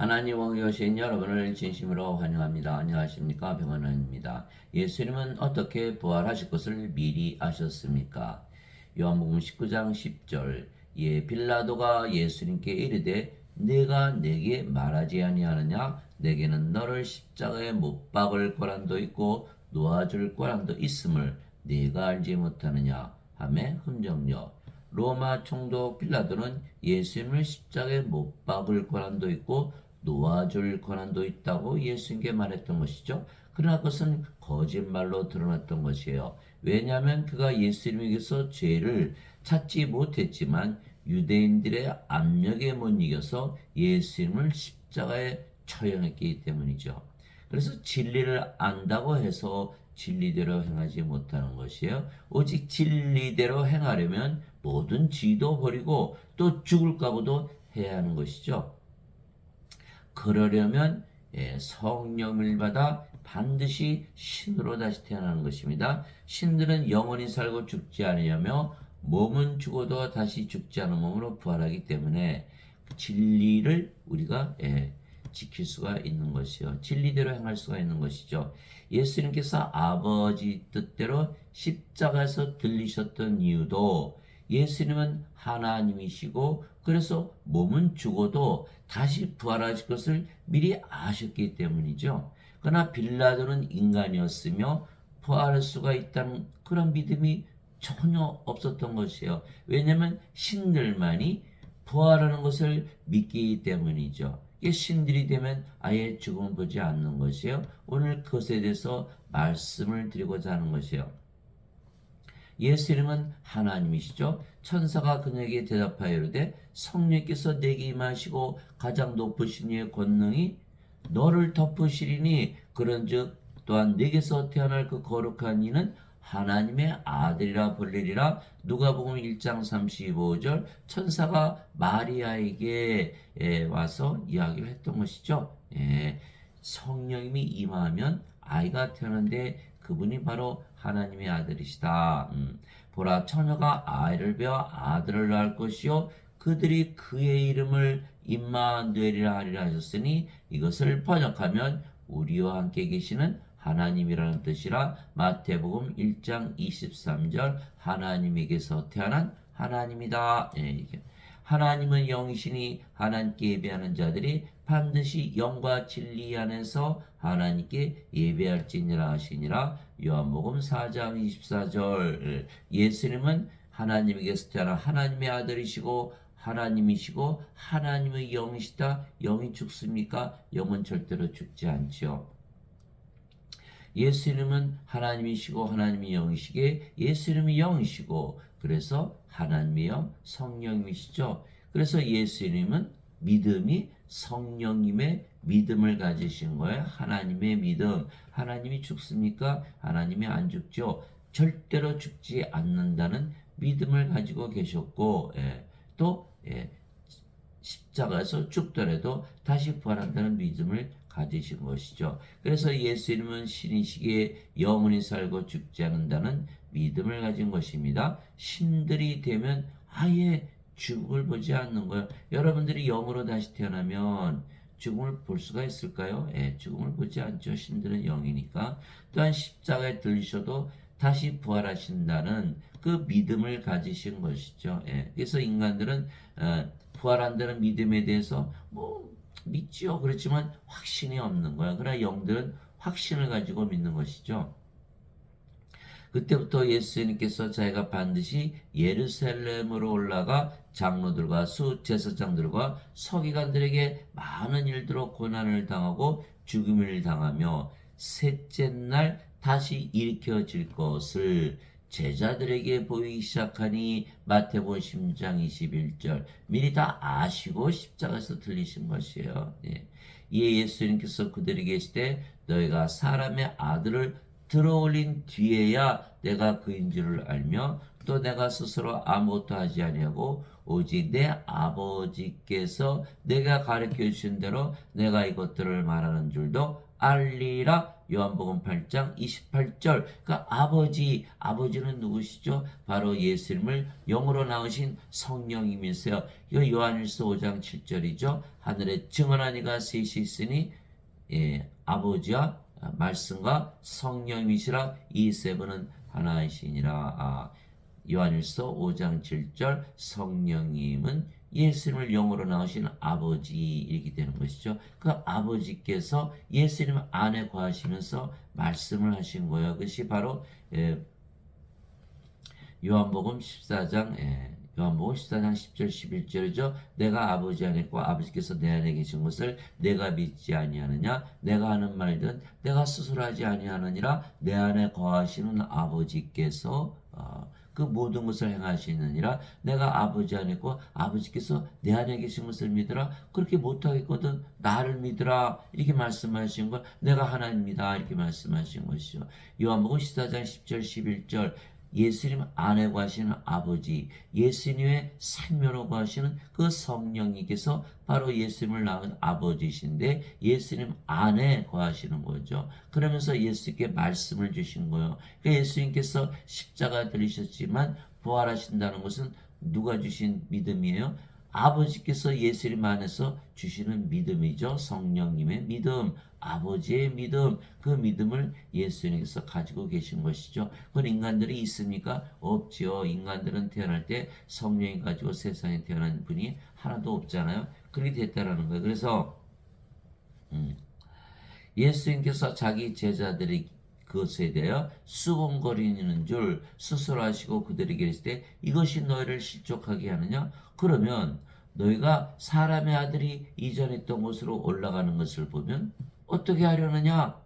하나님 왕에 오신 여러분을 진심으로 환영합니다. 안녕하십니까? 병원원입니다. 예수님은 어떻게 부활하실 것을 미리 아셨습니까? 요한복음 19장 10절 빌라도가 예수님께 이르되 내가 내게 말하지 아니하느냐? 내게는 너를 십자가에 못 박을 권한도 있고 놓아줄 권한도 있음을 네가 알지 못하느냐? 하매 흠정여 로마 총독 빌라도는 예수님을 십자가에 못 박을 권한도 있고 놓아줄 권한도 있다고 예수님께 말했던 것이죠. 그러나 그것은 거짓말로 드러났던 것이에요. 왜냐하면 그가 예수님에게서 죄를 찾지 못했지만 유대인들의 압력에 못 이겨서 예수님을 십자가에 처형했기 때문이죠. 그래서 진리를 안다고 해서 진리대로 행하지 못하는 것이에요. 오직 진리대로 행하려면 모든 지도 버리고 또 죽을까보도 해야 하는 것이죠. 그러려면 성령을 받아 반드시 신으로 다시 태어나는 것입니다. 신들은 영원히 살고 죽지 않으려며 몸은 죽어도 다시 죽지 않은 몸으로 부활하기 때문에 진리를 우리가 지킬 수가 있는 것이요. 진리대로 행할 수가 있는 것이죠. 예수님께서 아버지 뜻대로 십자가에서 들리셨던 이유도 예수님은 하나님이시고 그래서 몸은 죽어도 다시 부활하실 것을 미리 아셨기 때문이죠. 그러나 빌라도는 인간이었으며 부활할 수가 있다는 그런 믿음이 전혀 없었던 것이에요. 왜냐하면 신들만이 부활하는 것을 믿기 때문이죠. 이게 신들이 되면 아예 죽음을 보지 않는 것이에요. 오늘 그것에 대해서 말씀을 드리고자 하는 것이에요. 예수님은 하나님이시죠. 천사가 그에게 대답하여 이르되 성령께서 내게 임하시고 가장 높으신 이의 권능이 너를 덮으시리니 그런즉 또한 내게서 태어날 그 거룩한 이는 하나님의 아들이라 불리리라. 누가복음 1장 35절 천사가 마리아에게 와서 이야기를 했던 것이죠. 성령님이 임하면 아이가 태어나는데 그분이 바로 하나님의 아들이시다. 보라 처녀가 아이를 베어 아들을 낳을 것이요 그들이 그의 이름을 임마누엘이라 하리라 하셨으니 이것을 번역하면 우리와 함께 계시는 하나님이라는 뜻이라. 마태복음 1장 23절 하나님에게서 태어난 하나님이다. 하나님은 영이시니 하나님께 예배하는 자들이 반드시 영과 진리 안에서 하나님께 예배할지니라 하시니라. 요한복음 4장 24절 예수님은 하나님에게서 태어난 하나님의 아들이시고 하나님이시고 하나님의 영이시다. 영이 죽습니까? 영은 절대로 죽지 않지요. 예수님은 하나님이시고 하나님이 영이시기에 예수님이 영이시고 그래서 하나님의 영 성령이시죠. 그래서 예수님은 믿음이 성령님의 믿음을 가지신 거예요. 하나님의 믿음. 하나님이 죽습니까? 하나님이 안 죽죠. 절대로 죽지 않는다는 믿음을 가지고 계셨고 또 십자가에서 죽더라도 다시 부활한다는 믿음을 가지신 것이죠. 그래서 예수님은 신이시기에 영원히 살고 죽지 않는다는 믿음을 가진 것입니다. 신들이 되면 아예 죽음을 보지 않는 거예요. 여러분들이 영으로 다시 태어나면 죽음을 볼 수가 있을까요? 죽음을 보지 않죠. 신들은 영이니까. 또한 십자가에 들리셔도 다시 부활하신다는 그 믿음을 가지신 것이죠. 그래서 인간들은 부활한다는 믿음에 대해서 믿지요. 그렇지만 확신이 없는 거야. 그러나 영들은 확신을 가지고 믿는 것이죠. 그때부터 예수님께서 자기가 반드시 예루살렘으로 올라가 장로들과 수제사장들과 서기관들에게 많은 일들로 고난을 당하고 죽음을 당하며 셋째 날 다시 일으켜질 것을 제자들에게 보이기 시작하니 마태복음 10장 21절 미리 다 아시고 십자가에서 들리신 것이에요. 이에 예수님께서 그들에게 이르시되 너희가 사람의 아들을 들어올린 뒤에야 내가 그인 줄을 알며 또 내가 스스로 아무것도 하지 아니하고 오직 내 아버지께서 내가 가르쳐 주신 대로 내가 이것들을 말하는 줄도 알리라. 요한복음 8장 28절. 그러니까 아버지는 누구시죠? 바로 예수님을 영으로 낳으신 성령님이세요. 이거 요한일서 5장 7절이죠. 하늘에 증언한 이가 셋이 있으니 아버지와 말씀과 성령이시라. 이 세 분은 하나이시니라. 요한일서 5장 7절. 성령님은 예수님을 영으로 낳으신 아버지 이렇게 되는 것이죠. 그 아버지께서 예수님 안에 거하시면서 말씀을 하신 거예요. 그것이 바로 요한복음 14장 10절 11절이죠. 내가 아버지 안에 있고 아버지께서 내 안에 계신 것을 내가 믿지 아니하느냐. 내가 하는 말든 내가 스스로 하지 아니하느니라. 내 안에 거하시는 아버지께서 그 모든 것을 행하시느니라. 내가 아버지 안에 있고 아버지께서 내 안에 계신 것을 믿으라. 그렇게 못하겠거든 나를 믿으라. 이렇게 말씀하신 것. 내가 하나님이다. 이렇게 말씀하신 것이죠. 요한복음 14장 10절 11절. 예수님 안에 거하시는 아버지, 예수님의 생명으로 거하시는 그 성령님께서 바로 예수님을 낳은 아버지신데 예수님 안에 거하시는 거죠. 그러면서 예수님께 말씀을 주신 거예요. 그러니까 예수님께서 십자가 들리셨지만 부활하신다는 것은 누가 주신 믿음이에요? 아버지께서 예수님 안에서 주시는 믿음이죠. 성령님의 믿음, 아버지의 믿음, 그 믿음을 예수님께서 가지고 계신 것이죠. 그건 인간들이 있습니까? 없지요. 인간들은 태어날 때 성령이 가지고 세상에 태어난 분이 하나도 없잖아요. 그렇게 됐다라는 거예요. 그래서 예수님께서 자기 제자들이 그것에 대하여 수군거리는 줄 스스로 하시고 그들에게 이르실 때 이것이 너희를 실족하게 하느냐? 그러면 너희가 사람의 아들이 이전에 있던 곳으로 올라가는 것을 보면 어떻게 하려느냐?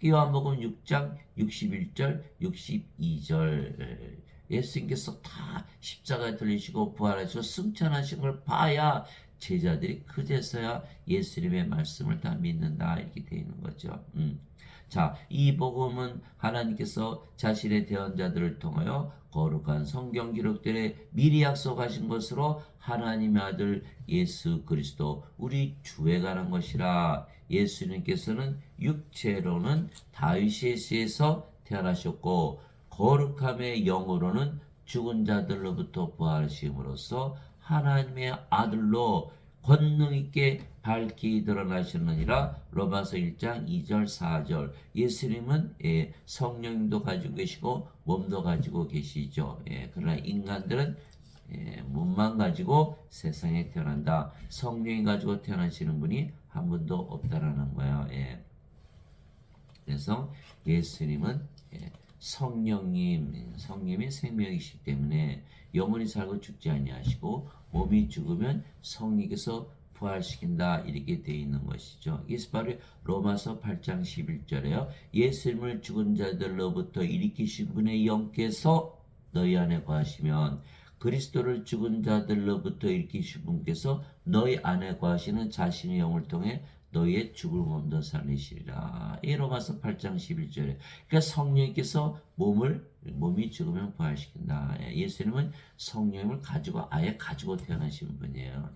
요한복음 6장 61절 62절. 예수님께서 다 십자가에 들리시고 부활하시고 승천하신 걸 봐야 제자들이 그제서야 예수님의 말씀을 다 믿는다 이렇게 되어 있는 거죠. 자, 이 복음은 하나님께서 자신의 대언자들을 통하여 거룩한 성경 기록들에 미리 약속하신 것으로 하나님의 아들 예수 그리스도 우리 주에 관한 것이라. 예수님께서는 육체로는 다윗의 씨에서 태어나셨고 거룩함의 영으로는 죽은 자들로부터 부활하심으로써 하나님의 아들로 권능 있게 밝히 드러나셨느니라. 로마서 1장 2절 4절. 예수님은 성령도 가지고 계시고 몸도 가지고 계시죠. 그러나 인간들은 몸만 가지고 세상에 태어난다. 성령이 가지고 태어나시는 분이 한 분도 없다라는 거예요. 그래서 예수님은 성령님이 생명이시기 때문에 영원히 살고 죽지 아니하시고 몸이 죽으면 성령께서 부활시킨다 이렇게 되어 있는 것이죠. 이게 바로 로마서 8장 11절에요. 예수님을 죽은 자들로부터 일으키신 분의 영께서 너희 안에 거하시면 그리스도를 죽은 자들로부터 일으키신 분께서 너희 안에 거하시는 자신의 영을 통해 너희의 죽을 몸도 살리시리라. 이 로마서 8장 11절에. 그러니까 성령님께서 몸이 죽으면 부활시킨다. 예수님은 성령을 가지고 아예 가지고 태어나신 분이에요.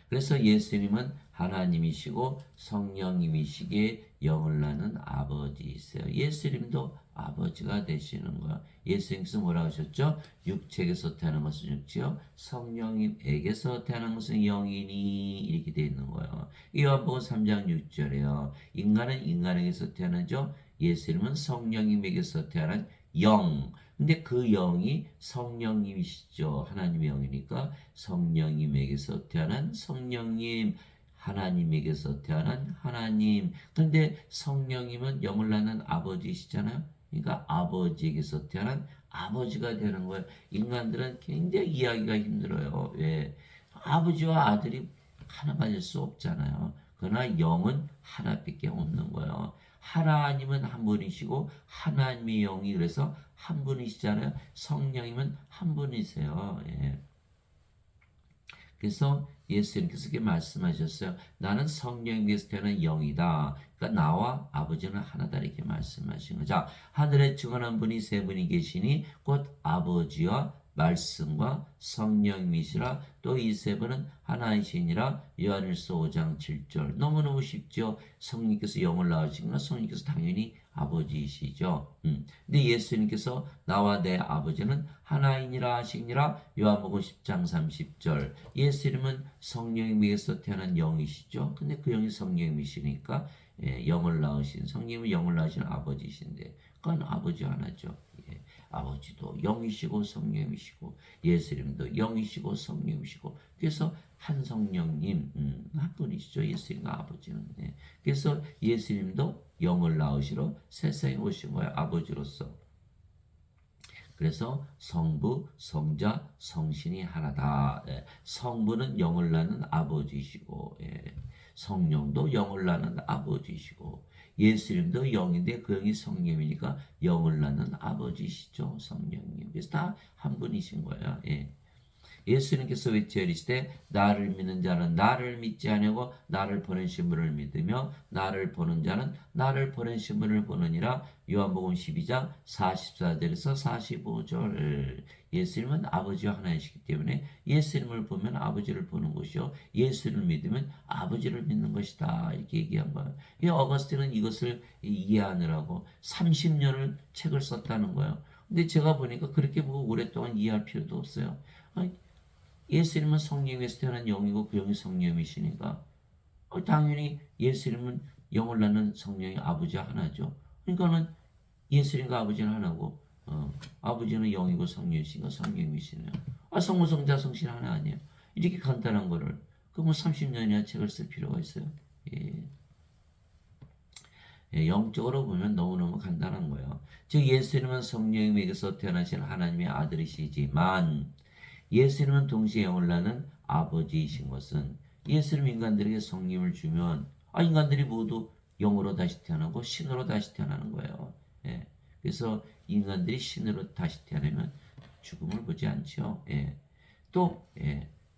그래서 예수님은 하나님이시고 성령님이시기에 영을 낳는 아버지이세요. 예수님도 아버지가 되시는 거예요. 예수님께서 뭐라고 하셨죠? 육체에게서 태어난 것은 육체요, 성령님에게서 태어난 것은 영이니 이렇게 되어 있는 거예요. 요한복음 3장 6절에요. 인간은 인간에게서 태어나죠. 예수님은 성령님에게서 태어난 영. 근데 그 영이 성령님이시죠. 하나님의 영이니까 성령님에게서 태어난 성령님, 하나님에게서 태어난 하나님. 근데 성령님은 영을 낳는 아버지시잖아요. 그러니까 아버지에게서 태어난 아버지가 되는 거예요. 인간들은 굉장히 이해하기가 힘들어요. 왜? 아버지와 아들이 하나가 될 수 없잖아요. 그러나 영은 하나밖에 없는 거예요. 하나님은 한 분이시고 하나님의 영이 그래서 한 분이시잖아요. 성령님은 한 분이세요. 그래서 예수님께서 이렇게 말씀하셨어요. 나는 성령에게서 태어난 영이다. 그러니까 나와 아버지는 하나다 이렇게 말씀하신 거죠. 자, 하늘에 증언한 분이 세 분이 계시니 곧 아버지와 말씀과 성령이시라. 또 이 세 분은 하나이시니라. 요한일서 5장 7절. 너무너무 쉽죠. 성령께서 영을 낳으신 건 성령께서 당연히 아버지이시죠. 근데 예수님께서 나와 내 아버지는 하나이니라 하시니라. 요한복음 10장 30절. 예수님은 성령님에게서 태어난 영이시죠. 근데 그 영이 성령님이시니까 영을 낳으신 성령님은 영을 낳으신 아버지이신데 그건 아버지 하나죠. 아버지도 영이시고 성령이시고 예수님도 영이시고 성령이시고 그래서 한 성령님 한 분이시죠. 예수님과 아버지는. 그래서 예수님도 영을 낳으시러 세상에 오신 거예요. 아버지로서. 그래서 성부, 성자, 성신이 하나다. 성부는 영을 낳는 아버지이시고 성령도 영을 낳는 아버지이시고 예수님도 영인데 그 영이 성령이니까 영을 낳는 아버지시죠. 성령님. 그래서 다 한 분이신 거예요. 예수님께서 외치시되 나를 믿는 자는 나를 믿지 아니하고 나를 보내신 분을 믿으며 나를 보는 자는 나를 보내신 분을 보느니라. 요한복음 12장 44절에서 45절. 예수님은 아버지와 하나이시기 때문에 예수님을 보면 아버지를 보는 것이요 예수를 믿으면 아버지를 믿는 것이다 이렇게 얘기한 거예요. 어거스틴은 이것을 이해하느라고 30년을 책을 썼다는 거예요. 근데 제가 보니까 그렇게 뭐 오랫동안 이해할 필요도 없어요. 예수님은 성령에서 태어난 영이고 그 영이 성령이시니까 당연히 예수님은 영을 낳는 성령의 아버지 하나죠. 그러니까는 예수님과 아버지는 하나고 아버지는 영이고 성령이시니까 성령이시네요. 성부 성자 성신 하나 아니에요. 이렇게 간단한 거를 그 뭐 30년이나 책을 쓸 필요가 있어요. 영적으로 보면 너무너무 간단한 거예요. 즉 예수님은 성령님에게서 태어나신 하나님의 아들이시지만 예수님은 동시에 영을 낳는 아버지이신 것은 예수님 인간들에게 성령을 주면 인간들이 모두 영으로 다시 태어나고 신으로 다시 태어나는 거예요. 그래서 인간들이 신으로 다시 태어나면 죽음을 보지 않죠. 또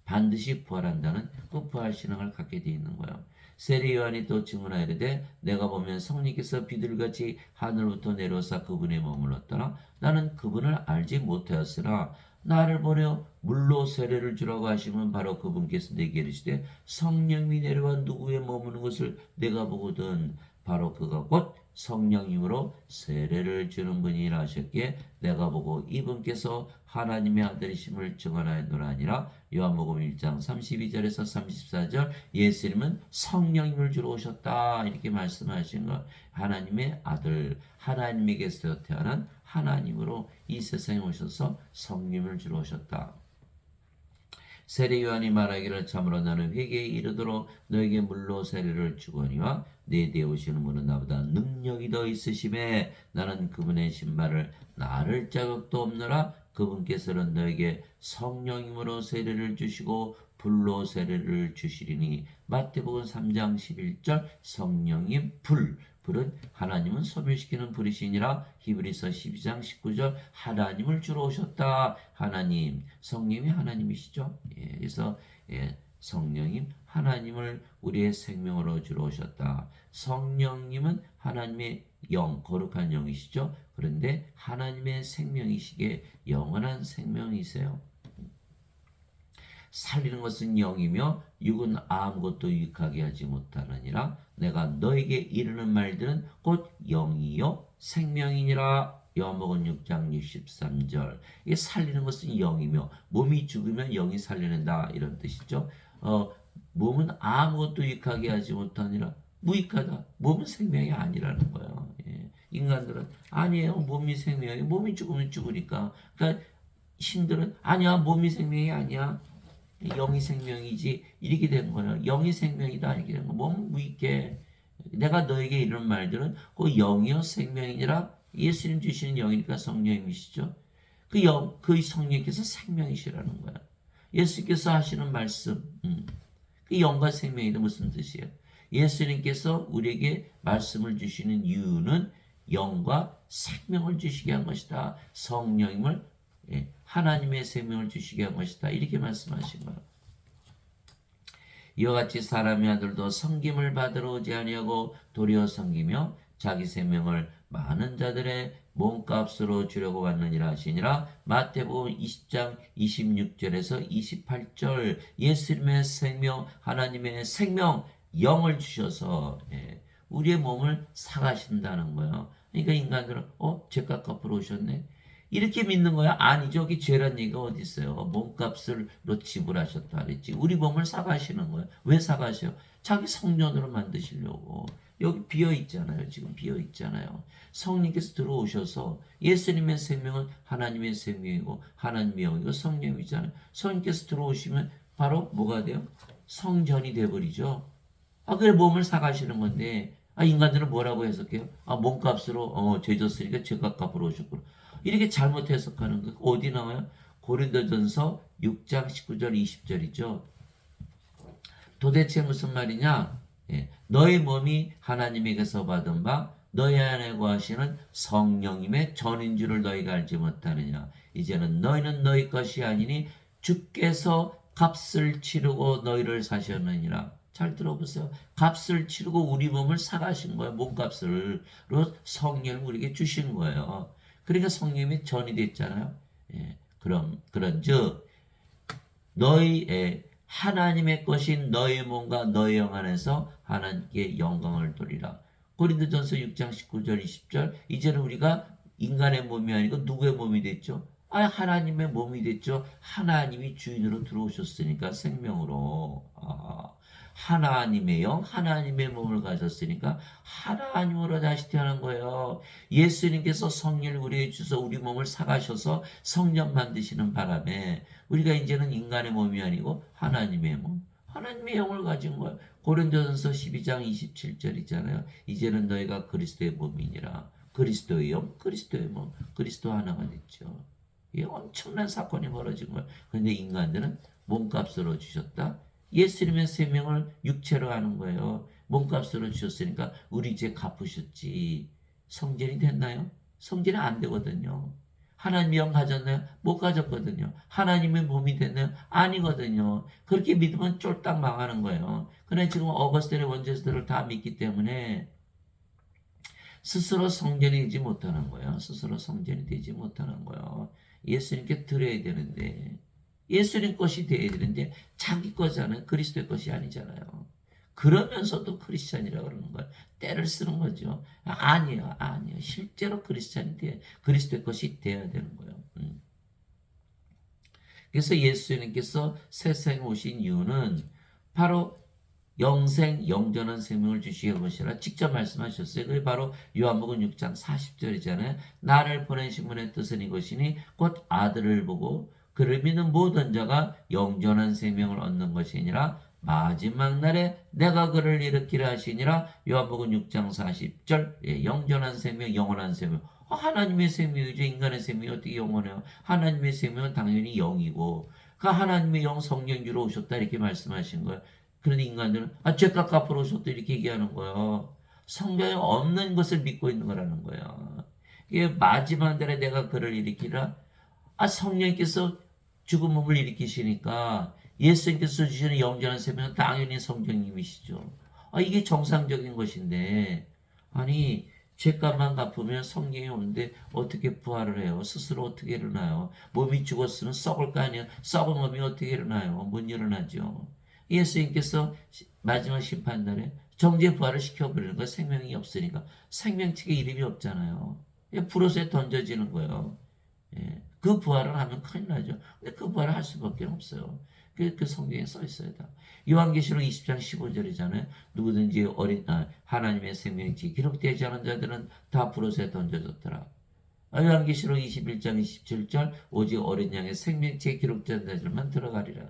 반드시 부활한다는 그 부활 신앙을 갖게 되어 있는 거예요. 세례 요한이 또 증언하이르되 내가 보면 성령께서 비둘같이 하늘부터 내려오사 그분의 머물렀더라. 나는 그분을 알지 못하였으나 나를 보려 물로 세례를 주라고 하시면 바로 그분께서 내게 이르시되 성령이 내려와 누구에 머무는 것을 내가 보거든 바로 그가 곧 성령님으로 세례를 주는 분이라 하셨기에 내가 보고 이분께서 하나님의 아들이심을 증언하였노라 아니라. 요한복음 1장 32절에서 34절. 예수님은 성령님을 주러 오셨다 이렇게 말씀하신 것. 하나님의 아들 하나님에게서 태어난 하나님으로 이 세상에 오셔서 성령을 주러 오셨다. 세례 요한이 말하기를 참으로 나는 회개에 이르도록 너에게 물로 세례를 주거니와 내 뒤에 오시는 분은 나보다 능력이 더 있으심에 나는 그분의 신발을 나를 자격도 없노라. 그분께서는 너에게 성령님으로 세례를 주시고 불로 세례를 주시리니. 마태복음 3장 11절. 성령님 불은 하나님은 소멸시키는 불이시니라. 히브리서 12장 19절. 하나님을 주러 오셨다. 하나님 성령이 하나님이시죠. 그래서 성령님 하나님을 우리의 생명으로 주러 오셨다. 성령님은 하나님의 영 거룩한 영이시죠. 그런데 하나님의 생명이시기에 영원한 생명이세요. 살리는 것은 영이며 육은 아무것도 유익하게 하지 못하느니라. 내가 너에게 이르는 말들은 곧 영이요 생명이니라. 요한복음 6장 63절. 이게 살리는 것은 영이며 몸이 죽으면 영이 살려낸다 이런 뜻이죠. 몸은 아무것도 유익하게 하지 못하니라. 무익하다. 몸은 생명이 아니라는 거예요. 인간들은 아니에요. 몸이 생명이 몸이 죽으면 죽으니까. 그러니까 신들은 아니야 몸이 생명이 아니야. 영이 생명이지 이렇게 된 거예요. 영이 생명이다 이렇게 된 거. 몸은 무익해. 내가 너에게 이런 말들은 그 영이요 생명이니라. 예수님 주시는 영이니까 성령님이시죠. 그 성령께서 생명이시라는 거야. 예수께서 하시는 말씀, 그 영과 생명이다 무슨 뜻이에요? 예수님께서 우리에게 말씀을 주시는 이유는 영과 생명을 주시게 한 것이다. 성령님을 하나님의 생명을 주시게 한 것이다. 이렇게 말씀하신 거예요. 이와 같이 사람의 아들도 섬김을 받으러 오지 아니하고 도리어 섬기며 자기 생명을 많은 자들의 몸값으로 주려고 왔느니라 하시니라. 마태복음 20장 26절에서 28절. 예수님의 생명, 하나님의 생명, 영을 주셔서 우리의 몸을 사가신다는 거예요. 그러니까 인간들은 죄값 갚으러 오셨네, 이렇게 믿는 거야? 아니, 저기 죄란 얘기가 어디 있어요? 몸값을로 지불하셨다 그랬지. 우리 몸을 사가시는 거예요. 왜 사가셔? 자기 성전으로 만드시려고. 여기 비어 있잖아요. 지금 비어 있잖아요. 성령께서 들어오셔서 예수님의 생명은 하나님의 생명이고 하나님의 영이고 성령이잖아요. 성령께서 들어오시면 바로 뭐가 돼요? 성전이 돼버리죠. 그래 몸을 사가시는 건데, 인간들은 뭐라고 해석해요? 몸값으로 죄 졌으니까 죄값 갚으러 오셨구나. 이렇게 잘못 해석하는 거 어디 나와요? 고린도전서 6장 19절 20절이죠. 도대체 무슨 말이냐? 너희 몸이 하나님에게서 받은 바 너희 안에 거하시는 성령님의 전인 줄을 너희가 알지 못하느냐. 이제는 너희는 너희 것이 아니니 주께서 값을 치르고 너희를 사셨느니라. 잘 들어보세요. 값을 치르고 우리 몸을 사가신 거예요. 몸값을 성령을 우리에게 주신 거예요. 그러니까 성령님이 전이 됐잖아요. 그런즉 너희의 하나님의 것인 너희 몸과 너희 영 안에서 하나님께 영광을 돌리라. 고린도전서 6장 19절 20절. 이제는 우리가 인간의 몸이 아니고 누구의 몸이 됐죠? 하나님의 몸이 됐죠. 하나님이 주인으로 들어오셨으니까 생명으로. 하나님의 영, 하나님의 몸을 가졌으니까 하나님으로 다시 태어난 거예요. 예수님께서 성령을 우리에게 주셔서 우리 몸을 사가셔서 성전 만드시는 바람에 우리가 이제는 인간의 몸이 아니고 하나님의 몸, 하나님의 영을 가진 거예요. 고린도전서 12장 27절이잖아요. 이제는 너희가 그리스도의 몸이니라. 그리스도의 영, 그리스도의 몸, 그리스도 하나가 됐죠. 이 엄청난 사건이 벌어진 거예요. 그런데 인간들은 몸값으로 주셨다. 예수님의 생명을 육체로 하는 거예요. 몸값으로 주셨으니까 우리 죄 갚으셨지. 성전이 됐나요? 성전이 안 되거든요. 하나님의 영 가졌나요? 못 가졌거든요. 하나님의 몸이 됐나요? 아니거든요. 그렇게 믿으면 쫄딱 망하는 거예요. 그러나 지금 어거스틴의 원죄들을 다 믿기 때문에 스스로 성전이 되지 못하는 거예요. 스스로 성전이 되지 못하는 거예요. 예수님께 드려야 되는데, 예수님 것이 되어야 되는데 자기 거잖아요. 그리스도의 것이 아니잖아요. 그러면서도 크리스찬이라고 그러는 거예요. 때를 쓰는 거죠. 아니에요. 실제로 크리스찬이 돼. 그리스도의 것이 되어야 되는 거예요. 그래서 예수님께서 세상에 오신 이유는 바로 영생, 영전한 생명을 주시게 것이라 직접 말씀하셨어요. 그게 바로 요한복음 6장 40절이잖아요. 나를 보내신 분의 뜻은 이것이니 곧 아들을 보고 그를 믿는 모든 자가 영전한 생명을 얻는 것이니라. 마지막 날에 내가 그를 일으키라 하시니라. 요한복음 6장 40절. 영전한 생명, 영원한 생명. 하나님의 생명이죠. 인간의 생명이 어떻게 영원해요? 하나님의 생명은 당연히 영이고 그 하나님의 영 성령주로 오셨다 이렇게 말씀하신 거예요. 그런데 인간들은 죄값 갚으러 오셨다 이렇게 얘기하는 거예요. 성경에 없는 것을 믿고 있는 거라는 거예요. 이게 마지막 날에 내가 그를 일으키라. 성령께서 죽은 몸을 일으키시니까 예수님께서 주시는 영전한 생명은 당연히 성령님이시죠. 이게 정상적인 것인데, 죄값만 갚으면 성령이 오는데 어떻게 부활을 해요? 스스로 어떻게 일어나요? 몸이 죽었으면 썩을 거 아니에요? 썩은 몸이 어떻게 일어나요? 못 일어나죠. 예수님께서 마지막 심판날에 정죄 부활을 시켜버리는 거예요. 생명이 없으니까. 생명책에 이름이 없잖아요. 불옷에 던져지는 거예요. 그 부활을 하면 큰일 나죠. 근데 그 부활을 할 수밖에 없어요. 그 성경에 써 있어요. 다. 요한계시록 20장 15절이잖아요. 누구든지 하나님의 생명이 기록되지 않은 자들은 다 불옷에 던져졌더라. 요한계시록 21장 27절 오직 어린 양의 생명체에 기록된 자들만 들어가리라.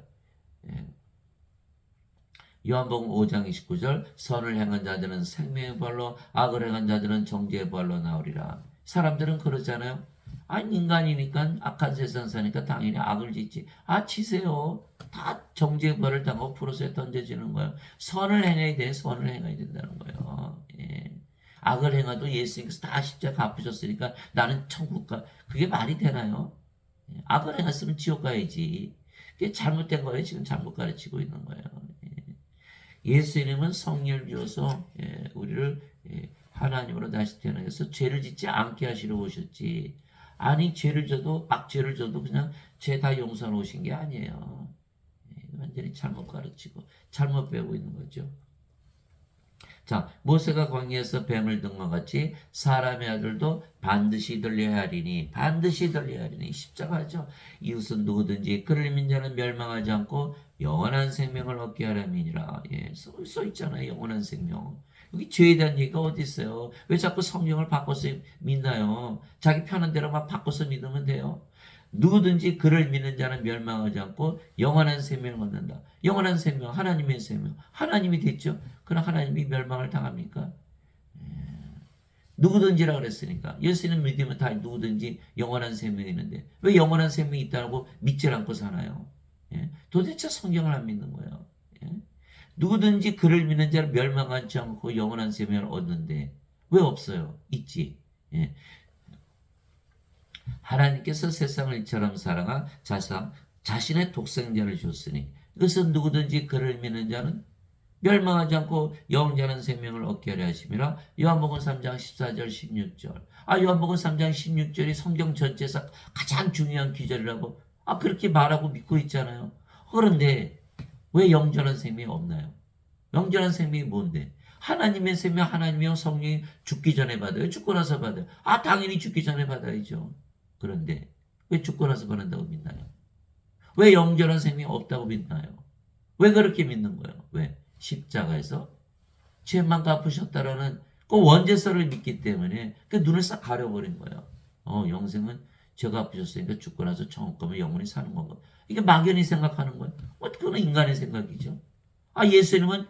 요한복음 5장 29절 선을 행한 자들은 생명의 부활로 악을 행한 자들은 정죄의 부활로 나오리라. 사람들은 그러잖아요. 인간이니까 악한 세상 사니까 당연히 악을 짓지. 치세요. 다 정죄의 부활을 당하고 불옷에 던져지는 거예요. 선을 행해야 돼. 선을 행해야 된다는 거예요. 악을 행해도 예수님께서 다 십자가 갚으셨으니까 나는 천국 가. 그게 말이 되나요? 악을 행했으면 지옥 가야지. 그게 잘못된 거예요. 지금 잘못 가르치고 있는 거예요. 예수님은 성령을 주어서 우리를 하나님으로 다시 태어나서 죄를 짓지 않게 하시러 오셨지. 아니 죄를 져도 악죄를 져도 그냥 죄 다 용서하러 오신 게 아니에요. 완전히 잘못 가르치고 잘못 배우고 있는 거죠. 자, 모세가 광야에서 뱀을 든 것 같이 사람의 아들도 반드시 들려야 하리니 반드시 들려야 하리니 십자가죠. 이웃은 누구든지 그를 믿는 자는 멸망하지 않고 영원한 생명을 얻게 하람이니라. 써 있잖아요. 영원한 생명. 여기 죄에 대한 얘기가 어디 있어요? 왜 자꾸 성경을 바꿔서 믿나요? 자기 편한 대로 막 바꿔서 믿으면 돼요. 누구든지 그를 믿는 자는 멸망하지 않고 영원한 생명을 얻는다. 영원한 생명, 하나님의 생명. 하나님이 됐죠? 그럼 하나님이 멸망을 당합니까? 누구든지라 그랬으니까. 예수님 믿으면 다 누구든지 영원한 생명이 있는데 왜 영원한 생명이 있다고 믿질 않고 사나요? 도대체 성경을 안 믿는 거예요. 누구든지 그를 믿는 자는 멸망하지 않고 영원한 생명을 얻는데 왜 없어요? 있지. 하나님께서 세상을 이처럼 사랑하 자신의 독생자를 주었으니 이것은 누구든지 그를 믿는 자는 멸망하지 않고 영원한 생명을 얻게 하려 하심이라. 요한복음 3장 14절 16절. 요한복음 3장 16절이 성경 전체에서 가장 중요한 기절이라고 그렇게 말하고 믿고 있잖아요. 그런데 왜 영원한 생명이 없나요? 영원한 생명이 뭔데? 하나님의 생명, 하나님의 성령이 죽기 전에 받아요? 죽고 나서 받아요? 당연히 죽기 전에 받아야죠. 그런데 왜 죽고 나서 받는다고 믿나요? 왜 영원한 생명이 없다고 믿나요? 왜 그렇게 믿는 거예요? 왜? 십자가에서 죄만 갚으셨다라는 그 원죄서를 믿기 때문에 그 눈을 싹 가려버린 거예요. 영생은 죄가 갚으셨으니까 죽고 나서 천국 가면 영원히 사는 건가? 이게 막연히 생각하는 거예요. 그건 인간의 생각이죠. 예수님은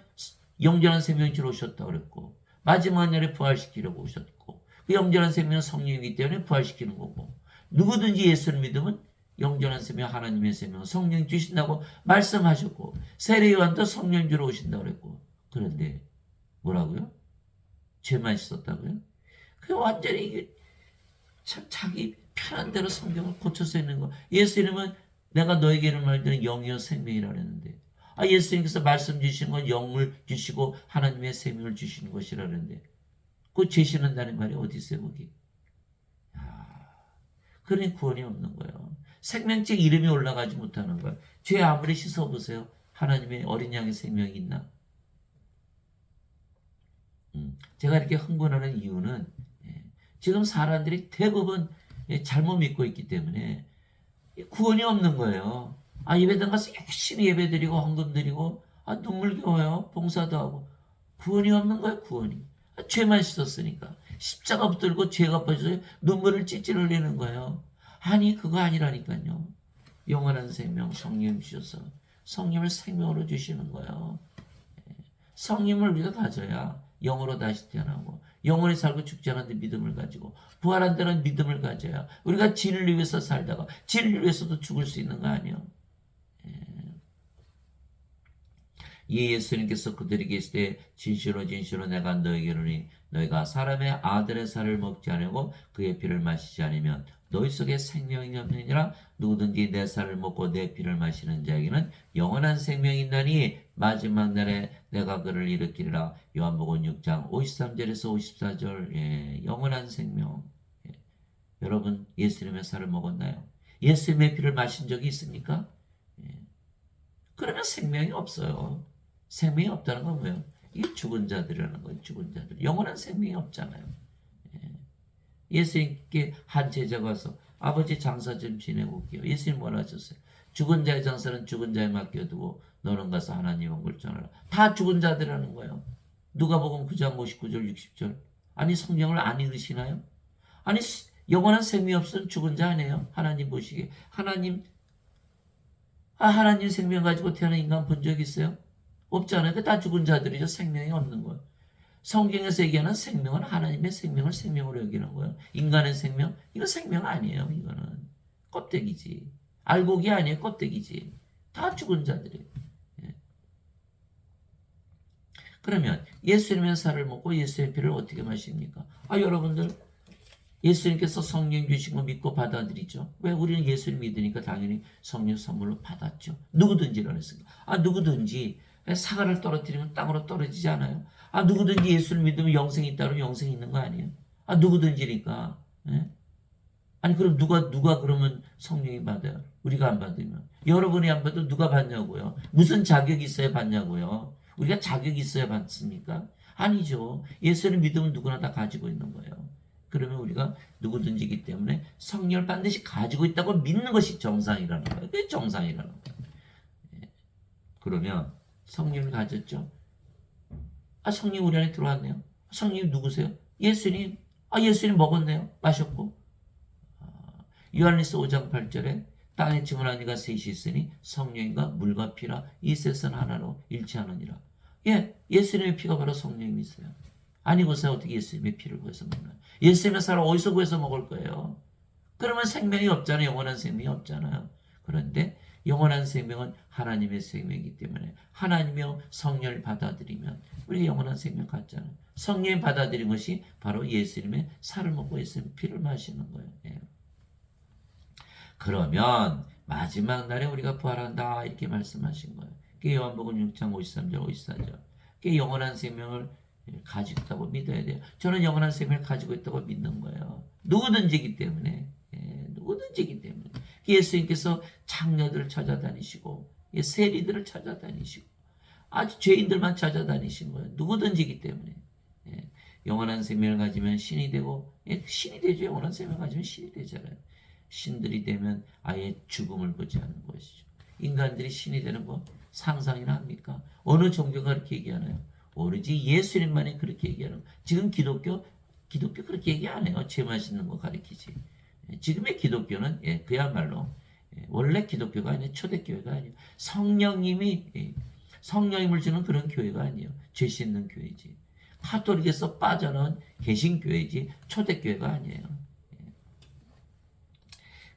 영원한 생명이 주러 오셨다고 그랬고 마지막 날에 부활시키려고 오셨고 그 영원한 생명은 성령이기 때문에 부활시키는 거고 누구든지 예수를 믿으면 영원한 생명, 하나님의 생명, 성령 주신다고 말씀하셨고 세례요한도 성령 주러 오신다고 그랬고 그런데 뭐라고요? 죄만 씻었다고요? 그 완전히 이게 참 자기 편한 대로 성경을 고쳐서 있는 거. 예수님은 내가 너에게 이런 말들은 영이요 생명이라 그랬는데 예수님께서 말씀 주신 건 영을 주시고 하나님의 생명을 주시는 것이라 그랬는데 그 죄 씻는다는 말이 어디 있어요 거기? 그러니 구원이 없는 거예요. 생명책 이름이 올라가지 못하는 거예요. 죄 아무리 씻어보세요. 하나님의 어린 양의 생명이 있나? 제가 이렇게 흥분하는 이유는 지금 사람들이 대부분 잘못 믿고 있기 때문에 구원이 없는 거예요. 예배당 가서 열심히 예배드리고 헌금 드리고 눈물겨워요. 봉사도 하고 구원이 없는 거예요. 구원이. 죄만 씻었으니까. 십자가 붙들고 죄가 빠져서 눈물을 찔찔 흘리는 거예요. 그거 아니라니까요. 영원한 생명 성령 주셔서 성령을 생명으로 주시는 거예요. 성령을 우리가 가져야 영으로 다시 태어나고 영원히 살고 죽지 않는데 믿음을 가지고 부활한다는 믿음을 가져야 우리가 진리를 위해서 살다가 진리를 위해서도 죽을 수 있는 거 아니에요. 예수님께서 그들에게 있을 때 진실로 진실로 내가 너에게 이르노니 너희가 사람의 아들의 살을 먹지 않으고 그의 피를 마시지 않으면 너희 속에 생명이 없느니라. 누구든지 내 살을 먹고 내 피를 마시는 자에게는 영원한 생명이 있나니 마지막 날에 내가 그를 일으키리라. 요한복음 6장 53절에서 54절. 영원한 생명. 여러분 예수님의 살을 먹었나요? 예수님의 피를 마신 적이 있습니까? 그러면 생명이 없어요. 생명이 없다는 건 뭐예요? 이게 죽은 자들이라는 거예요. 죽은 자들. 영원한 생명이 없잖아요. 예수님께 한 제자가 와서 아버지 장사 좀 지내고 올게요. 예수님 뭐라 하셨어요? 죽은 자의 장사는 죽은 자에 맡겨두고 너는 가서 하나님 원을 전하라. 다 죽은 자들이라는 거예요. 누가복음 9장 59절 60절. 성경을 안 읽으시나요? 영원한 생명이 없으면 죽은 자 아니에요? 하나님 보시기에. 하나님 생명 가지고 태어난 인간 본 적 있어요? 없잖아요. 그 다 죽은 자들이죠. 생명이 없는 거예요. 성경에서 얘기하는 생명은 하나님의 생명을 생명으로 여기는 거예요. 인간의 생명? 이거 생명 아니에요. 이거는 껍데기지. 알곡이 아니에요. 껍데기지. 다 죽은 자들이에요. 그러면 예수님의 살을 먹고 예수의 피를 어떻게 마십니까? 여러분들 예수님께서 성령 주신 거 믿고 받아들이죠. 왜? 우리는 예수를 믿으니까 당연히 성령 선물로 받았죠. 누구든지라고 했습니다. 누구든지 사과를 떨어뜨리면 땅으로 떨어지지 않아요? 아, 누구든지 예수를 믿으면 영생이 있다면 영생이 있는 거 아니에요? 아, 누구든지니까. 예? 아니, 그럼 누가 그러면 성령이 받아요? 우리가 안 받으면. 여러분이 안 받아도 누가 받냐고요? 무슨 자격이 있어야 받냐고요? 우리가 자격이 있어야 받습니까? 아니죠. 예수를 믿으면 누구나 다 가지고 있는 거예요. 그러면 우리가 누구든지기 때문에 성령을 반드시 가지고 있다고 믿는 것이 정상이라는 거예요. 그게 정상이라는 거예요. 예. 그러면 성령을 가졌죠? 아, 성령 우리 안에 들어왔네요. 성령이 누구세요? 예수님. 아, 예수님 먹었네요. 마셨고. 요한일서 5장 8절에 땅에 증언한 이가 셋이 있으니 성령과 물과 피라 이 셋은 하나로 일치하느니라. 예, 예수님의 피가 바로 성령이 있어요. 아니고서 어떻게 예수님의 피를 구해서 먹나요? 예수님의 살을 어디서 구해서 먹을 거예요? 그러면 생명이 없잖아요. 영원한 생명이 없잖아요. 그런데 영원한 생명은 하나님의 생명이기 때문에 하나님의 성령을 받아들이면 우리가 영원한 생명 갖잖아요. 성령을 받아들인 것이 바로 예수님의 살을 먹고 예수님의 피를 마시는 거예요. 예. 그러면 마지막 날에 우리가 부활한다 이렇게 말씀하신 거예요. 그게 요한복음 6장 53절 54절. 그게 영원한 생명을 가지고 있다고 믿어야 돼요. 저는 영원한 생명을 가지고 있다고 믿는 거예요. 누구든지기 때문에. 누구든지기 때문에. 예수님께서 장녀들을 찾아다니시고 세리들을 찾아다니시고 아주 죄인들만 찾아다니신 거예요. 누구든지기 때문에. 영원한 생명을 가지면 신이 되고 신이 되죠. 영원한 생명을 가지면 신이 되잖아요. 신들이 되면 아예 죽음을 보지 않는 것이죠. 인간들이 신이 되는 거 상상이나 합니까? 어느 종교가 그렇게 얘기하나요? 오로지 예수님만이 그렇게 얘기하는 거. 지금 기독교 그렇게 얘기 안 해요. 죄 맛있는 거 가리키지. 지금의 기독교는 그야말로 원래 기독교가 아니에요. 초대교회가 아니에요. 성령님을 주는 그런 교회가 아니에요. 죄 씻는 교회지. 카톨릭에서 빠져나온 개신교회지 초대교회가 아니에요.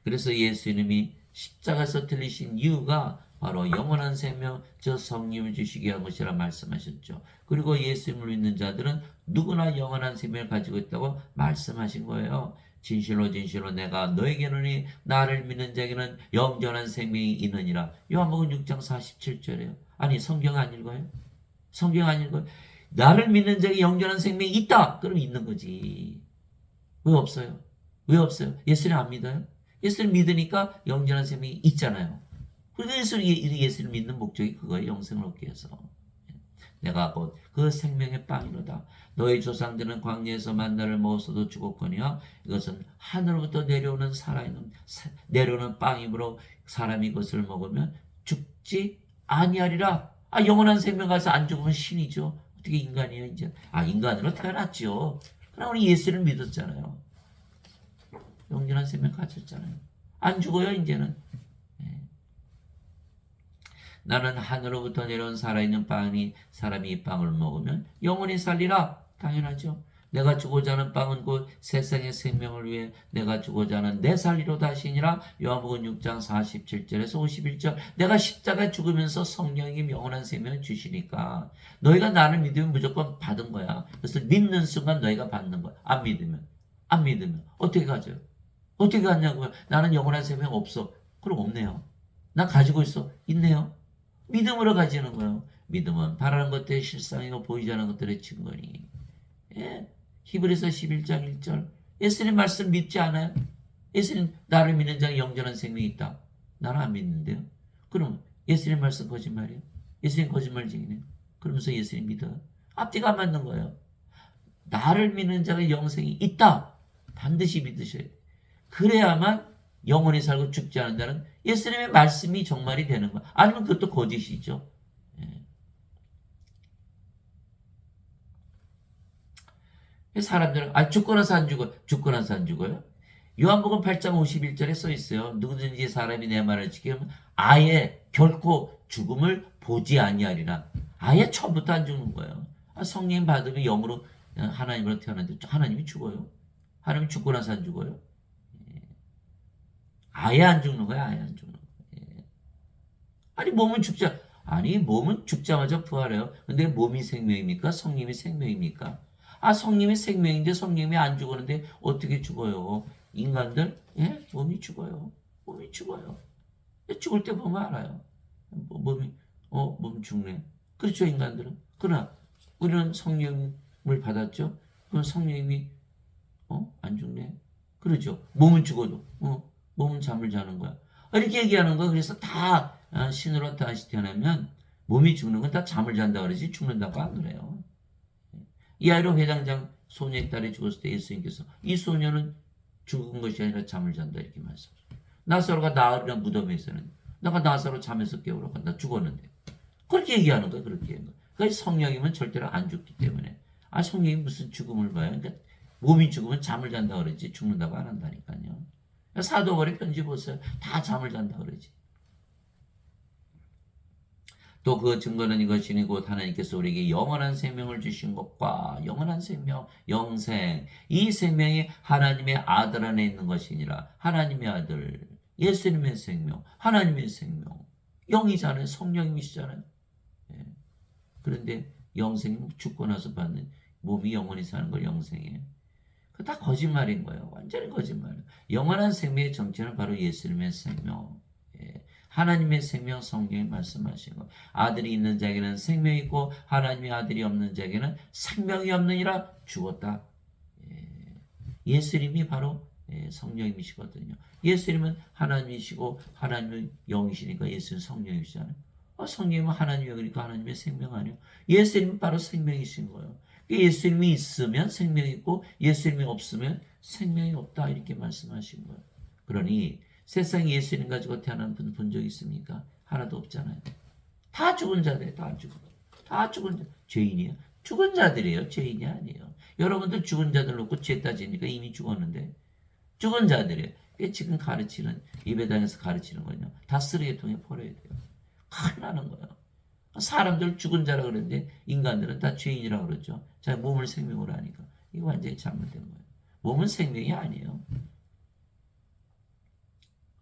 그래서 예수님이 십자가에서 들리신 이유가 바로 영원한 생명, 저 성령을 주시기 위한 것이라 말씀하셨죠. 그리고 예수님을 믿는 자들은 누구나 영원한 생명을 가지고 있다고 말씀하신 거예요. 진실로 진실로 내가 너에게는 나를 믿는 자에게는 영원한 생명이 있느니라. 요한복음 6장 47절이에요. 아니 성경 안 읽어요? 성경 안 읽어요? 나를 믿는 자에게 영원한 생명이 있다. 그럼 있는 거지. 왜 없어요? 왜 없어요? 예수님 안 믿어요? 예수를 믿으니까 영원한 생명이 있잖아요. 그래서 예수를 믿는 목적이 그거예요. 영생을 얻기 위해서. 내가 곧 그 생명의 빵이로다. 너희 조상들은 광야에서 만나를 먹었어도 죽었거니와 이것은 하늘로부터 내려오는 빵이므로 사람이 이것을 먹으면 죽지 아니하리라. 아, 영원한 생명 가서 안 죽으면 신이죠. 어떻게 인간이에요 이제? 아, 인간으로 태어났죠. 그러나 우리 예수를 믿었잖아요. 영원한 생명 가졌잖아요. 안 죽어요 이제는. 나는 하늘로부터 내려온 살아있는 빵이니 사람이 이 빵을 먹으면 영원히 살리라. 당연하죠. 내가 주고자 하는 빵은 곧 세상의 생명을 위해 내가 주고자 하는 내 살리로다 하시니라. 요한복음 6장 47절에서 51절. 내가 십자가에 죽으면서 성령이 영원한 생명을 주시니까 너희가 나를 믿으면 무조건 받은 거야. 그래서 믿는 순간 너희가 받는 거야. 안 믿으면 어떻게 가져요? 어떻게 갔냐고요? 나는 영원한 생명 없어. 그럼 없네요. 난 가지고 있어. 있네요. 믿음으로 가지는 거예요. 믿음은 바라는 것들의 실상이고 보이지 않는 것들의 증거니. 히브리서 11장 1절. 예수님 말씀 믿지 않아요? 예수님 나를 믿는 자는 영원한 생명이 있다. 나는 안 믿는데요. 그럼 예수님 말씀 거짓말이에요? 예수님 거짓말쟁이네요. 그러면서 예수님 믿어요? 앞뒤가 안 맞는 거예요. 나를 믿는 자가 영생이 있다. 반드시 믿으셔야 돼요. 그래야만 영원히 살고 죽지 않는다는 예수님의 말씀이 정말이 되는 거야. 아니면 그것도 거짓이죠. 사람들은 죽고 나서 안 죽어요. 죽고 나서 안 죽어요? 요한복음 8장 51절에 써 있어요. 누구든지 사람이 내 말을 지키면 아예 결코 죽음을 보지 아니하리라. 아예 처음부터 안 죽는 거예요. 성령 받으면 영으로 하나님으로 태어났는데 하나님이 죽어요? 하나님이 죽고 나서 안 죽어요? 아예 안 죽는 거야. 아예 안 죽는 거야. 아니 몸은 죽자마자 부활해요. 근데 몸이 생명입니까? 성령이 생명입니까? 성령이 생명인데 성령이 안 죽었는데 어떻게 죽어요? 인간들 몸이 죽어요. 몸이 죽어요. 죽을 때 보면 알아요. 몸 죽네. 그렇죠, 인간들은. 그러나 우리는 성령을 받았죠. 그럼 성령님이 안 죽네. 그렇죠. 몸은 죽어도 몸은 잠을 자는 거야. 이렇게 얘기하는 거야. 그래서 다 신으로 다시 태어나면 몸이 죽는 건 다 잠을 잔다 그러지 죽는다고 안 그래요. 이아이로 회당장 소녀의 딸이 죽었을 때 예수님께서 이 소녀는 죽은 것이 아니라 잠을 잔다 이렇게 말씀하셨어요. 나사로가 나으리란 무덤에서는 내가 나사로 잠에서 깨우러 간다 죽었는데 그렇게 얘기하는 거예요. 그렇게 얘기하는 거예요. 그러니까 성령이면 절대로 안 죽기 때문에 성령이 무슨 죽음을 봐요. 그러니까 몸이 죽으면 잠을 잔다 그러지 죽는다고 안 한다니까요. 사도벌의 편지 보세요. 다 잠을 잔다 그러지. 또 그 증거는 이것이니 곧 하나님께서 우리에게 영원한 생명을 주신 것과 영원한 생명, 영생, 이 생명이 하나님의 아들 안에 있는 것이니라. 하나님의 아들, 예수님의 생명, 하나님의 생명, 영이잖아요. 성령님이시잖아요. 예. 그런데 영생이 죽고 나서 받는 몸이 영원히 사는 걸 영생이에요. 그 다 거짓말인 거예요. 완전히 거짓말이에요. 영원한 생명의 정체는 바로 예수님의 생명. 예. 하나님의 생명 성경이 말씀하신 거. 아들이 있는 자에게는 생명이 있고 하나님의 아들이 없는 자에게는 생명이 없느니라 죽었다. 예수님이 바로 성령님이시거든요. 예수님은 하나님이시고 하나님은 영이시니까 예수는 성령이시잖아요. 성령님은 하나님의 영이니까 하나님의 생명 아니에요. 예수님은 바로 생명이신 거예요. 예수님이 있으면 생명이 있고 예수님이 없으면 생명이 없다 이렇게 말씀하신 거예요. 그러니 세상에 예수님 가지고 태어난 분 본 적 있습니까? 하나도 없잖아요. 다 죽은 자들이에요. 다 죽은 자. 죄인이에요? 죽은 자들이에요. 죄인이 아니에요. 여러분들 죽은 자들 놓고 죄 따지니까 이미 죽었는데 죽은 자들이에요. 지금 가르치는 예배당에서 가르치는 거는요. 다 쓰레기통에 버려야 돼요. 큰일 나는 거예요. 사람들 죽은 자라 그러는데 인간들은 다 죄인이라고 그러죠. 자, 몸을 생명으로 하니까. 이거 완전히 잘못된 거예요. 몸은 생명이 아니에요.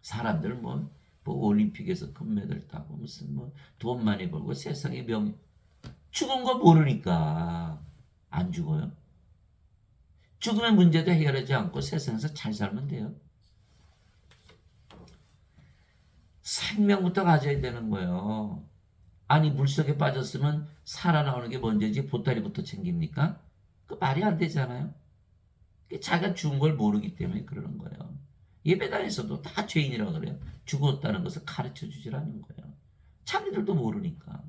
사람들 뭐 올림픽에서 금메달 따고 무슨 돈 많이 벌고 세상에 죽은 거 모르니까 안 죽어요. 죽음의 문제도 해결하지 않고 세상에서 잘 살면 돼요. 생명부터 가져야 되는 거예요. 아니 물속에 빠졌으면 살아나오는 게 먼저지 보따리부터 챙깁니까? 그 말이 안 되잖아요. 자기가 죽은 걸 모르기 때문에 그러는 거예요. 예배당에서도 다 죄인이라고 그래요. 죽었다는 것을 가르쳐 주지라는 거예요. 자기들도 모르니까.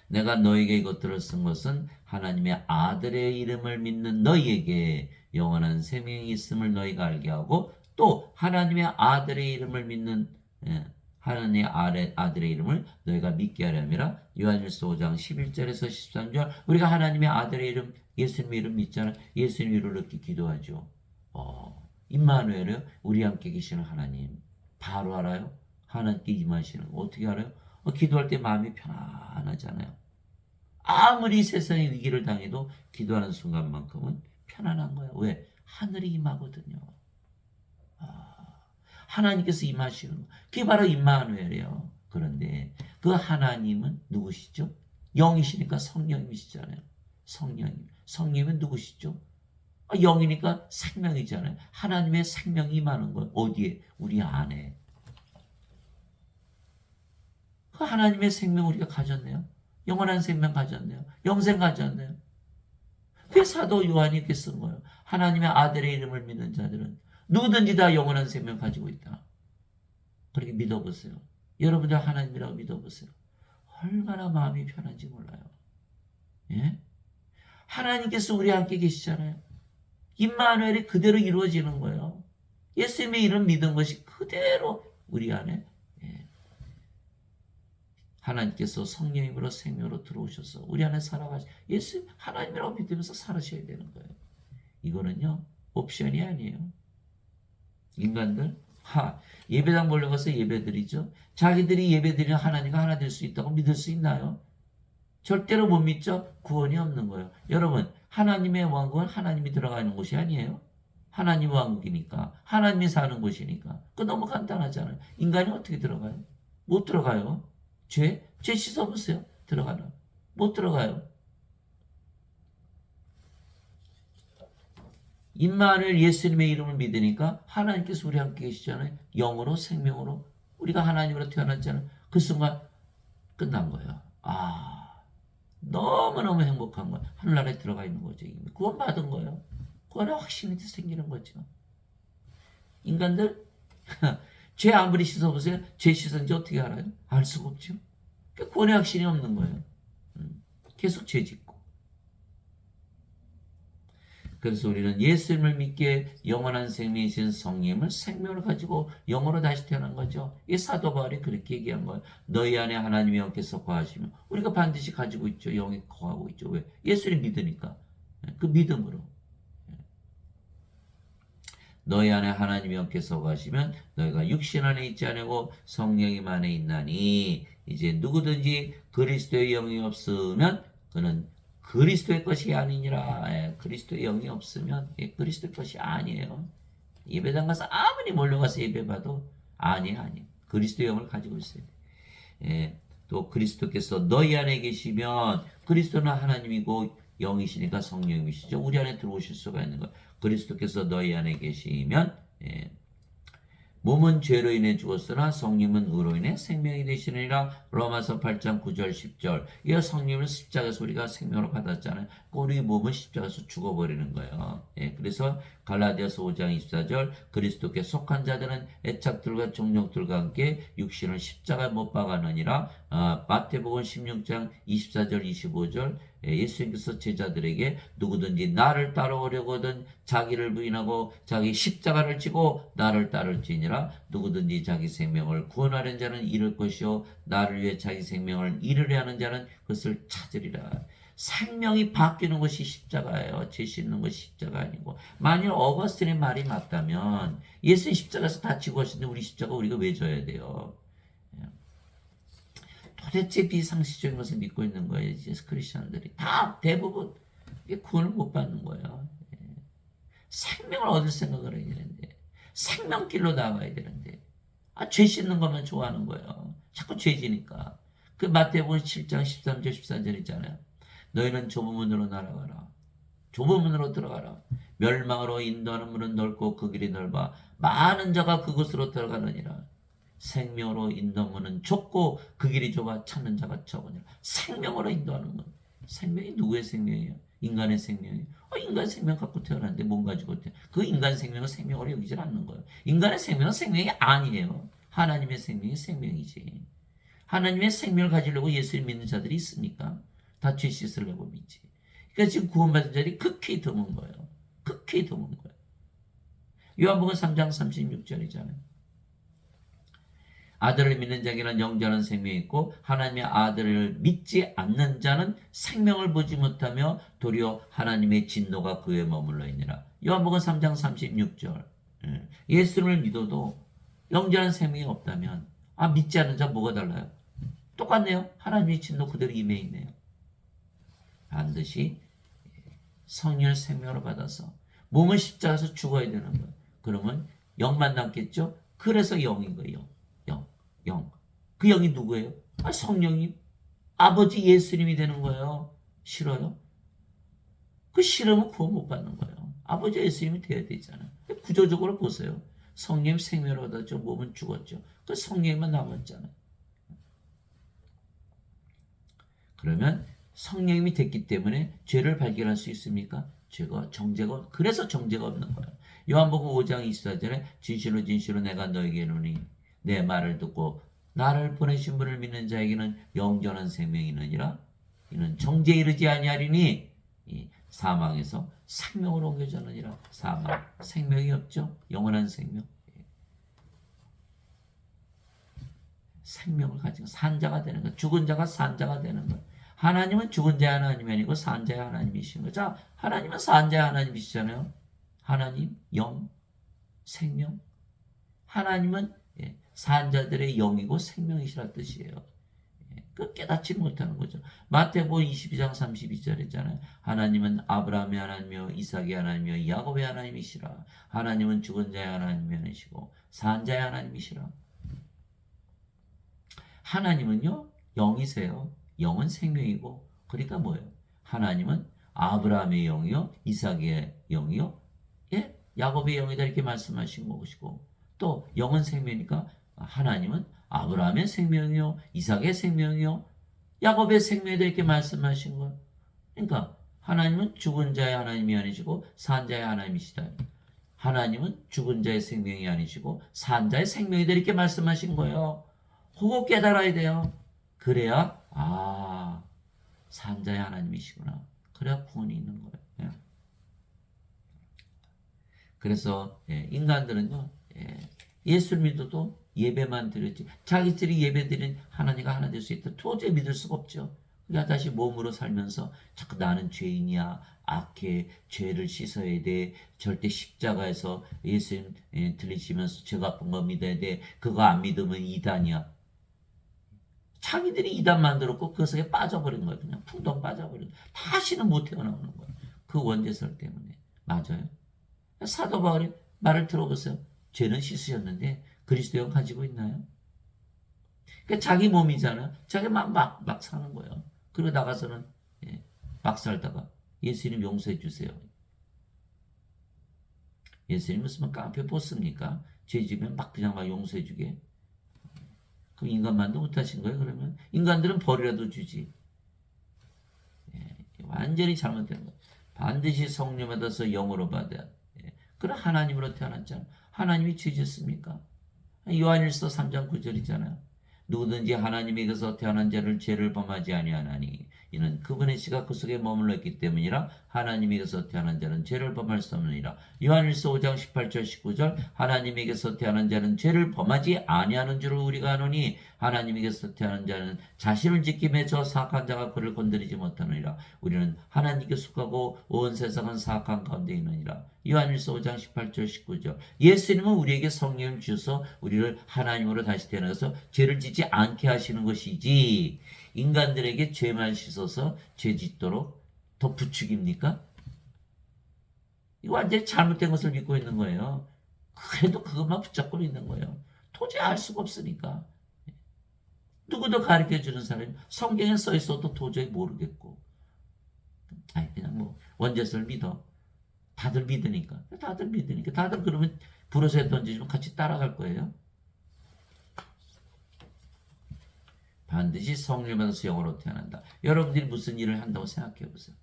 내가 너에게 이것들을 쓴 것은 하나님의 아들의 이름을 믿는 너희에게 영원한 생명이 있음을 너희가 알게 하고 또 하나님의 아들의 이름을 믿는 하나님의 아들의 이름을 너희가 믿게 하려 함이라. 요한일서 5장 11절에서 13절 우리가 하나님의 아들의 이름 예수님의 이름 믿잖아요. 예수님 이름을 넣기 기도하죠. 임마누엘이요. 우리 함께 계시는 하나님. 바로 알아요. 하나님께 임하시는 거 어떻게 알아요? 기도할 때 마음이 편안하잖아요. 아무리 세상의 위기를 당해도 기도하는 순간만큼은 편안한 거예요. 왜? 하늘이 임하거든요. 하나님께서 임하시는 거. 그게 바로 임마누엘이에요. 그런데 그 하나님은 누구시죠? 영이시니까 성령님이시잖아요. 성령님은 누구시죠? 영이니까 생명이잖아요. 하나님의 생명이 임하는 거예요. 어디에? 우리 안에. 그 하나님의 생명 우리가 가졌네요. 영원한 생명 가졌네요. 영생 가졌네요. 그 사도 요한이 이렇게 쓴 거예요. 하나님의 아들의 이름을 믿는 자들은 누구든지 다 영원한 생명 가지고 있다. 그렇게 믿어보세요. 여러분들 하나님이라고 믿어보세요. 얼마나 마음이 편한지 몰라요. 예? 하나님께서 우리 함께 계시잖아요. 임마누엘이 그대로 이루어지는 거예요. 예수님의 이름 믿은 것이 그대로 우리 안에 하나님께서 성령님으로 생명으로 들어오셔서 우리 안에 살아가시 예수 하나님이라고 믿으면서 살아셔야 되는 거예요. 이거는요 옵션이 아니에요. 인간들 예배당 몰려가서 예배드리죠. 자기들이 예배드리는 하나님과 하나 될 수 있다고 믿을 수 있나요? 절대로 못 믿죠. 구원이 없는 거예요. 여러분 하나님의 왕국은 하나님이 들어가는 곳이 아니에요. 하나님 왕국이니까 하나님이 사는 곳이니까 그거 너무 간단하잖아요. 인간이 어떻게 들어가요? 못 들어가요. 죄 씻어보세요. 들어가나? 못 들어가요. 임마누엘 예수님의 이름을 믿으니까 하나님께서 우리 함께 계시잖아요. 영으로 생명으로 우리가 하나님으로 태어났잖아요. 그 순간 끝난 거예요. 아, 너무너무 행복한 거예요. 하늘나라에 들어가 있는 거죠. 이미 구원 받은 거예요. 구원의 확신이 생기는 거죠. 인간들 죄 아무리 씻어보세요. 죄 씻은지 어떻게 알아요? 알 수가 없죠. 구원의 확신이 없는 거예요. 계속 죄 짓고. 그래서 우리는 예수님을 믿기에 영원한 생명이신 성령을 생명을 가지고 영으로 다시 태어난 거죠. 이 사도 바울이 그렇게 얘기한 거예요. 너희 안에 하나님이 영께서 거하시면 우리가 반드시 가지고 있죠. 영이 거하고 있죠. 왜? 예수를 믿으니까. 그 믿음으로. 너희 안에 하나님이 영께서 거하시면 너희가 육신 안에 있지 않고 성령이 안에 있나니 이제 누구든지 그리스도의 영이 없으면 그는 그리스도의 것이 아니니라. 그리스도의 영이 없으면 그리스도의 것이 아니에요. 예배당 가서 아무리 몰려가서 예배봐도 아니에요. 그리스도의 영을 가지고 있어야 돼. 또 그리스도께서 너희 안에 계시면 그리스도는 하나님이고 영이시니까 성령이시죠. 우리 안에 들어오실 수가 있는 거예요. 그리스도께서 너희 안에 계시면 몸은 죄로 인해 죽었으나 성령은 의로 인해 생명이 되시느니라. 로마서 8장 9절 10절. 이 성령을 십자가에서 우리가 생명으로 받았잖아요. 우리 몸은 십자가에서 죽어버리는 거예요. 그래서 갈라디아서 5장 24절 그리스도께 속한 자들은 애착들과 종족들과 함께 육신을 십자가에 못 박아느니라. 마태복음 16장 24절 25절 예수님께서 제자들에게 누구든지 나를 따라오려거든 자기를 부인하고 자기 십자가를 지고 나를 따를지니라. 누구든지 자기 생명을 구원하려는 자는 잃을 것이요 나를 위해 자기 생명을 잃으려 하는 자는 그것을 찾으리라. 생명이 바뀌는 것이 십자가예요. 죄 씻는 것이 십자가 아니고. 만일 어거스틴의 말이 맞다면 예수님 십자가에서 다 지고 하시는데 우리 십자가 우리가 왜 져야 돼요? 도대체 비상식적인 것을 믿고 있는 거예요. 이제 크리스천들이 다 대부분 구원을 못 받는 거예요. 생명을 얻을 생각을 해야 되는데 생명길로 나가야 되는데 죄 씻는 것만 좋아하는 거예요. 자꾸 죄지니까. 그 마태복음 7장 13절 14절 있잖아요. 너희는 좁은 문으로 날아가라. 좁은 문으로 들어가라. 멸망으로 인도하는 문은 넓고 그 길이 넓어 많은 자가 그곳으로 들어가느니라. 생명으로 인도하는 문은 좁고 그 길이 좁아 찾는 자가 적으니라. 생명으로 인도하는 문. 생명이 누구의 생명이에요? 인간의 생명이에요. 인간 생명 갖고 태어났는데 뭔 가지고 그 인간 생명을 생명으로 여기질 않는 거예요. 인간의 생명은 생명이 아니에요. 하나님의 생명이 생명이지. 하나님의 생명을 가지려고 예수를 믿는 자들이 있습니까? 다 죄 씻으려고 믿지. 그러니까 지금 구원받은 자들이 극히 드문 거예요. 극히 드문 거예요. 요한복음 3장 36절이잖아요. 아들을 믿는 자에게는 영원한 생명이 있고 하나님의 아들을 믿지 않는 자는 생명을 보지 못하며 도리어 하나님의 진노가 그에 머물러 있느니라. 요한복음 3장 36절. 예수를 믿어도 영원한 생명이 없다면 믿지 않는 자 뭐가 달라요? 똑같네요. 하나님의 진노 그대로 임해 있네요. 반드시 성령을 생명으로 받아서 몸을 십자가에서 죽어야 되는 거예요. 그러면 영만 남겠죠? 그래서 영인 거예요. 영. 그 영이 누구예요? 성령님. 아버지 예수님이 되는 거예요. 싫어요? 그 싫으면 구원 못 받는 거예요. 아버지 예수님이 돼야 되잖아요. 구조적으로 보세요. 성령 생명을 받았죠. 몸은 죽었죠. 그 성령만 남았잖아요. 그러면 성령님이 됐기 때문에 죄를 발견할 수 있습니까? 정죄가 그래서 정죄가 없는 거예요. 요한복음 5장 24절에 진실로 진실로 내가 너에게 이르노니 내 말을 듣고 나를 보내신 분을 믿는 자에게는 영원한 생명이 있느니라. 이는 정죄에 이르지 아니하리니 사망에서 생명으로 옮겨졌느니라. 사망 생명이 없죠. 영원한 생명. 생명을 가지고 산 자가 되는 것. 죽은 자가 산 자가 되는 것. 하나님은 죽은 자의 하나님이 아니고 산 자의 하나님이신 거죠. 자, 하나님은 산 자의 하나님이시잖아요. 하나님, 영, 생명. 하나님은 산 자들의 영이고 생명이시라 뜻이에요. 그 깨닫지 못하는 거죠. 마태복음 22장 32절이잖아요. 하나님은 아브라함의 하나님이요 이삭의 하나님이요 야곱의 하나님이시라. 하나님은 죽은 자의 하나님이시고 산 자의 하나님이시라. 하나님은요 영이세요. 영은 생명이고 그러니까 뭐예요? 하나님은 아브라함의 영이요 이삭의 영이요 야곱의 영이다 이렇게 말씀하신 것이고 또 영은 생명이니까 하나님은 아브라함의 생명이요, 이삭의 생명이요, 야곱의 생명에 대해 이렇게 말씀하신 거예요. 그러니까 하나님은 죽은 자의 하나님이 아니시고 산 자의 하나님이시다. 하나님은 죽은 자의 생명이 아니시고 산 자의 생명이 되어 이렇게 말씀하신 거예요. 그거 깨달아야 돼요. 그래야 산 자의 하나님이시구나. 그래야 구원이 있는 거예요. 예. 그래서 인간들은요, 예수를 믿어도 예배만 드렸지 자기들이 예배 드린 하나님과 하나 될 수 있다 도저히 믿을 수가 없죠. 그러니까 다시 몸으로 살면서 자꾸 나는 죄인이야, 악해, 죄를 씻어야 돼, 절대 십자가에서 예수님 들리시면서 죄 갚은 거 믿어야 돼, 그거 안 믿으면 이단이야. 자기들이 이단 만들었고 그것에 빠져버린 거예요. 그냥 풍덩 빠져버린 거예요. 다시는 못 태어나오는 거예요. 그 원죄설 때문에. 맞아요. 사도 바울의 말을 들어보세요. 죄는 씻으셨는데 그리스도형 가지고 있나요? 그러니까 자기 몸이잖아. 자기 막 사는 거예요. 그리고 나가서는 막 살다가 예수님 용서해 주세요. 예수님 무슨 깡패 보스입니까? 죄 지면 그냥 용서해 주게. 그럼 인간만도 못하신 거예요? 그러면 인간들은 벌이라도 주지. 완전히 잘못된 거예요. 반드시 성령 받아서 영으로 받아야. 그럼 하나님으로 태어났잖아. 하나님이 죄 짓습니까? 요한일서 3장 9절이잖아요. 누구든지 하나님에게서 태어난 자를 죄를 범하지 아니하나니 이는 그분의 씨가 그 속에 머물러 있기 때문이라. 하나님에게서 태어난 자는 죄를 범할 수 없느니라. 요한일서 5장 18절 19절 하나님에게서 태어난 자는 죄를 범하지 아니하는 줄을 우리가 아노니 하나님에게서 태어난 자는 자신을 지킴에 저 사악한 자가 그를 건드리지 못하느니라. 우리는 하나님께 속하고 온 세상은 사악한 가운데 있느니라. 요한일서 5장 18절 19절 예수님은 우리에게 성령을 주셔서 우리를 하나님으로 다시 태어나서 죄를 짓지 않게 하시는 것이지 인간들에게 죄만 씻어서 죄 짓도록 더 부추깁니까? 이거 완전히 잘못된 것을 믿고 있는 거예요. 그래도 그것만 붙잡고 있는 거예요. 도저히 알 수가 없으니까. 누구도 가르쳐주는 사람이 성경에 써 있어도 도저히 모르겠고 그냥 원죄설 믿어. 다들 믿으니까 다들 그러면 불어서 던지면 같이 따라갈 거예요. 반드시 성령을 받아서 영으로 태어난다. 여러분들이 무슨 일을 한다고 생각해 보세요.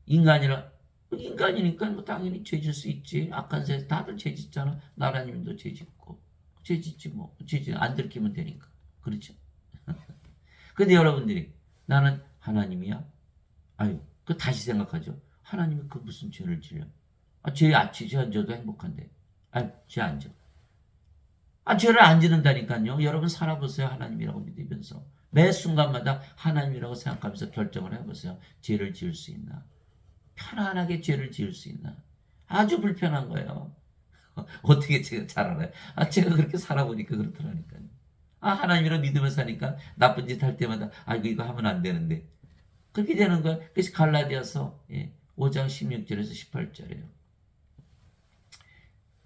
인간이니까 당연히 죄질 수 있지. 악한 세상 다들 죄짓잖아. 나라님도 죄짓고 죄짓지 죄짓 안 들키면 되니까. 그렇죠? 근데 여러분들이 나는 하나님이야. 그 다시 생각하죠. 하나님이 그 무슨 죄를 지려? 죄 안 져도 행복한데. 죄 안 져. 죄를 안 지른다니까요. 여러분 살아보세요. 하나님이라고 믿으면서. 매 순간마다 하나님이라고 생각하면서 결정을 해보세요. 죄를 지을 수 있나? 편안하게 죄를 지을 수 있나? 아주 불편한 거예요. 어떻게 제가 잘 알아요? 제가 그렇게 살아보니까 그렇더라니까요. 하나님이라고 믿으면서 사니까 나쁜 짓 할 때마다 이거 하면 안 되는데. 그렇게 되는 거예요. 그래서 갈라디아서 5장 16절에서 18절이에요.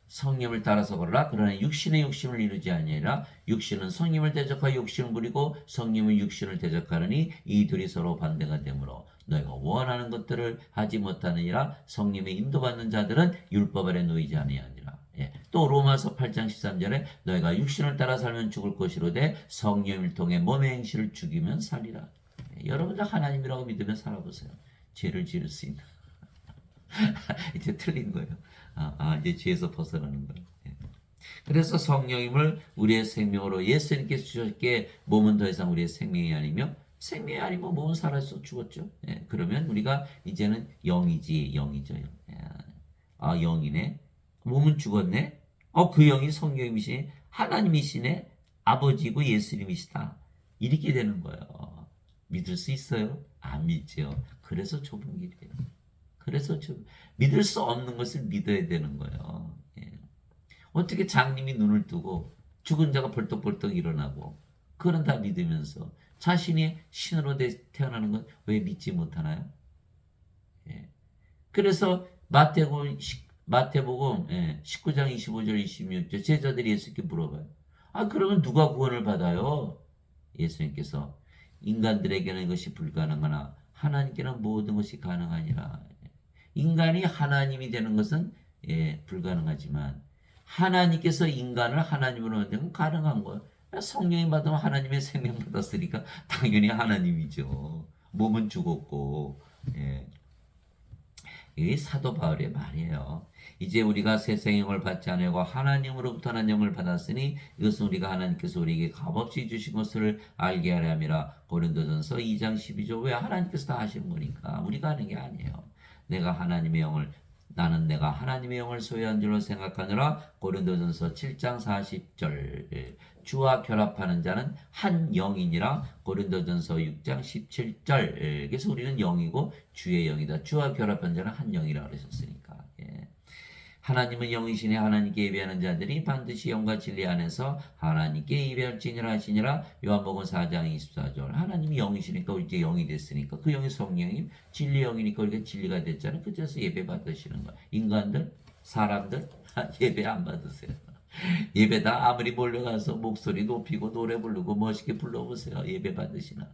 성령을 따라서 걸으라. 그러나 육신의 욕심을 이루지 아니하라. 육신은 성령을 대적하여 욕심을 부리고 성령은 육신을 대적하느니 이 둘이 서로 반대가 되므로 너희가 원하는 것들을 하지 못하느니라. 성령의 인도받는 자들은 율법 아래 놓이지 아니하니라. 또 로마서 8장 13절에 너희가 육신을 따라 살면 죽을 것이로되 성령을 통해 몸의 행실을 죽이면 살리라. 여러분들 하나님이라고 믿으면 살아보세요. 죄를 지을 수 있나? 이제 틀린 거예요. 이제 죄에서 벗어나는 거예요. 그래서 성령님을 우리의 생명으로 예수님께서 주셨기에 몸은 더 이상 우리의 생명이 아니며 생명이 아니면 몸은 살아서 죽었죠. 그러면 우리가 이제는 영이죠. 영이네. 몸은 죽었네. 그 영이 성령님이시네. 하나님이시네. 아버지고 예수님이시다. 이렇게 되는 거예요. 믿을 수 있어요? 안 믿죠. 그래서 좁은 길이에요. 그래서 믿을 수 없는 것을 믿어야 되는 거예요. 어떻게 장님이 눈을 뜨고 죽은 자가 벌떡벌떡 일어나고 그건 다 믿으면서 자신이 신으로 태어나는 건 왜 믿지 못하나요? 그래서 마태복음 19장 25절 26절 제자들이 예수님께 물어봐요. 그러면 누가 구원을 받아요? 예수님께서 인간들에게는 이것이 불가능하나 하나님께는 모든 것이 가능하니라. 인간이 하나님이 되는 것은 불가능하지만 하나님께서 인간을 하나님으로 만드는 건 가능한 거예요. 성령이 받으면 하나님의 생명 받았으니까 당연히 하나님이죠. 몸은 죽었고. 예. 이 사도 바울의 말이에요. 이제 우리가 새 생명을 받지 않으고 하나님으로부터 난 영을 받았으니 이것은 우리가 하나님께서 우리에게 값없이 주신 것을 알게 하려 함이라. 고린도전서 2장 12절. 왜 하나님께서 다 하신 거니까 우리가 하는 게 아니에요. 나는 내가 하나님의 영을 소유한 줄로 생각하느라. 고린도전서 7장 40절. 주와 결합하는 자는 한 영이니라. 고린도전서 6장 17절. 그래서 우리는 영이고 주의 영이다. 주와 결합한 자는 한 영이라 그러셨으니까. 예. 하나님은 영이시니 하나님께 예배하는 자들이 반드시 영과 진리 안에서 하나님께 예배할지니라 하시니라. 요한복음 4장 24절. 하나님이 영이시니까 우리 이제 영이 됐으니까 그 영이 성령이 진리 영이니까 우리가 진리가 됐잖아요. 그래서 예배 받으시는 거야. 인간들, 사람들 예배 안 받으세요. 예배다 아무리 몰려가서 목소리 높이고 노래 부르고 멋있게 불러보세요. 예배 받으시나.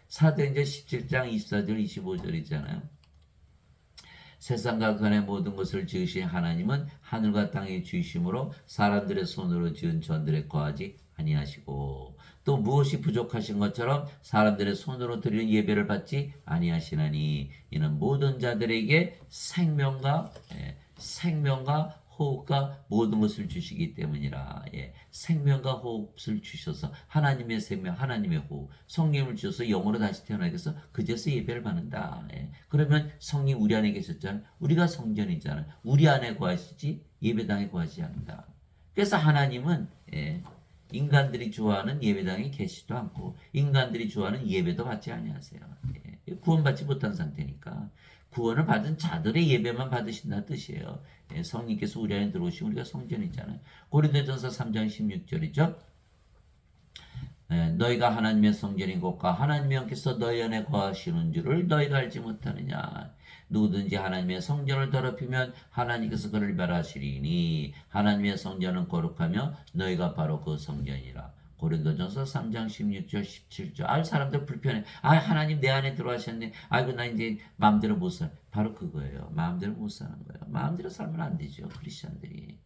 사도행전 17장 24절 25절 있잖아요. 세상과 그 안의 모든 것을 지으신 하나님은 하늘과 땅의 주이심으로 사람들의 손으로 지은 전들에 거하지 아니하시고 또 무엇이 부족하신 것처럼 사람들의 손으로 드리는 예배를 받지 아니하시나니 이는 모든 자들에게 생명과 호흡과 모든 것을 주시기 때문이라. 예. 생명과 호흡을 주셔서 하나님의 생명, 하나님의 호흡, 성령을 주셔서 영으로 다시 태어나게 해서 그제서 예배를 받는다. 예. 그러면 성령 우리 안에 계셨잖아요. 우리가 성전이잖아요. 우리 안에 거하시지 예배당에 거하지 않는다. 그래서 하나님은 인간들이 좋아하는 예배당에 계시지도 않고 인간들이 좋아하는 예배도 받지 아니하세요. 예. 구원받지 못한 상태니까. 구원을 받은 자들의 예배만 받으신다는 뜻이에요. 예, 성령께서 우리 안에 들어오시면 우리가 성전이잖아요. 고린도전서 3장 16절이죠. 예, 너희가 하나님의 성전인 것과 하나님의 영께서 너희 안에 거하시는 줄을 너희가 알지 못하느냐. 누구든지 하나님의 성전을 더럽히면 하나님께서 그를 멸하시리니 하나님의 성전은 거룩하며 너희가 바로 그 성전이라. 고린도전서 3장 16절 17절. 아, 사람들 불편해. 아, 하나님 내 안에 들어가셨네. 아이고 나 이제 마음대로 못 살. 바로 그거예요. 마음대로 못 사는 거예요. 마음대로 살면 안 되죠. 크리스천들이.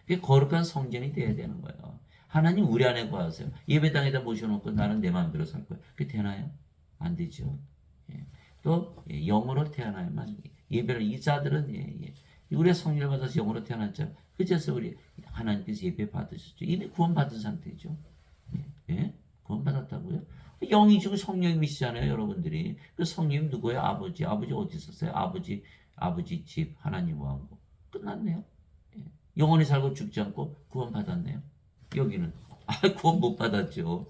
그게 거룩한 성전이 돼야 되는 거예요. 하나님 우리 안에 거하세요. 예배당에다 모셔놓고 나는 내 마음대로 살 거예요. 그게 되나요? 안 되죠. 또 영으로 태어나야만 예배를 이 자들은 우리가 성령을 받아서 영으로 태어났죠. 그래서 우리 하나님께서 예배 받으셨죠. 이미 구원 받은 상태죠. 예? 구원 받았다고요? 영이 지금 성령님이시잖아요, 여러분들이. 그 성령님 누구예요? 아버지. 아버지 어디 있었어요? 아버지 집 하나님 왕국. 끝났네요. 영원히 살고 죽지 않고 구원 받았네요. 여기는 구원 못 받았죠.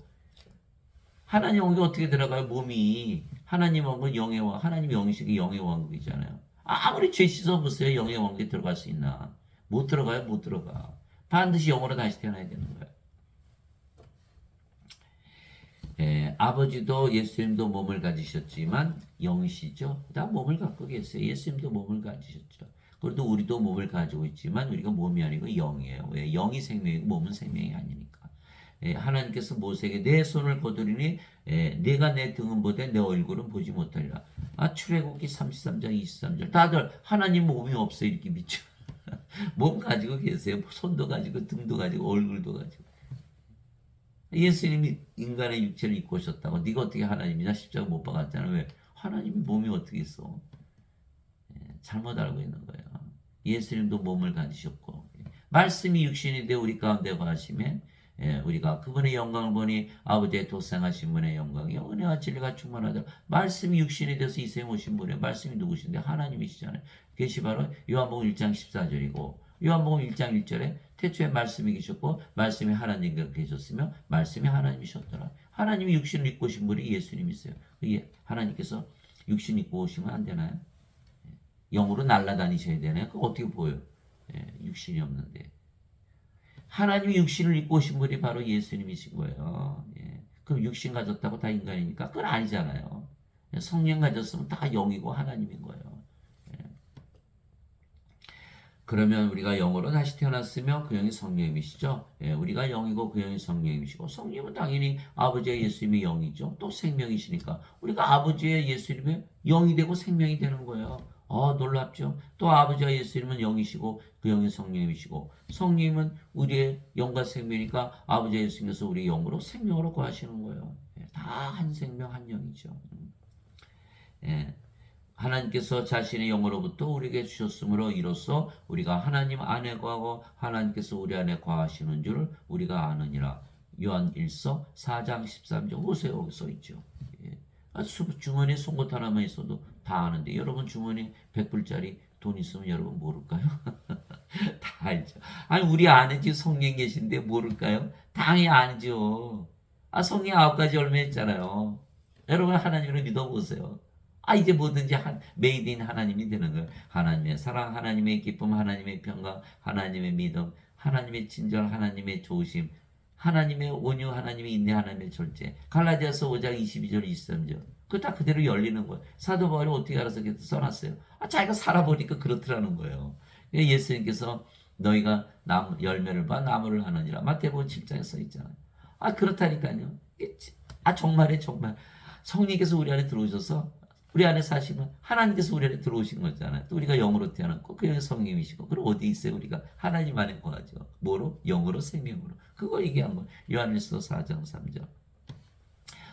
하나님 왕국이 어떻게 들어가요? 몸이 하나님 왕국은 영의 왕, 하나님 영이시기 영의 왕국이잖아요. 아무리 죄 씻어보세요. 영의 왕국에 들어갈 수 있나? 못 들어가요. 못 들어가. 반드시 영으로 다시 태어나야 되는 거예요. 아버지도 예수님도 몸을 가지셨지만 영이시죠. 다 몸을 갖고 계세요. 예수님도 몸을 가지셨죠. 그래도 우리도 몸을 가지고 있지만 우리가 몸이 아니고 영이에요. 왜? 영이 생명이고 몸은 생명이 아니니까. 하나님께서 모세에게 내 손을 거두리니 내가 내 등은 보되 내 얼굴은 보지 못하리라. 출애굽기 33장 23절. 다들 하나님 몸이 없어 이렇게 믿죠. 몸 가지고 계세요. 손도 가지고 등도 가지고 얼굴도 가지고. 예수님이 인간의 육체를 입고 오셨다고. 네가 어떻게 하나님이냐? 십자가 못 박았잖아. 왜? 하나님이 몸이 어떻게 있어? 잘못 알고 있는 거예요. 예수님도 몸을 가지셨고 말씀이 육신이 되어 우리 가운데 거하시면 우리가 그분의 영광을 보니 아버지의 독생하신 분의 영광이 은혜와 진리가 충만하다. 말씀이 육신이 돼서 이 세상에 오신 분의 말씀이 누구신데 하나님이시잖아요. 그것이 바로 요한복음 1장 14절이고 요한복음 1장 1절에 태초에 말씀이 계셨고 말씀이 하나님과 계셨으며 말씀이 하나님이셨더라. 하나님이 육신을 입고 오신 분이 예수님이세요. 하나님께서 육신 입고 오시면 안 되나요? 영으로 날아다니셔야 되나요? 그거 어떻게 보여요? 육신이 없는데. 하나님이 육신을 입고 오신 분이 바로 예수님이신 거예요. 그럼 육신 가졌다고 다 인간이니까? 그건 아니잖아요. 성령 가졌으면 다 영이고 하나님인 거예요. 그러면 우리가 영으로 다시 태어났으면 그 영이 성령님이시죠. 우리가 영이고 그 영이 성령님이시고 성령은 당연히 아버지의 예수님이 영이죠. 또 생명이시니까 우리가 아버지의 예수님의 영이 되고 생명이 되는 거예요. 놀랍죠? 또 아버지와 예수님은 영이시고 그 영이 성령님이시고 성령님은 우리의 영과 생명이니까 아버지와 예수님께서 우리 영으로 생명으로 거하시는 거예요. 다 한 생명 한 영이죠. 예. 하나님께서 자신의 영으로부터 우리에게 주셨으므로 이로써 우리가 하나님 안에 거하고 하나님께서 우리 안에 거하시는 줄 우리가 아느니라. 요한 1서 4장 13절 보세요. 써 있죠. 예. 주머니에 송곳 하나만 있어도 다 아는데 여러분 주머니에 100불짜리 돈 있으면 여러분 모를까요? 다 알죠. 아니 우리 안에 지금 성령 계신데 모를까요? 당연히 아니죠. 성령 9가지 열매 있잖아요. 여러분 하나님을 믿어보세요. 이제 뭐든지 메이드 인 하나님이 되는 거예요. 하나님의 사랑, 하나님의 기쁨, 하나님의 평강, 하나님의 믿음, 하나님의 친절, 하나님의 조심, 하나님의 온유, 하나님의 인내, 하나님의 절제. 갈라디아서 5장 22절 23절. 그거 다 그대로 열리는 거예요. 사도 바울이 어떻게 알아서 이렇게 써놨어요? 자기가 살아보니까 그렇더라는 거예요. 예수님께서 너희가 열매를 봐 나무를 하느니라. 마태복음 7장에 써 있잖아요. 그렇다니까요. 정말에 정말. 성령께서 우리 안에 들어오셔서 우리 안에 사시면 하나님께서 우리 안에 들어오신 거잖아요. 또 우리가 영으로 태어났고 그 영이 성령이시고 그럼 어디 있어요? 우리가 하나님 안에 거하죠. 뭐로? 영으로 생명으로. 그거 얘기한 거예요. 요한일서 4장 3절.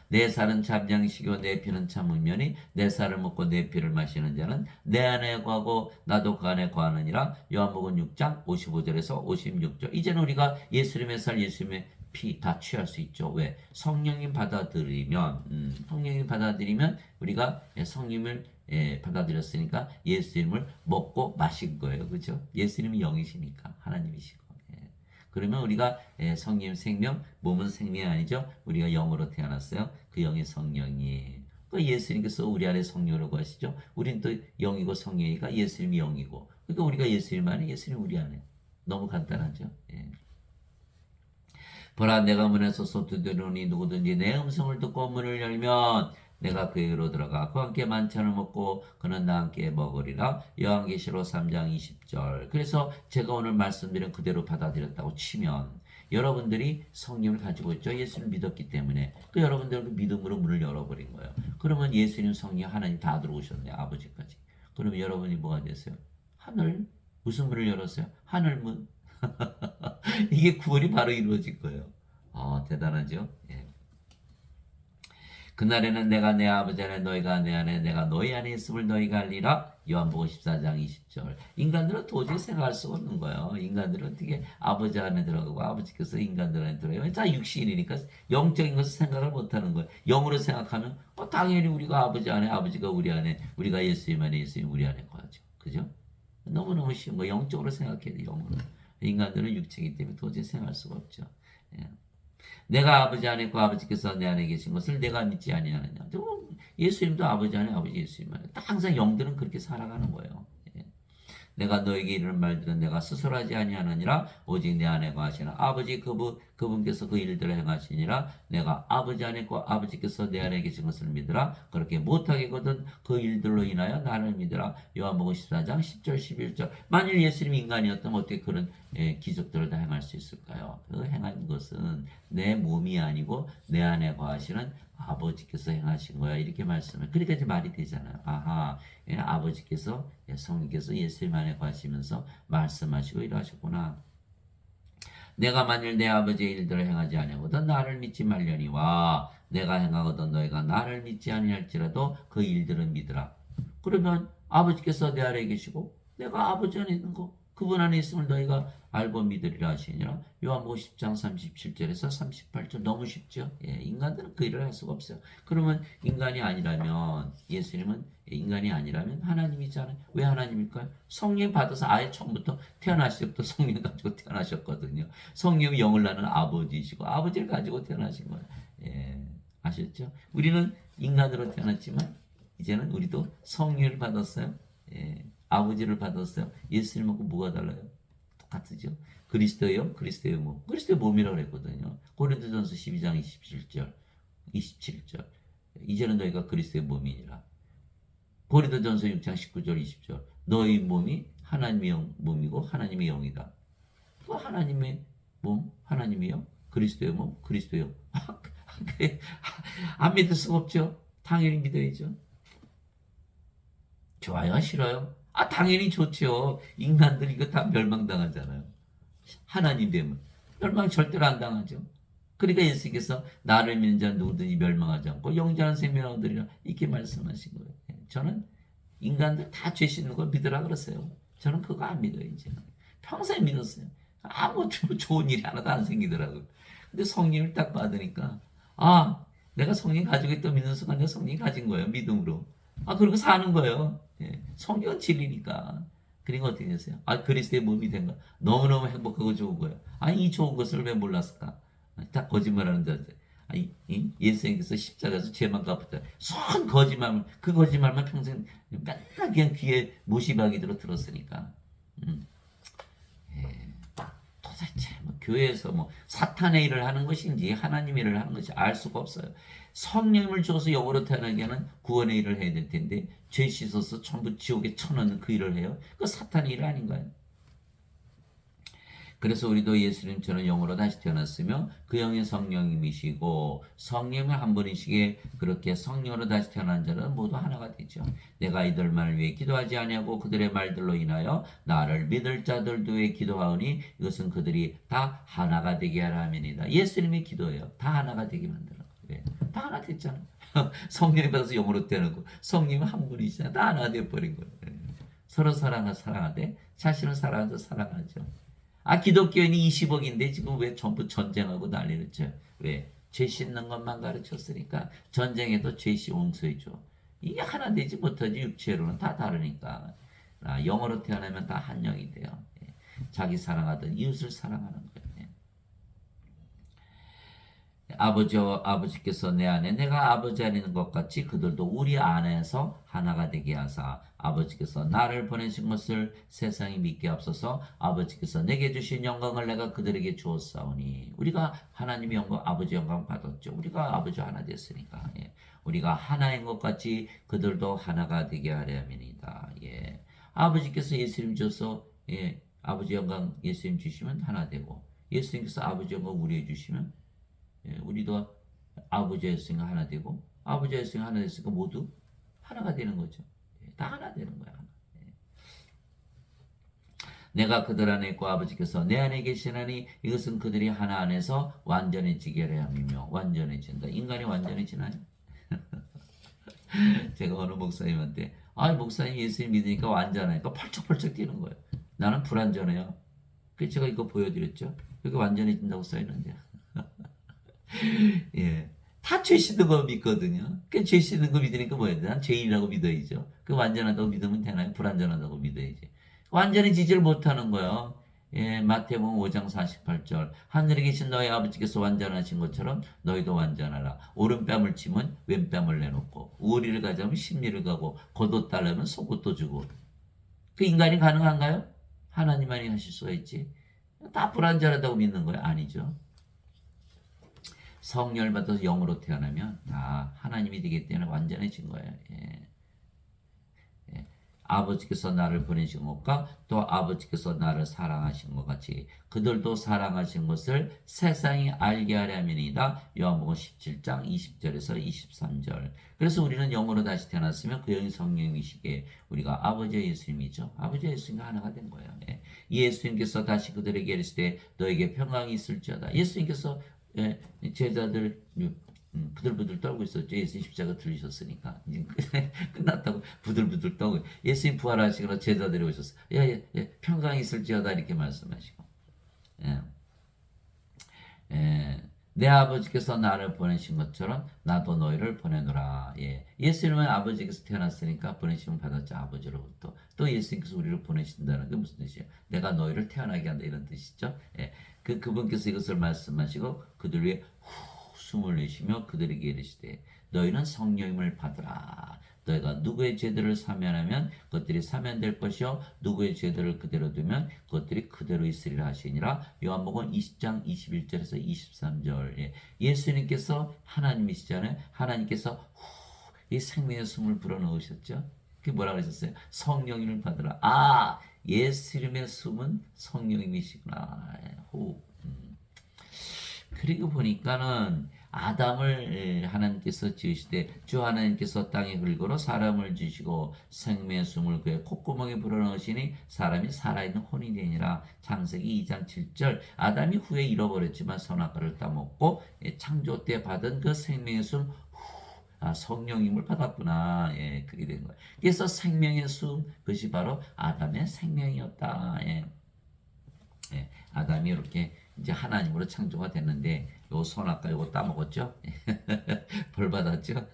내 살은 잠잠시고 내 피는 참으면이 내 살을 먹고 내 피를 마시는 자는 내 안에 거하고 나도 그 안에 거하느니라. 요한복음 6장 55절에서 56절. 이제는 우리가 예수님의 살 예수님의 피 다 취할 수 있죠. 왜? 성령님 받아들이면 성령님 받아들이면 우리가 성령을 받아들였으니까 예수님을 먹고 마신 거예요. 그죠? 예수님이 영이시니까 하나님이시고. 그러면 우리가 성령 생명, 몸은 생명이 아니죠. 우리가 영으로 태어났어요. 그 영이 성령이. 그 예수님께서 우리 안에 성령으로 거하시죠. 우린 또 영이고 성령이니까 예수님이 영이고. 그러니까 우리가 예수님 안에, 예수님 우리 안에. 너무 간단하죠. 보라 내가 문에 서서 두드리니 누구든지 내 음성을 듣고 문을 열면 내가 그에게로 들어가 그와 함께 만찬을 먹고 그는 나와 함께 먹으리라. 요한계시록 3장 20절. 그래서 제가 오늘 말씀드린 그대로 받아들였다고 치면 여러분들이 성령을 가지고 있죠. 예수를 믿었기 때문에 그 여러분들 그 믿음으로 문을 열어버린 거예요. 그러면 예수님, 성령, 하나님 다 들어오셨네요. 아버지까지. 그러면 여러분이 뭐가 됐어요? 하늘. 무슨 문을 열었어요? 하늘문. 이게 구원이 바로 이루어질 거예요. 대단하죠? 예. 그날에는 내가 내 아버지 안에 너희가 내 안에 내가 너희 안에 있음을 너희가 알리라. 요한복음 14장 20절. 인간들은 도저히 생각할 수가 없는 거예요. 인간들은 어떻게 아버지 안에 들어가고 아버지께서 인간들 안에 들어가요. 다 육신이니까 영적인 것을 생각을 못하는 거예요. 영으로 생각하면 당연히 우리가 아버지 안에 아버지가 우리 안에 우리가 예수님 안에 예수님 우리 안에 거하죠. 그죠? 너무너무 쉬운 거 영적으로 생각해야 돼. 영으로. 인간들은 육체이기 때문에 도저히 생각할 수가 없죠. 예. 내가 아버지 안에 있고 아버지께서 내 안에 계신 것을 내가 믿지 아니하느냐. 예수님도 아버지 안에 아버지 예수님 안에. 항상 영들은 그렇게 살아가는 거예요. 내가 너에게 이르는 말들은 내가 스스로 하지 아니하느니라. 오직 내 안에 거하시는 아버지 그분께서 그 일들을 행하시니라. 내가 아버지 안에 있고 아버지께서 내 안에 계신 것을 믿으라. 그렇게 못하게거든 그 일들로 인하여 나를 믿으라. 요한복음 14장 10절 11절. 만일 예수님이 인간이었다면 어떻게 그런 기적들을 다 행할 수 있을까요? 그 행한 것은 내 몸이 아니고 내 안에 거하시는 아버지께서 행하신 거야. 이렇게 말씀을. 그러니까 이제 말이 되잖아요. 아하, 아버지께서, 성령께서 예수님 안에 거하시면서 말씀하시고 이러하셨구나. 내가 만일 내 아버지의 일들을 행하지 아니하거든 나를 믿지 말려니와 내가 행하거든 너희가 나를 믿지 아니할지라도 그 일들은 믿으라. 그러면 아버지께서 내 안에 계시고 내가 아버지 안에 있는 거 그분 안에 있음을 너희가 알고 믿으리라 하시니라. 요한복음 10장 37절에서 38절. 너무 쉽죠? 인간들은 그 일을 할 수가 없어요. 그러면 인간이 아니라면 예수님은 인간이 아니라면 하나님이잖아요. 왜 하나님일까요? 성령 받아서 아예 처음부터 태어나실 때부터 성령 가지고 태어나셨거든요. 성령이 영을 낳는 아버지이시고 아버지를 가지고 태어나신 거예요. 아셨죠? 우리는 인간으로 태어났지만 이제는 우리도 성령을 받았어요. 아버지를 받았어요. 예수님하고 뭐가 달라요? 똑같으죠. 그리스도의 영, 그리스도의 몸. 그리스도의 몸이라고 그랬거든요. 고린도전서 12장 27절. 이제는 너희가 그리스도의 몸이니라. 고린도전서 6장 19절 20절. 너희 몸이 하나님의 몸이고 하나님의 영이다. 그 하나님의 몸, 하나님의 영, 그리스도의 몸, 그리스도의 영. 안 믿을 수가 없죠. 당연히 믿어야죠. 좋아요? 싫어요? 아, 당연히 좋죠. 인간들 이거 다 멸망당하잖아요. 하나님 되면. 멸망 절대로 안 당하죠. 그러니까 예수께서 나를 믿는 자는 누구든지 멸망하지 않고 영원한 생명을 얻으리라 이렇게 말씀하신 거예요. 저는 인간들 다 죄 씻는 걸 믿으라 그랬어요. 저는 그거 안 믿어요, 이제는. 평생 믿었어요. 아무 좋은 일이 하나도 안 생기더라고요. 근데 성령을 딱 받으니까, 아, 내가 성령 가지고 있던 믿는 순간 내가 성령 가진 거예요, 믿음으로. 아, 그리고 사는 거예요. 예. 성령은 진리니까. 그리고 어떻게 됐어요? 아, 그리스도의 몸이 된 거. 너무너무 행복하고 좋은 거예요. 아, 이 좋은 것을 왜 몰랐을까? 다 거짓말하는 자들. 예수님께서 십자가에서 죄만 갚았다. 손 거짓말, 그 거짓말만 평생 맨날 그냥 귀에 무시박이들어 들었으니까. 음, 예. 도대체 뭐 교회에서 뭐 사탄의 일을 하는 것인지 하나님의 일을 하는 것인지 알 수가 없어요. 성령을 줘서 영으로 태어나게 하는 구원의 일을 해야 될 텐데 죄 씻어서 전부 지옥에 쳐넣는 그 일을 해요. 그 사탄의 일 아닌가요? 그래서 우리도 예수님처럼 영으로 다시 태어났으며 그 영의 성령님이시고 성령을 한 분이시기에 그렇게 성령으로 다시 태어난 자는 모두 하나가 되죠. 내가 이들만을 위해 기도하지 아니하고 그들의 말들로 인하여 나를 믿을 자들도 위해 기도하오니 이것은 그들이 다 하나가 되게 하라 함이니이다. 예수님의 기도예요. 다 하나가 되게 만드는 거예요. 다 하나 됐잖아. 성령이 받아서 영으로 태어나고 성령은 한 분이시잖아. 다 하나 돼버린 거예요. 서로 사랑하되 자신을 사랑하죠. 사랑하죠. 아, 기독교인이 20억인데 지금 왜 전부 전쟁하고 난리를 쳐요? 왜? 죄 씻는 것만 가르쳤으니까 전쟁에도 죄시 온수이죠. 이게 하나 되지 못하지 육체로는 다 다르니까. 아, 영어로 태어나면 다 한 영이 돼요. 예. 자기 사랑하던 이웃을 사랑하는 거예요. 예. 아버지께서 내 안에 내가 아버지 안에 있는 것 같이 그들도 우리 안에서 하나가 되게 하사 아버지께서 나를 보내신 것을 세상이 믿게 앞서서 아버지께서 내게 주신 영광을 내가 그들에게 주었사오니 우리가 하나님의 영광 아버지 영광 받았죠. 우리가 아버지 하나 됐으니까 예. 우리가 하나인 것 같이 그들도 하나가 되게 하려 함이니이다. 예. 아버지께서 예수님 주셔서 예. 아버지 영광 예수님 주시면 하나 되고 예수님께서 아버지 영광 우리에 주시면 예, 우리도 아버지의 성이 하나 되고 아버지의 성이 하나 됐으니까 모두 하나가 되는 거죠. 예, 다 하나 되는 거야. 하나. 예. 내가 그들 안에 있고 아버지께서 내 안에 계시나니 이것은 그들이 하나 안에서 완전해지게 하려 함이며 완전해진다. 인간이 완전해지나요? 제가 어느 목사님한테 목사님 예수님 믿으니까 완전하니까 펄쩍펄쩍 뛰는 거예요. 나는 불완전해요. 그래서 제가 이거 보여드렸죠. 여기 완전해진다고 써있는데 예. 다 죄 씻는 거 믿거든요. 그죄 씻는 거 믿으니까 뭐야? 난 죄인이라고 믿어야죠. 그 완전하다고 믿으면 되나요? 불완전하다고 믿어야지. 완전해지지를 못하는 거예요. 예, 마태복음 5장 48절 하늘에 계신 너희 아버지께서 완전하신 것처럼 너희도 완전하라. 오른뺨을 치면 왼뺨을 내놓고 우리를 가자면 심리를 가고 겉옷 달라면 속옷도 주고 그 인간이 가능한가요? 하나님만이 하실 수가 있지. 다 불완전하다고 믿는 거예요? 아니죠. 성령을 받아서 영으로 태어나면 다 하나님이 되기 때문에 완전해진 거예요. 예. 예. 아버지께서 나를 보내신 것과 또 아버지께서 나를 사랑하신 것 같이 그들도 사랑하신 것을 세상이 알게 하려 함이니이다. 요한복음 17장 20절에서 23절. 그래서 우리는 영으로 다시 태어났으면 그 영이 성령이시기에 우리가 아버지의 예수님이죠. 아버지의 예수님과 하나가 된 거예요. 예. 예수님께서 다시 그들에게 이르시되 너에게 평강이 있을지어다. 예수님께서 예, 제자들 부들부들 떨고 있었죠. 예수님 십자가 들리셨으니까 이제 끝났다고 부들부들 떨고 예수님 부활하시거나 제자들이 오셨어. 예, 평강이 있을지어다 이렇게 말씀하시고 예, 예, 내 아버지께서 나를 보내신 것처럼 나도 너희를 보내노라. 예, 예수님은 아버지께서 태어났으니까 보내심을 받았죠. 아버지로부터. 또 예수님께서 우리를 보내신다는 게 무슨 뜻이에요? 내가 너희를 태어나게 한다 이런 뜻이죠. 예, 그분께서 이것을 말씀하시고 그들 위해 숨을 내쉬며 그들에게 이르시되 너희는 성령임을 받으라. 너희가 누구의 죄들을 사면하면 그것들이 사면될 것이요 누구의 죄들을 그대로 두면 그것들이 그대로 있으리라 하시니라. 요한복음 20장 21절에서 23절. 예. 예수님께서 하나님이시잖아요. 하나님께서 이 생명의 숨을 불어넣으셨죠. 그게 뭐라 그러셨어요? 성령님을 받으라. 아, 예수님의 숨은 성령님이시구나. 호흡. 그리고 보니까는 아담을 하나님께서 지으시되 주 하나님께서 땅에 흙으로 사람을 지시고 생명의 숨을 그의 콧구멍에 불어넣으시니 사람이 살아있는 혼이 되니라. 창세기 2장 7절. 아담이 후에 잃어버렸지만 선악과를 따먹고 창조 때 받은 그 생명의 숨, 성령님을 받았구나. 그게 된 거예요. 그래서 생명의 숨, 그것이 바로 아담의 생명이었다. 아담이 이렇게 이제 하나님으로 창조가 됐는데 요 선악과 요거 따먹었죠. 벌 받았죠.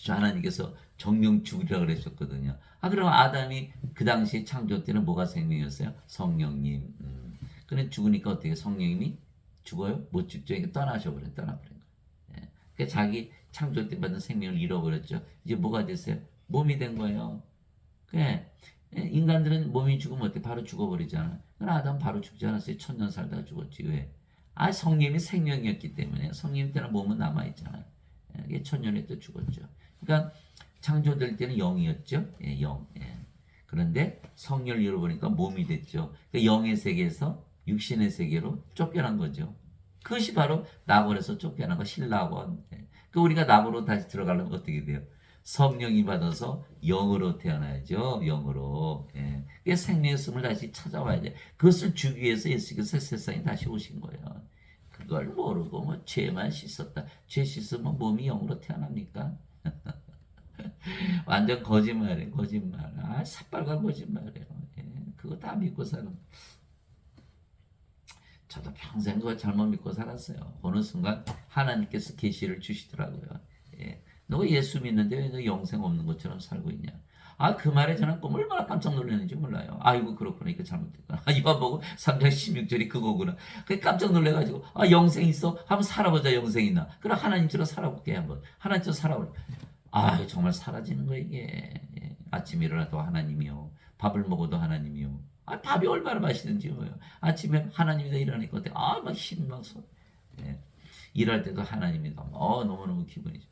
하나님께서 정령 죽으리라 그러셨거든요. 그럼 아담이 그 당시 창조 때는 뭐가 생명이었어요? 성령님. 그래 죽으니까 어떻게 성령님이 죽어요? 못 죽죠. 이게 떠나버린 거예요. 그러니까 자기 창조 때 받은 생명을 잃어버렸죠. 이제 뭐가 됐어요? 몸이 된 거예요. 그래. 인간들은 몸이 죽으면 어때? 바로 죽어버리잖아. 그럼 아담 바로 죽지 않았어요. 1000년 살다가 죽었지. 왜? 성령이 생명이었기 때문에 성령 때는 몸은 남아있잖아요. 이게 1000년에 또 죽었죠. 그러니까 창조될 때는 영이었죠. 영. 그런데 성령을 잃어버리니까 몸이 됐죠. 그러니까 영의 세계에서 육신의 세계로 쫓겨난 거죠. 그것이 바로 낙원에서 쫓겨난 거, 신낙원. 그 우리가 낙원으로 다시 들어가려면 어떻게 돼요? 성령이 받아서 영으로 태어나야죠. 영으로. 그 생명의 숨을 다시 찾아와야 돼. 그것을 주기 위해서 예수께서 세상에 다시 오신 거예요. 그걸 모르고 뭐 죄만 씻었다. 죄 씻으면 몸이 영으로 태어납니까? 완전 거짓말이에요. 거짓말. 새빨간 거짓말이에요. 그거 다 믿고 사는. 저도 평생 그거 잘못 믿고 살았어요. 어느 순간 하나님께서 계시를 주시더라고요. 너 예수 믿는데 왜 너 영생 없는 것처럼 살고 있냐? 그 말에 저는 얼마나 깜짝 놀랐는지 몰라요. 이거 그렇구나. 이거 잘못됐구나. 이거 보고 3장 16절이 그거구나. 그 깜짝 놀래가지고, 영생 있어? 한번 살아보자, 영생 있나? 그럼 하나님처럼 살아볼게, 한번. 하나님처럼 살아볼게. 정말 사라지는 거, 이게. 아침에 일어나도 하나님이요. 밥을 먹어도 하나님이요. 밥이 얼마나 맛있는지 뭐예요. 아침에 하나님이다 일어나니까 어때? 막 힘 막 쏟. 일할 때도 하나님이다. 너무너무 기분이 좋아.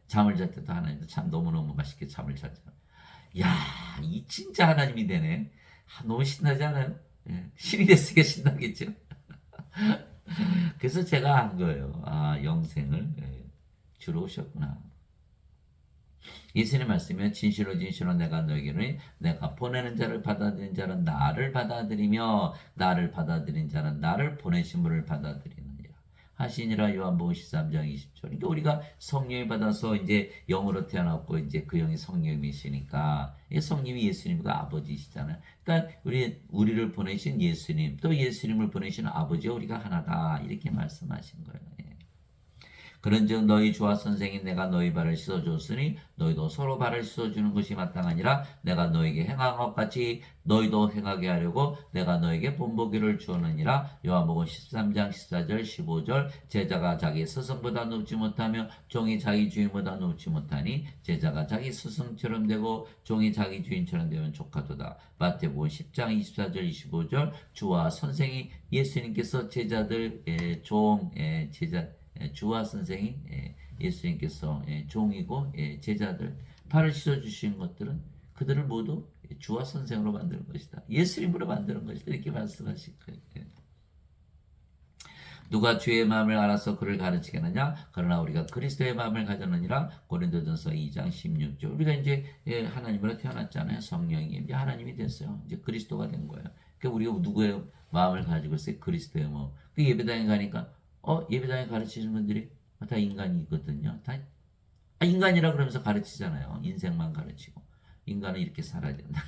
잠을 잘 때도 하나님도 참 너무너무 맛있게 잠을 자잖아. 이 진짜 하나님이 되네. 너무 신나지 않아요? 신이 됐으니까 신나겠죠. 그래서 제가 한 거예요. 영생을 주러 오셨구나. 예수님 말씀에 진실로 진실로 내가 너에게는 내가 보내는 자를 받아들인 자는 나를 받아들이며 나를 받아들인 자는 나를 보내신 분을 받아들이느니라 하시니라. 요한복음 13장 20절. 그러니까 우리가 성령을 받아서 이제 영으로 태어났고 이제 그 영이 성령이시니까 성령이 예수님과 아버지시잖아요. 그러니까 우리를 보내신 예수님 또 예수님을 보내신 아버지와 우리가 하나다 이렇게 말씀하신 거예요. 그런즉 너희 주와 선생인 내가 너희 발을 씻어주었으니 너희도 서로 발을 씻어주는 것이 마땅하니라. 내가 너에게 행한 것 같이 너희도 행하게 하려고 내가 너에게 본보기를 주었느니라. 요한복음 13장 14절 15절. 제자가 자기 스승보다 높지 못하며 종이 자기 주인보다 높지 못하니 제자가 자기 스승처럼 되고 종이 자기 주인처럼 되면 족하도다. 마태복음 10장 24절 25절. 주와 선생이 예수님께서 제자들 제자 주와 선생이 예수님께서 종이고 제자들 발을 씻어주신 것들은 그들을 모두 주와 선생으로 만드는 것이다. 예수님으로 만드는 것이다. 이렇게 말씀하신 거예요. 누가 주의 마음을 알아서 그를 가르치겠느냐? 그러나 우리가 그리스도의 마음을 가졌느니라. 고린도전서 2장 16절. 우리가 이제 하나님으로 태어났잖아요. 성령이 이제 하나님이 됐어요. 이제 그리스도가 된 거예요. 그러니까 우리가 누구의 마음을 가지고 있어요? 그리스도의 마음. 그 예배당에 가니까 예배당에 가르치는 분들이 다 인간이거든요. 다 인간이라 그러면서 가르치잖아요. 인생만 가르치고 인간은 이렇게 살아야 된다.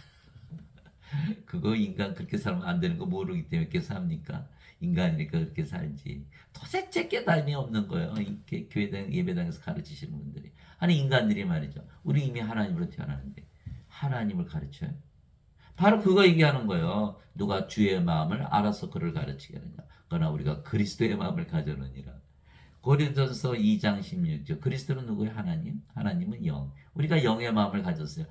그거 인간 그렇게 살면 안 되는 거 모르기 때문에 이렇게 삽니까? 인간이니까 그렇게 살지. 도대체 깨달음이 없는 거예요. 이렇게 교회당 예배당에서 가르치시는 분들이. 인간들이 말이죠. 우리 이미 하나님으로 태어나는데 하나님을 가르쳐요? 바로 그거 얘기하는 거예요. 누가 주의 마음을 알아서 그를 가르치겠느냐. 그러나 우리가 그리스도의 마음을 가졌느니라. 고린도전서 2장 16절. 그리스도는 누구예요? 하나님. 하나님은 영. 우리가 영의 마음을 가졌어요.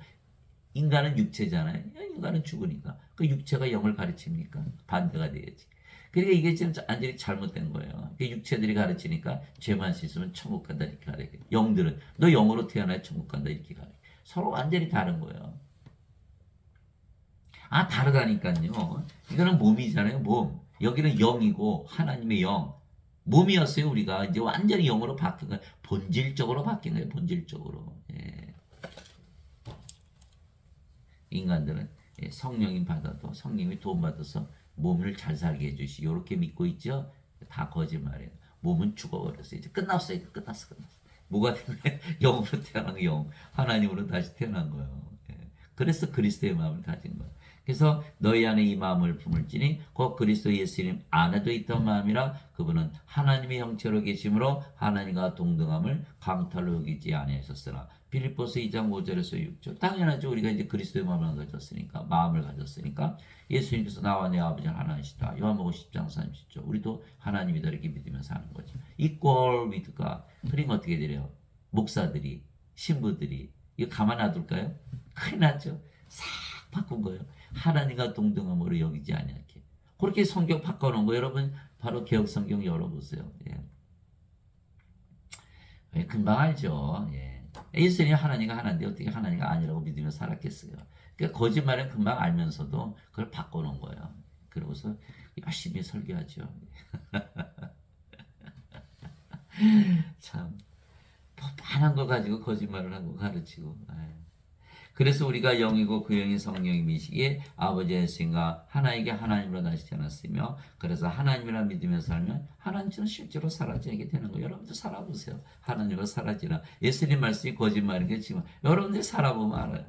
인간은 육체잖아요. 인간은 죽으니까. 그 육체가 영을 가르칩니까? 반대가 돼야지. 그러니까 이게 지금 완전히 잘못된 거예요. 육체들이 가르치니까 죄만 씻으면 천국 간다 이렇게 가르쳐. 영들은 너 영으로 태어나야 천국 간다 이렇게 가르쳐. 서로 완전히 다른 거예요. 다르다니까요. 이거는 몸이잖아요. 몸. 여기는 영이고 하나님의 영. 몸이었어요. 우리가 이제 완전히 영으로 바뀐 거예요. 본질적으로 바뀐 거예요. 본질적으로. 예. 인간들은 성령님 받아도 성령이 도움받아서 몸을 잘 살게 해주시. 이렇게 믿고 있죠. 다 거짓말이에요. 몸은 죽어버렸어요. 이제 끝났어요. 끝났어. 뭐가 된 거예요? 영으로 태어난 거 영. 하나님으로 다시 태어난 거예요. 예. 그래서 그리스도의 마음을 가진 거예요. 그래서 너희 안에 이 마음을 품을지니 곧 그리스도 예수님 안에도 있던 마음이라 그분은 하나님의 형체로 계심으로 하나님과 동등함을 강탈로 여기지 아니하셨으나 빌립보서 2장 5절에서 6절 당연하죠. 우리가 이제 그리스도의 마음을 가졌으니까 예수님께서 나와 내 아버지는 하나이시다. 요한복음 10장 30절 우리도 하나님이다 이렇게 믿으면서 하는 거죠. equal with God. 그러니까 어떻게 되래요? 목사들이 신부들이 이거 가만 놔둘까요? 큰일 났죠. 싹 바꾼 거예요. 하나님과 동등함으로 여기지 아니하게. 그렇게 성경 바꿔놓은 거 여러분 바로 개혁 성경 열어보세요. 예. 금방 알죠. 예. 예수님이 하나님과 하나인데 어떻게 하나님과 아니라고 믿으며 살았겠어요. 그러니까 거짓말은 금방 알면서도 그걸 바꿔놓은 거예요. 그러고서 열심히 설교하죠. 참 뻔한 거 가지고 거짓말을 하고 가르치고. 그래서 우리가 영이고 그 영이 성령이시기에 아버지의 생각 하나에게 하나님으로 다시 태어났으며 그래서 하나님이라 믿으며 살면 하나님처럼 실제로 사라지게 되는 거예요. 여러분들 살아보세요. 하나님으로 사라지나. 예수님 말씀이 거짓말인 게 지금 여러분들 살아보면 알아요.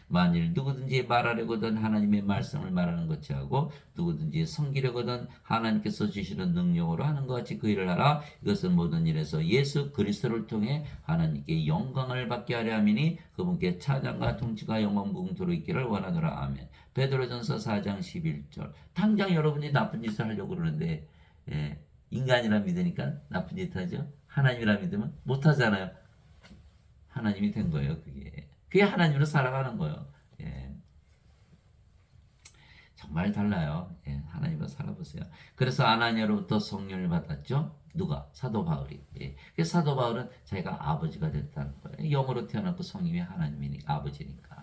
만일 누구든지 말하려거든 하나님의 말씀을 말하는 것이 하고 누구든지 섬기려거든 하나님께서 주시는 능력으로 하는 것 같이 그 일을 하라. 이것은 모든 일에서 예수 그리스도를 통해 하나님께 영광을 받게 하려 함이니 그분께 차장과 통치가 영원 무궁토록 있기를 원하노라. 아멘. 베드로전서 4장 11절. 당장 여러분이 나쁜 짓을 하려고 그러는데 인간이라 믿으니까 나쁜 짓 하죠. 하나님이라 믿으면 못 하잖아요. 하나님이 된 거예요. 그게 하나님으로 살아가는 거예요. 정말 달라요. 하나님으로 살아보세요. 그래서 아나니아로부터 성령을 받았죠. 누가? 사도 바울이. 그래서 사도 바울은 자기가 아버지가 됐다는 거예요. 영으로 태어났고 성님이 하나님이니까 아버지니까.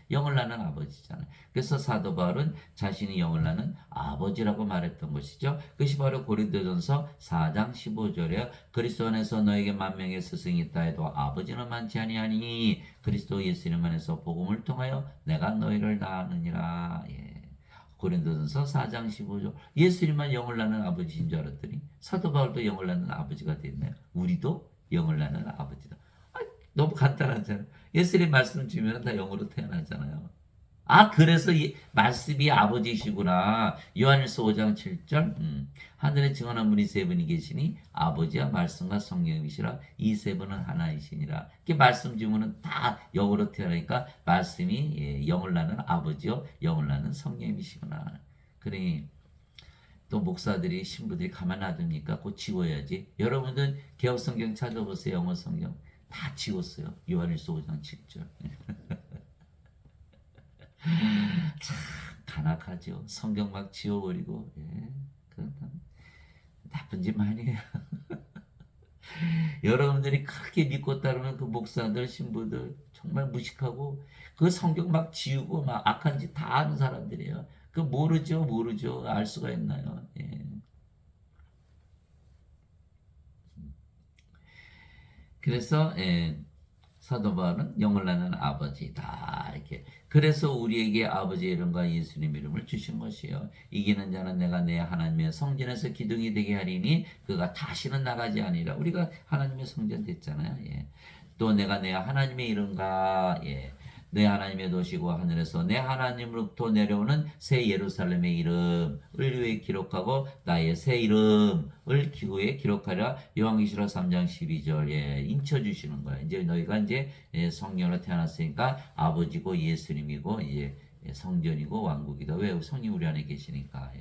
영을 낳는 아버지잖아요. 그래서 사도 바울은 자신이 영을 낳는 아버지라고 말했던 것이죠. 그것이 바로 고린도전서 4장 15절에 그리스도 안에서 너에게 만명의 스승이 있다 해도 아버지는 많지 아니하니 그리스도 예수님 안에서 복음을 통하여 내가 너희를 낳았느니라. 고린도전서 4장 15절. 예수님만 영을 낳는 아버지인 줄 알았더니 사도 바울도 영을 낳는 아버지가 됐네요. 우리도 영을 낳는 아버지다. 너무 간단하잖아요. 예수님 말씀 주면 다 영으로 태어나잖아요. 그래서 이 말씀이 아버지시구나. 요한일서 5장 7절. 하늘에 증언한 분이 세 분이 계시니 아버지와 말씀과 성령이시라. 이 세 분은 하나이시니라. 이렇게 말씀 주면은 다 영으로 태어나니까 말씀이 영을 낳는 아버지요 영을 낳는 성령이시구나. 그러니 또 목사들이 신부들이 가만 놔두니까 곧 지워야지. 여러분들 개혁 성경 찾아보세요. 영어 성경 다 지웠어요. 요한일서 5장 7절. 참 간악하죠. 성경 막 지워버리고. 나쁜 짓 많이 해요. 여러분들이 크게 믿고 따르는 그 목사들 신부들 정말 무식하고 그 성경 막 지우고 막 악한 짓 다 하는 사람들이에요. 그 모르죠. 알 수가 있나요? 그래서 사도 바울은 영을 낳는 아버지다 이렇게. 그래서 우리에게 아버지의 이름과 예수님 이름을 주신 것이요. 이기는 자는 내가 내 하나님의 성전에서 기둥이 되게 하리니 그가 다시는 나가지 아니라. 우리가 하나님의 성전 됐잖아요. 또 내가 내 하나님의 이름과 내 하나님의 도시고 하늘에서 내 하나님으로부터 내려오는 새 예루살렘의 이름을 위에 기록하고 나의 새 이름을 기후에 기록하라. 요한계시록 3장 12절 인쳐주시는 거예요. 이제 너희가 이제 성령으로 태어났으니까 아버지고 예수님이고 이제 성전이고 왕국이다. 왜? 성령 우리 안에 계시니까.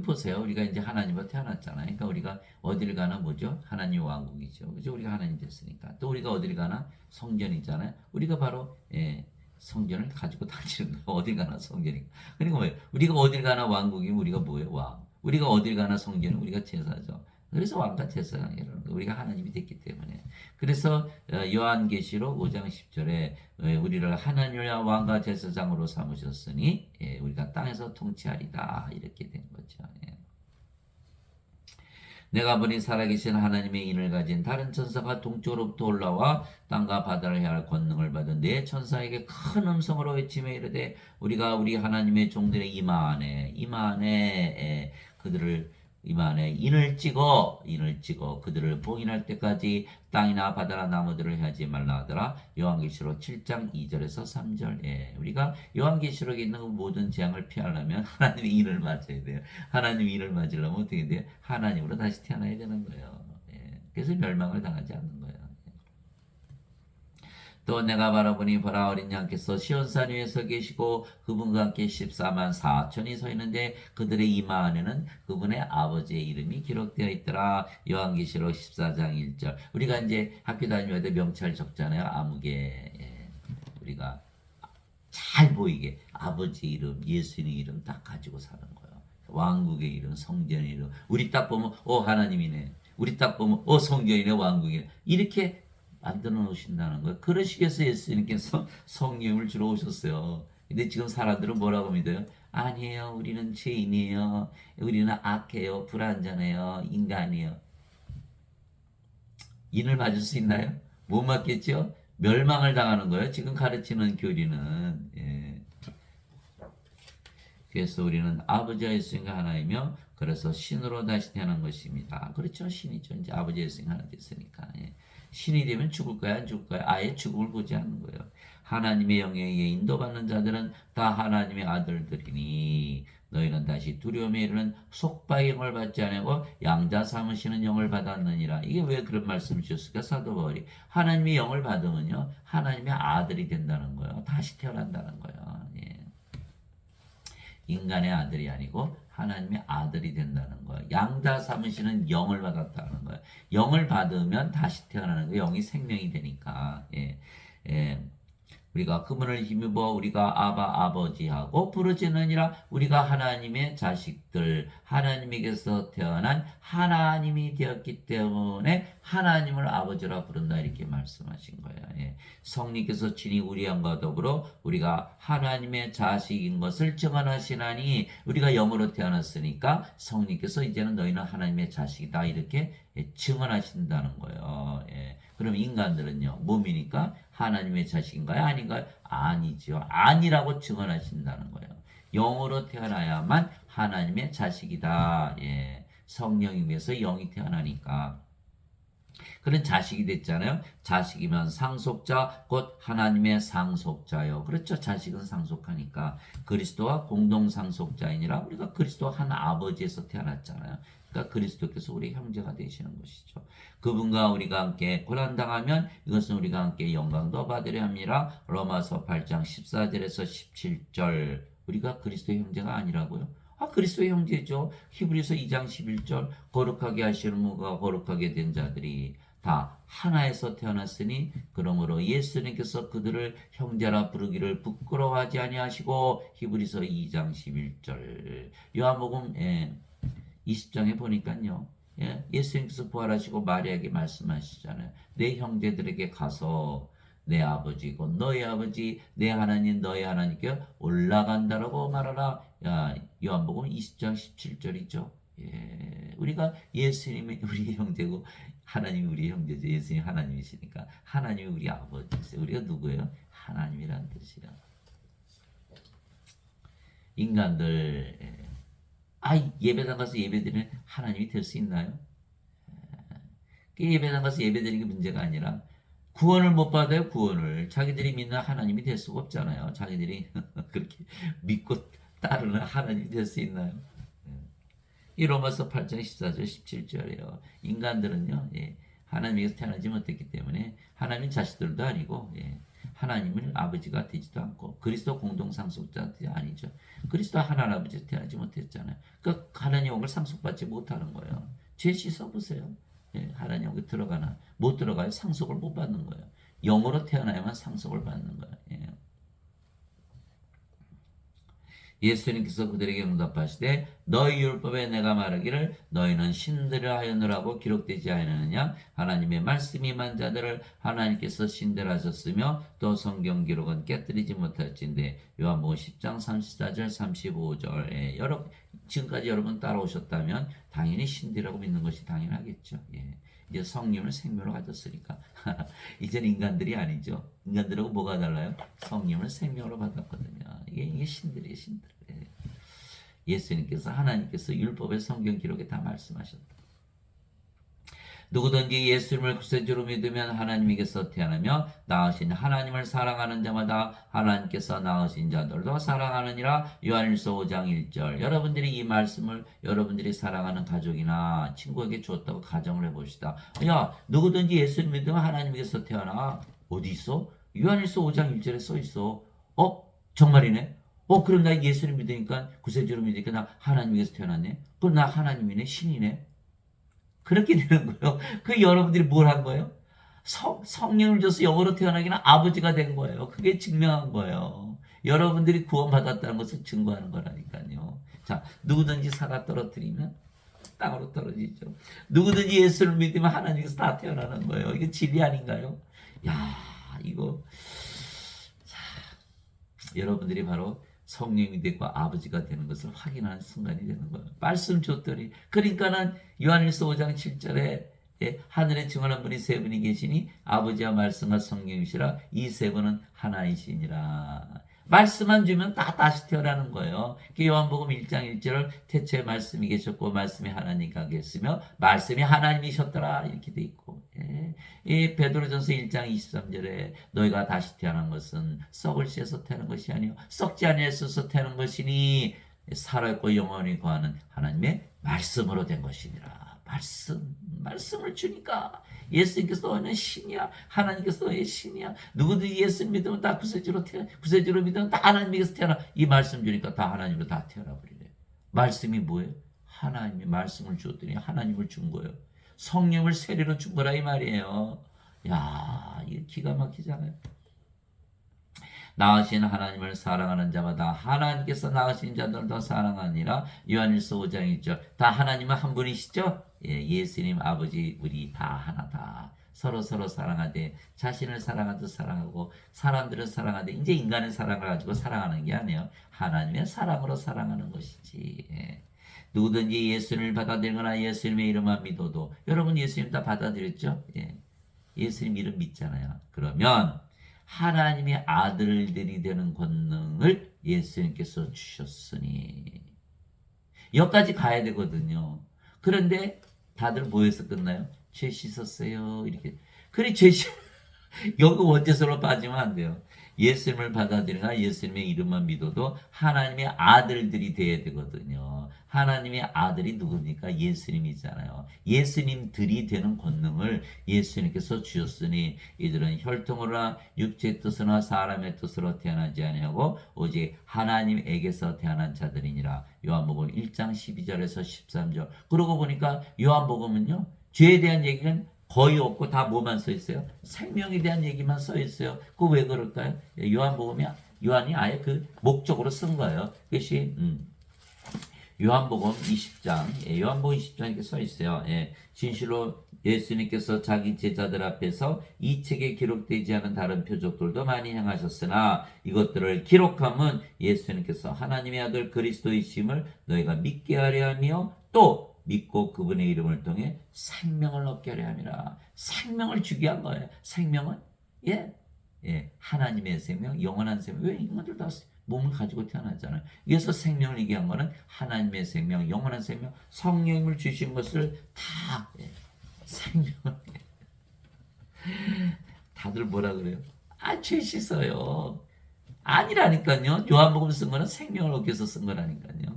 보세요. 우리가 이제 하나님으로 태어났잖아요. 그러니까 우리가 어딜 가나 뭐죠? 하나님 왕국이죠. 그죠? 우리가 하나님 됐으니까. 또 우리가 어딜 가나 성전이잖아요. 우리가 바로 성전을 가지고 다니는 거예요. 어딜 가나 성전이니까. 그러니까 뭐예요? 우리가 어딜 가나 왕국이면 우리가 뭐예요? 왕. 우리가 어딜 가나 성전은 우리가 제사죠. 그래서 왕과 제사가 우리가 하나님이 됐기 때문에. 그래서 요한계시록 5장 10절에 우리를 하나님의 왕과 제사장으로 삼으셨으니 우리가 땅에서 통치하리다 이렇게 된 거죠. 내가 보니 살아계신 하나님의 인을 가진 다른 천사가 동쪽으로부터 올라와 땅과 바다를 향할 권능을 받은 네 천사에게 큰 음성으로 외치며 이르되 우리가 우리 하나님의 종들의 이마 안에 그들을 이마 안에 인을 찍어 그들을 봉인할 때까지 땅이나 바다나 나무들을 하지 말라 하더라. 요한계시록 7장 2절에서 3절. 우리가 요한계시록에 있는 그 모든 재앙을 피하려면 하나님의 인을 맞아야 돼요. 하나님의 인을 맞으려면 어떻게 돼요? 하나님으로 다시 태어나야 되는 거예요. 그래서 멸망을 당하지 않는 거예요. 또 내가 바라보니 보라 어린 양께서 시온산 위에 서 계시고 그분과 함께 14만 4천이 서 있는데 그들의 이마 안에는 그분의 아버지의 이름이 기록되어 있더라. 요한계시록 14장 1절. 우리가 이제 학교 다닐 때 명찰 적잖아요. 아무개. 우리가 잘 보이게 아버지 이름, 예수님 이름 딱 가지고 사는 거예요. 왕국의 이름, 성전의 이름. 우리 딱 보면 하나님이네. 우리 딱 보면 성전이네, 왕국이네. 이렇게 만들어 놓으신다는 거예요. 그러시기 위해서 예수님께서 성령을 주러 오셨어요. 근데 지금 사람들은 뭐라고 믿어요? 아니에요. 우리는 죄인이에요. 우리는 악해요. 불완전해요. 인간이에요. 인을 맞을 수 있나요? 못 맞겠죠? 멸망을 당하는 거예요. 지금 가르치는 교리는. 그래서 우리는 아버지와 예수님과 하나이며 그래서 신으로 다시 태어난 것입니다. 그렇죠. 신이죠. 이제 아버지 예수님 하나 됐으니까. 신이 되면 죽을 거야, 안 죽을 거야? 아예 죽음을 보지 않는 거예요. 하나님의 영에 인도받는 자들은 다 하나님의 아들들이니 너희는 다시 두려움에 이르는 속박의 영을 받지 아니하고 양자 삼으시는 영을 받았느니라. 이게 왜 그런 말씀을 주셨을까? 사도 바울이 하나님의 영을 받으면요 하나님의 아들이 된다는 거예요. 다시 태어난다는 거예요. 인간의 아들이 아니고 하나님의 아들이 된다는 거예요. 양자 삼으시는 영을 받았다는 거예요. 영을 받으면 다시 태어나는 거예요. 영이 생명이 되니까. 우리가 그분을 힘입어 우리가 아바 아버지하고 부르짖느니라. 우리가 하나님의 자식들, 하나님에게서 태어난 하나님이 되었기 때문에 하나님을 아버지라 부른다 이렇게 말씀하신 거예요. 성령께서 친히 우리 영과 더불어 우리가 하나님의 자식인 것을 증언하시나니 우리가 영으로 태어났으니까 성령께서 이제는 너희는 하나님의 자식이다 이렇게 증언하신다는 거예요. 그럼 인간들은요 몸이니까 하나님의 자식인가요? 아닌가요? 아니죠. 아니라고 증언하신다는 거예요. 영으로 태어나야만 하나님의 자식이다. 성령이 위해서 영이 태어나니까. 그런 자식이 됐잖아요. 자식이면 상속자 곧 하나님의 상속자요. 그렇죠. 자식은 상속하니까 그리스도와 공동 상속자이니라. 우리가 그리스도 한 아버지에서 태어났잖아요. 그러니까 그리스도께서 우리 형제가 되시는 것이죠. 그분과 우리가 함께 고난당하면 이것은 우리가 함께 영광도 받으려 함이라. 로마서 8장 14절에서 17절. 우리가 그리스도의 형제가 아니라고요? 그리스도의 형제죠. 히브리서 2장 11절 거룩하게 하시는 무가 거룩하게 된 자들이 다 하나에서 태어났으니 그러므로 예수님께서 그들을 형제라 부르기를 부끄러워하지 아니하시고 히브리서 2장 11절 요한복음 20장에 보니까요. 예수님께서 부활하시고 마리아에게 말씀하시잖아요. 내 형제들에게 가서 내 아버지고 너희 아버지 내 하나님 너희 하나님께 올라간다라고 말하라. 요한복음 20장 17절이죠. 우리가 예수님이 우리 형제고 하나님이 우리 형제죠. 예수님이 하나님이시니까 하나님이 우리 아버지세요. 우리가 누구예요? 하나님이란 뜻이에요. 인간들 예배당 가서 예배드리면 하나님이 될 수 있나요? 예배당 가서 예배드리는 게 문제가 아니라 구원을 못 받아요. 구원을 자기들이 믿는 하나님이 될 수가 없잖아요. 자기들이 그렇게 믿고 따르는 하나님이 될 수 있나요? 이 로마서 8장 14절 17절이에요. 인간들은요 하나님에게서 태어나지 못했기 때문에 하나님 자식들도 아니고 하나님을 아버지가 되지도 않고 그리스도 공동 상속자도 아니죠. 그리스도 하나님 아버지에서 태어나지 못했잖아요. 그러니까 하나님 영을 상속받지 못하는 거예요. 죄 씻어보세요. 하나님 영에 들어가나 못 들어가요. 상속을 못 받는 거예요. 영으로 태어나야만 상속을 받는 거예요. 예수님께서 그들에게 응답하시되 너희 율법에 내가 말하기를 너희는 신들을 하였느라고 기록되지 않느냐. 하나님의 말씀이 임한 자들을 하나님께서 신들 하셨으며 또 성경 기록은 깨뜨리지 못할진대. 요한복음 10장 34절 35절 여러 지금까지 여러분 따라오셨다면 당연히 신들이라고 믿는 것이 당연하겠죠. 예. 이제 성령을 생명으로 가졌으니까 이제는 인간들이 아니죠. 인간들하고 뭐가 달라요? 성령을 생명으로 받았거든요. 이게 신들이에요, 신들. 예. 예수님께서 하나님께서 율법의 성경 기록에 다 말씀하셨다. 누구든지 예수님을 구세주로 믿으면 하나님에게서 태어나며 낳으신 하나님을 사랑하는 자마다 하나님께서 낳으신 자들도 사랑하느니라. 요한일서 5장 1절. 여러분들이 이 말씀을 여러분들이 사랑하는 가족이나 친구에게 줬다고 가정을 해봅시다. 야, 누구든지 예수님 믿으면 하나님에게서 태어나. 어디 있어? 요한일서 5장 1절에 써 있어. 정말이네. 그럼 나 예수님 믿으니까 구세주로 믿으니까 나 하나님에게서 태어났네. 그럼 나 하나님이네, 신이네. 그렇게 되는 거예요. 그 여러분들이 뭘 한 거예요? 성령을 줘서 영으로 태어나기는 아버지가 된 거예요. 그게 증명한 거예요. 여러분들이 구원받았다는 것을 증거하는 거라니까요. 자, 누구든지 사가 떨어뜨리면 땅으로 떨어지죠. 누구든지 예수를 믿으면 하나님께서 다 태어나는 거예요. 이게 진리 아닌가요? 야, 이거 자, 여러분들이 바로 성령이 되고 아버지가 되는 것을 확인하는 순간이 되는 거예요. 말씀 줬더니 그러니까는 요한일서 5장 7절에 하늘에 증언한 분이 세 분이 계시니 아버지와 말씀과 성령이시라. 이 세 분은 하나이시니라. 말씀만 주면 다 다시 태어나는 거예요. 요한복음 1장 1절을 태초에 말씀이 계셨고 말씀이 하나님과 계셨으며 말씀이 하나님이셨더라 이렇게 돼 있고, 이 베드로전서 1장 23절에 너희가 다시 태어난 것은 썩을 씨에서 태어난 것이 아니요 썩지 아니하여서 태어난 것이니 살아있고 영원히 거하는 하나님의 말씀으로 된 것이니라. 말씀을 주니까 예수님께서 너는 신이야. 하나님께서 너의 신이야. 누구든지 예수 믿으면 다 구세주로 믿으면 다 하나님께서 태어나. 이 말씀 주니까 다 하나님으로 다 태어나 버리네. 말씀이 뭐예요? 하나님이 말씀을 주었더니 하나님을 준 거예요. 성령을 세례로 준 거라 이 말이에요. 야, 이거 기가 막히잖아요. 낳으신 하나님을 사랑하는 자마다 하나님께서 낳으신 자들도 사랑하니라. 요한일서 5장 1절. 다 하나님은 한 분이시죠? 예수님 아버지 우리 다 하나다. 서로 사랑하되 자신을 사랑하듯 사랑하고 사람들을 사랑하되 이제 인간의 사랑을 가지고 사랑하는 게 아니에요. 하나님의 사랑으로 사랑하는 것이지. 누구든지 예수님을 받아들이거나 예수님의 이름만 믿어도 여러분 예수님 다 받아들였죠? 예수님 이름 믿잖아요. 그러면 하나님의 아들들이 되는 권능을 예수님께서 주셨으니 여기까지 가야 되거든요. 그런데 다들 뭐에서 끝나요? 죄 씻었어요 이렇게. 그래 여기 원죄설로 빠지면 안 돼요. 예수님을 받아들이나 예수님의 이름만 믿어도 하나님의 아들들이 돼야 되거든요. 하나님의 아들이 누굽니까? 예수님이잖아요. 예수님들이 되는 권능을 예수님께서 주셨으니 이들은 혈통으로나 육체의 뜻으로나 사람의 뜻으로 태어나지 아니하고 오직 하나님에게서 태어난 자들이니라. 요한복음 1장 12절에서 13절. 그러고 보니까 요한복음은요, 죄에 대한 얘기는 거의 없고 다 뭐만 써 있어요? 생명에 대한 얘기만 써 있어요. 그 왜 그럴까요? 요한이 아예 그 목적으로 쓴 거예요. 그것이 요한복음 20장, 요한복음 20장 이렇게 써 있어요. 진실로 예수님께서 자기 제자들 앞에서 이 책에 기록되지 않은 다른 표적들도 많이 행하셨으나 이것들을 기록함은 예수님께서 하나님의 아들 그리스도이심을 너희가 믿게 하려 하며 또 믿고 그분의 이름을 통해 생명을 얻게 하려 함이라. 생명을 주게 한 거예요. 생명은 하나님의 생명, 영원한 생명. 왜 인간들 다 몸을 가지고 태어났잖아요. 그래서 생명을 얘기한 거는 하나님의 생명, 영원한 생명, 성령을 주신 것을 다 생명을 다들 뭐라 그래요? 죄 씻어요. 아니라니까요. 요한복음 쓴 거는 생명을 얻기 위해서 쓴 거라니까요.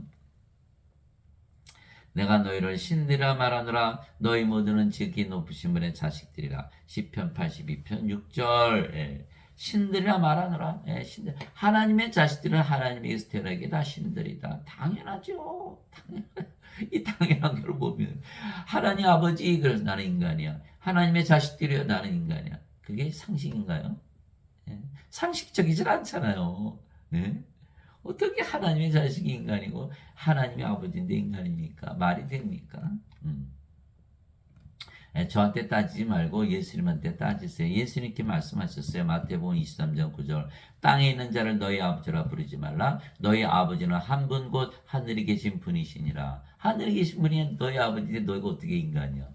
내가 너희를 신들이라 말하노라. 너희 모두는 지극히 높으신 분의 자식들이라. 시편 82편 6절. 신들이라 말하노라. 신들. 하나님의 자식들은 하나님에게서 태어나게 다 신들이다. 당연하죠. 이 당연한 걸 보면 하나님 아버지 그래서 나는 인간이야. 하나님의 자식들이야 나는 인간이야. 그게 상식인가요? 상식적이질 않잖아요. 어떻게 하나님의 자식이 인간이고 하나님의 아버지인데 인간입니까? 말이 됩니까? 저한테 따지지 말고 예수님한테 따지세요. 예수님께 말씀하셨어요. 마태복음 23장 9절. 땅에 있는 자를 너희 아버지라 부르지 말라. 너희 아버지는 한 분 곧 하늘에 계신 분이시니라. 하늘에 계신 분이 너희 아버지인데 너희가 어떻게 인간이야?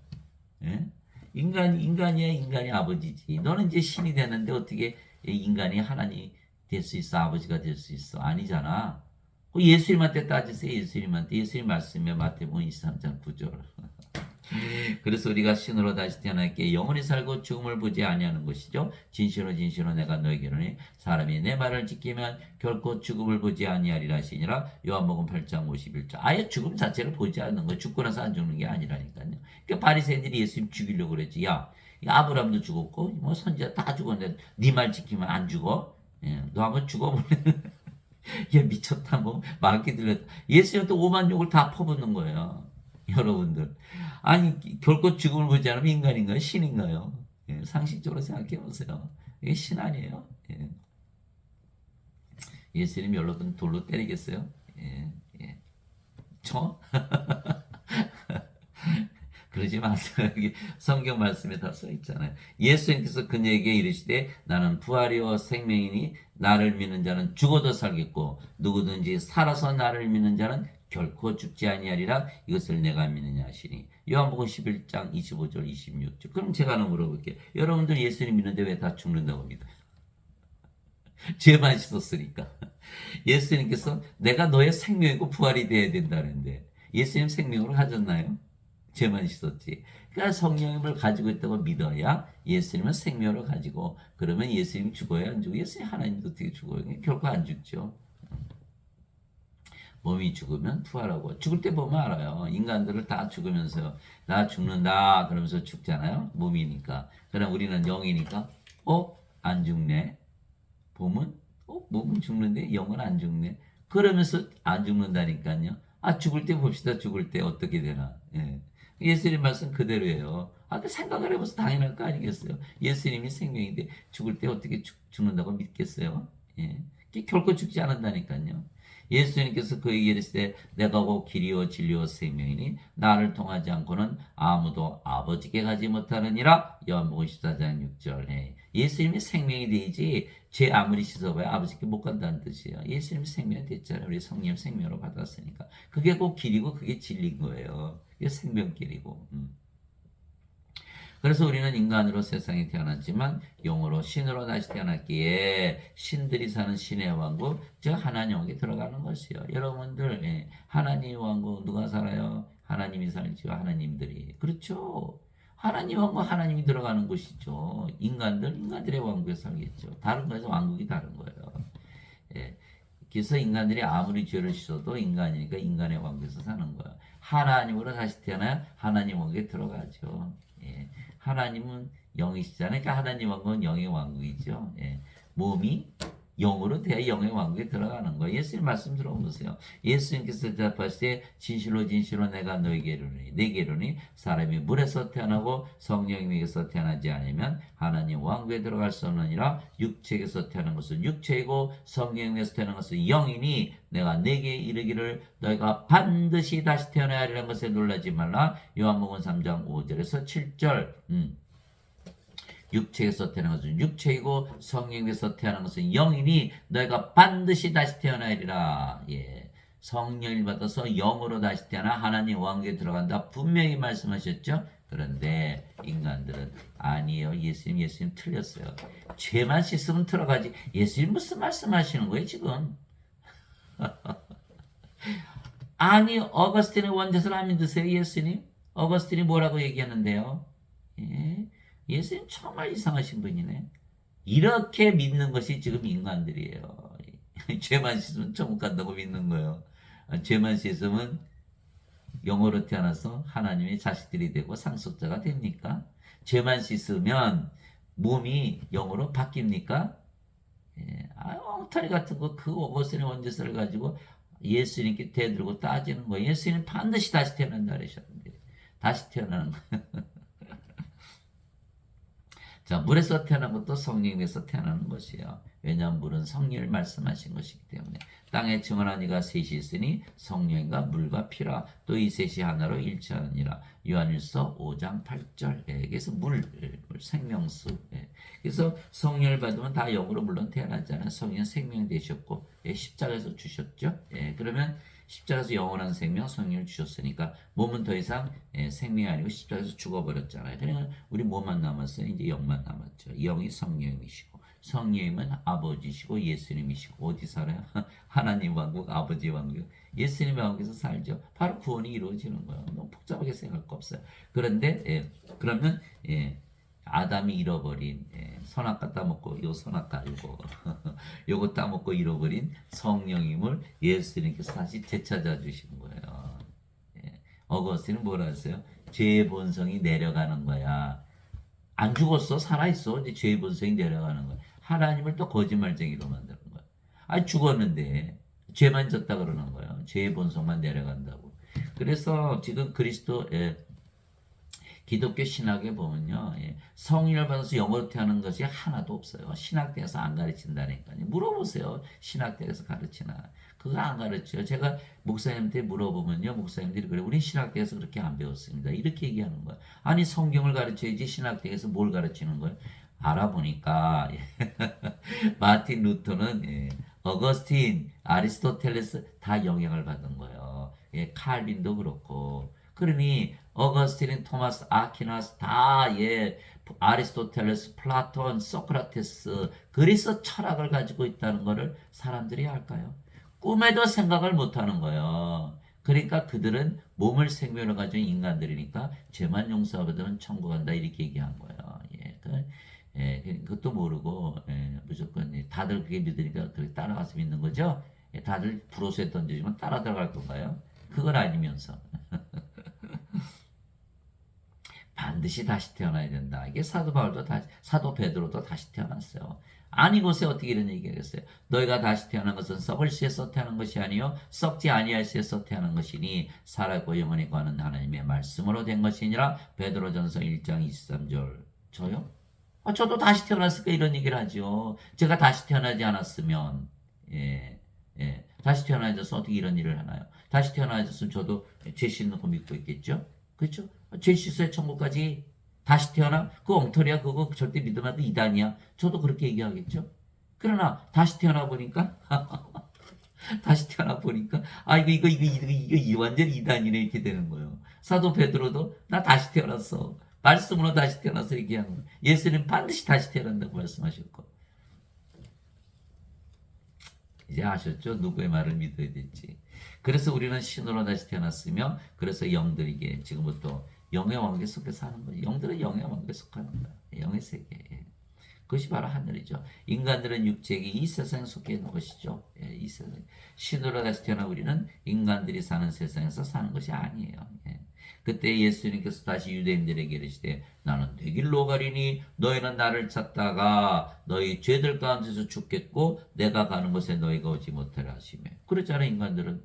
예? 인간이야. 인간이 아버지지. 너는 이제 신이 되는데 어떻게 인간이 하나님이 될 수 있어? 아버지가 될 수 있어? 아니잖아. 예수님한테 따지세요. 예수님한테. 예수님 말씀이야. 마태복음 23장 9절. 그래서 우리가 신으로 다시 태어났기에 영원히 살고 죽음을 보지 아니하는 것이죠. 진실로 진실로 내가 너에게 이르노니 사람이 내 말을 지키면 결코 죽음을 보지 아니하리라 하시니라. 요한복음 8장 51절. 아예 죽음 자체를 보지 않는 거예요. 죽고 나서 안 죽는 게 아니라니까요. 그러니까 바리새인들이 예수님 죽이려고 그랬지. 야, 아브라함도 죽었고 뭐 선지자 다 죽었는데 네 말 지키면 안 죽어? 예, 너 한번 죽어볼래? 얘 미쳤다 뭐 말기 들렸다. 예수님한테 오만 욕을 다 퍼붓는 거예요. 여러분들. 아니 결코 죽음을 보지 않으면 인간인가요? 신인가요? 예, 상식적으로 생각해 보세요. 이게 신 아니에요? 예. 예수님 여러분 돌로 때리겠어요? 예, 예. 저? 그러지 마세요. 여기 성경 말씀에 다 써 있잖아요. 예수님께서 그녀에게 이르시되 나는 부활이요 생명이니 나를 믿는 자는 죽어도 살겠고 누구든지 살아서 나를 믿는 자는 결코 죽지 아니하리라. 이것을 내가 믿느냐 하시니. 요한복음 11장 25절 26절. 그럼 제가 하나 물어볼게요. 여러분들 예수님 믿는데 왜 다 죽는다고 믿어요? 죄만 씻었으니까. 예수님께서 내가 너의 생명이고 부활이 되어야 된다는데 예수님 생명으로 가졌나요? 죄만 씻었지. 그러니까 성령님을 가지고 있다고 믿어야 예수님은 생명을 가지고, 그러면 예수님 죽어야 안 죽어? 예수님 하나님도 어떻게 죽어요? 결코 안 죽죠. 몸이 죽으면 부활하고, 죽을 때 보면 알아요. 인간들을 다 죽으면서 나 죽는다 그러면서 죽잖아요. 몸이니까. 그럼 우리는 영이니까 안 죽네. 보면 몸은 죽는데 영은 안 죽네. 그러면서 안 죽는다니까요. 죽을 때 봅시다. 죽을 때 어떻게 되나. 예. 예수님 말씀 그대로예요. 그 생각을 해봐서 당연할 거 아니겠어요. 예수님이 생명인데 죽을 때 어떻게 죽는다고 믿겠어요? 예. 결코 죽지 않는다니까요. 예수님께서 그에게 이르시되 내가 곧 길이요 진리요 생명이니 나를 통하지 않고는 아무도 아버지께 가지 못하느니라. 요한복음 14장 6절. 예수님이 생명이 되지 죄 아무리 씻어봐야 아버지께 못 간다는 뜻이에요. 예수님이 생명이 됐잖아요. 우리 성령 생명으로 받았으니까. 그게 곧 길이고 그게 진리인 거예요. 그게 생명길이고. 그래서 우리는 인간으로 세상에 태어났지만 영으로 신으로 다시 태어났기에 신들이 사는 신의 왕국, 즉 하나님에게 들어가는 것이요. 여러분들 하나님 왕국 누가 살아요? 하나님이 살지요. 하나님들이. 그렇죠. 하나님 왕국 하나님이 들어가는 곳이죠. 인간들의 왕국에 살겠죠. 다른 거에서 왕국이 다른 거예요. 예. 그래서 인간들이 아무리 죄를 씻어도 인간이니까 인간의 왕국에서 사는 거예요. 하나님으로 다시 태어나야 하나님 왕국에 들어가죠. 예. 하나님은 영이시잖아요. 그러니까 하나님 왕국은 영의 왕국이죠. 예. 몸이 영으로 돼야 영의 왕국에 들어가는 거예요. 예수님 말씀 들어보세요. 예수님께서 대답하실 때 진실로 진실로 내가 너에게 이르노니 내게 이르노니 사람이 물에서 태어나고 성령님에게서 태어나지 않으면 하나님 왕국에 들어갈 수 없느니라. 육체에게서 태어난 것은 육체이고 성령님에서 태어난 것은 영이니 내가 내게 이르기를 너희가 반드시 다시 태어나야 하리라는 것에 놀라지 말라. 요한복음 3장 5절에서 7절. 육체에서 태어난 것은 육체이고 성령에서 태어난 것은 영이니 너희가 반드시 다시 태어나리라. 예. 성령을 받아서 영으로 다시 태어나 하나님 왕국에 들어간다. 분명히 말씀하셨죠. 그런데 인간들은 아니에요. 예수님 틀렸어요. 죄만 씻으면 들어가지. 예수님 무슨 말씀하시는 거예요 지금? 아니 어거스틴의 원죄서를 안 믿으세요 예수님? 어거스틴이 뭐라고 얘기하는데요? 예. 예수님 정말 이상하신 분이네. 이렇게 믿는 것이 지금 인간들이에요. 죄만 씻으면 천국 간다고 믿는 거예요. 죄만 씻으면 영으로 태어나서 하나님의 자식들이 되고 상속자가 됩니까? 죄만 씻으면 몸이 영으로 바뀝니까? 예, 엉터리 같은 거 그 오거스틴의 원죄서를 가지고 예수님께 대들고 따지는 거예요. 예수님 반드시 다시 태어난다 그러셨는데 다시 태어나는 거예요. 자, 물에서 태어난 것도 성령에서 태어나는 것이에요. 왜냐하면 물은 성령을 말씀하신 것이기 때문에. 땅에 증언한 이가 셋이 있으니 성령과 물과 피라. 또 이 셋이 하나로 일체하니라. 요한일서 5장 8절. 예, 그래서 물 생명수. 예. 그래서 성령을 받으면 다 영으로 물론 태어나잖아요. 성령 생명 되셨고, 예, 십자가에서 주셨죠. 예, 그러면 십자가에서 영원한 생명, 성령을 주셨으니까 몸은 더 이상 생명이 아니고 십자가에서 죽어버렸잖아요. 그러니까 우리 몸만 남았어요. 이제 영만 남았죠. 영이 성령이시고 성령님은 아버지시고 예수님이시고 어디 살아요? 하나님 왕국, 아버지 왕국, 예수님의 왕국에서 살죠. 바로 구원이 이루어지는 거예요. 너무 복잡하게 생각할 거 없어요. 그런데 그러면 아담이 잃어버린 선악 따먹고 요 선악 가지고 요거 따먹고 잃어버린 성령임을 예수님께서 다시 되찾아 주신 거예요. 어거스틴은 뭐라 했어요? 죄의 본성이 내려가는 거야. 안 죽었어, 살아있어. 이제 죄의 본성이 내려가는 거야. 하나님을 또 거짓말쟁이로 만드는 거야. 아니 죽었는데 죄만 졌다 그러는 거예요. 죄의 본성만 내려간다고. 그래서 지금 기독교 신학에 보면요, 성인을 받아서 영어로 태어나는 것이 하나도 없어요. 신학대에서 안 가르친다니까요. 물어보세요. 신학대에서 가르치나. 그거 안 가르쳐요. 제가 목사님한테 물어보면요, 목사님들이 그래, 우리 신학대에서 그렇게 안 배웠습니다. 이렇게 얘기하는 거예요. 아니 성경을 가르쳐야지 신학대에서 뭘 가르치는 거예요? 알아보니까 마틴 루터는 어거스틴, 아리스토텔레스 다 영향을 받은 거예요. 칼빈도 그렇고. 그러니 어거스틴, 토마스 아퀴나스 다 아리스토텔레스, 플라톤, 소크라테스 그리스 철학을 가지고 있다는 것을 사람들이 알까요? 꿈에도 생각을 못하는 거예요. 그러니까 그들은 몸을 생명으로 가진 인간들이니까 죄만 용서하거든 천국 간다 이렇게 얘기한 거예요. 그것도 모르고 무조건 다들 그게 믿으니까 그렇게 따라가서 믿는 거죠. 다들 불호수에 던져주면 따라 들어갈 건가요? 그건 아니면서. 반드시 다시 태어나야 된다. 이게 사도 베드로도 다시 태어났어요. 아니 곳에 어떻게 이런 얘기를 했어요? 너희가 다시 태어난 것은 썩을 씨에서 태어난 것이 아니요 썩지 아니할 씨에서 태어난 것이니 살았고 영원히 거하는 하나님의 말씀으로 된 것이니라. 베드로전서 1장 23절. 저요? 저도 다시 태어났을까 이런 얘기를 하죠. 제가 다시 태어나지 않았으면 다시 태어나져서 어떻게 이런 일을 하나요? 다시 태어나졌으면 저도 죄 씻는 거 믿고 있겠죠? 그렇죠? 죄 씻어야 천국까지 다시 태어나? 그 엉터리야. 그거 절대 믿으면 안 돼. 이단이야. 저도 그렇게 얘기하겠죠? 그러나 다시 태어나 보니까 다시 태어나 보니까 이거 완전 이단이네 이렇게 되는 거예요. 사도 베드로도 나 다시 태어났어. 말씀으로 다시 태어나서 얘기하는 거예요. 예수님 반드시 다시 태어난다고 말씀하셨고. 이제 아셨죠? 누구의 말을 믿어야 될지. 그래서 우리는 신으로 다시 태어났으며 그래서 영들에게 지금부터 영의 왕국에 속해 사는 거예요. 영들은 영의 왕국에 속하는 거예요. 영의 세계. 그것이 바로 하늘이죠. 인간들은 육체에게 이 세상에 속해 있는 것이죠. 이 세상. 신으로 다시 태어난 우리는 인간들이 사는 세상에서 사는 것이 아니에요. 그때 예수님께서 다시 유대인들에게 이르시되 나는 내 길로 가리니 너희는 나를 찾다가 너희 죄들 가운데서 죽겠고 내가 가는 곳에 너희가 오지 못하라 하시며. 그렇잖아요. 인간들은.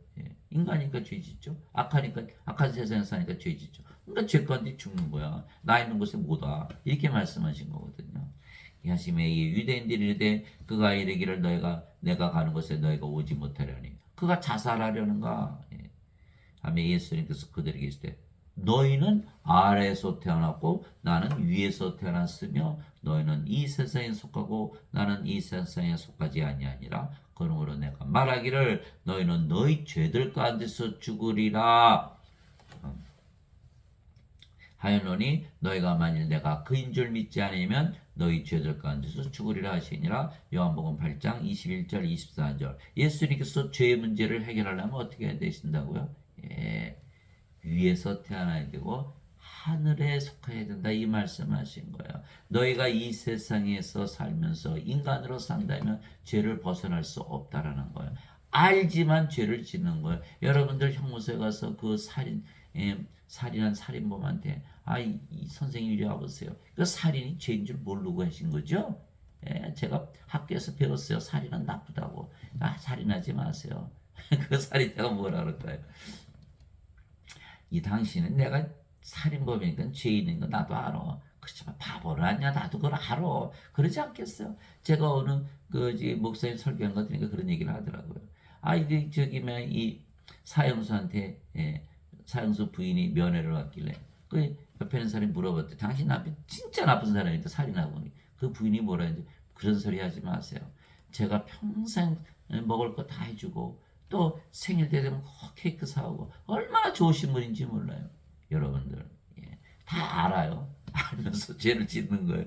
인간이니까 죄 짓죠. 악한 세상에 사니까 죄 짓죠. 그러니까 죄 가운데 죽는 거야. 나 있는 곳에 못 와. 이렇게 말씀하신 거거든요. 하심에 유대인들이 이르되 그가 이르기를 내가 가는 곳에 너희가 오지 못하려니. 그가 자살하려는가? 하며 예수님께서 그들에게 이르시되 너희는 아래에서 태어났고 나는 위에서 태어났으며 너희는 이 세상에 속하고 나는 이 세상에 속하지 아니하니라. 그러므로 내가 말하기를 너희는 너희 죄들 가운데서 죽으리라 하였노니 너희가 만일 내가 그인 줄 믿지 않으면 너희 죄들 가운데서 죽으리라 하시니라. 요한복음 8장 21절 24절. 예수님께서 죄의 문제를 해결하려면 어떻게 해야 되신다고요? 위에서 태어나야 되고 하늘에 속해야 된다 이 말씀하신 거예요. 너희가 이 세상에서 살면서 인간으로 산다면 죄를 벗어날 수 없다라는 거예요. 알지만 죄를 짓는 거예요. 여러분들 형무소에 가서 그 살인한 살인범한테 이 선생님 이리 와보세요. 그 살인이 죄인 줄 모르고 하신 거죠? 제가 학교에서 배웠어요. 살인은 나쁘다고. 살인하지 마세요. 그 살인자가 뭐라 그럴까요? 이 당신은 내가 살인범이니까 죄인인 거 나도 알아. 그렇지만 바보를 아냐 나도 그걸 알아. 그러지 않겠어요? 제가 어느 목사님 설교한 거 들으니까 그런 얘기를 하더라고요. 아 이게 이 사형수한테 사형수 부인이 면회를 왔길래 그 옆에 있는 사람이 물어봤대. 당신 남편 진짜 나쁜 사람인데 살인하고 그 부인이 뭐라 했는지 그런 소리 하지 마세요. 제가 평생 먹을 거 다 해주고 또 생일 때 되면 케이크 사오고 얼마나 좋으신 분인지 몰라요. 여러분들 다 알아요. 알면서 죄를 짓는 거예요.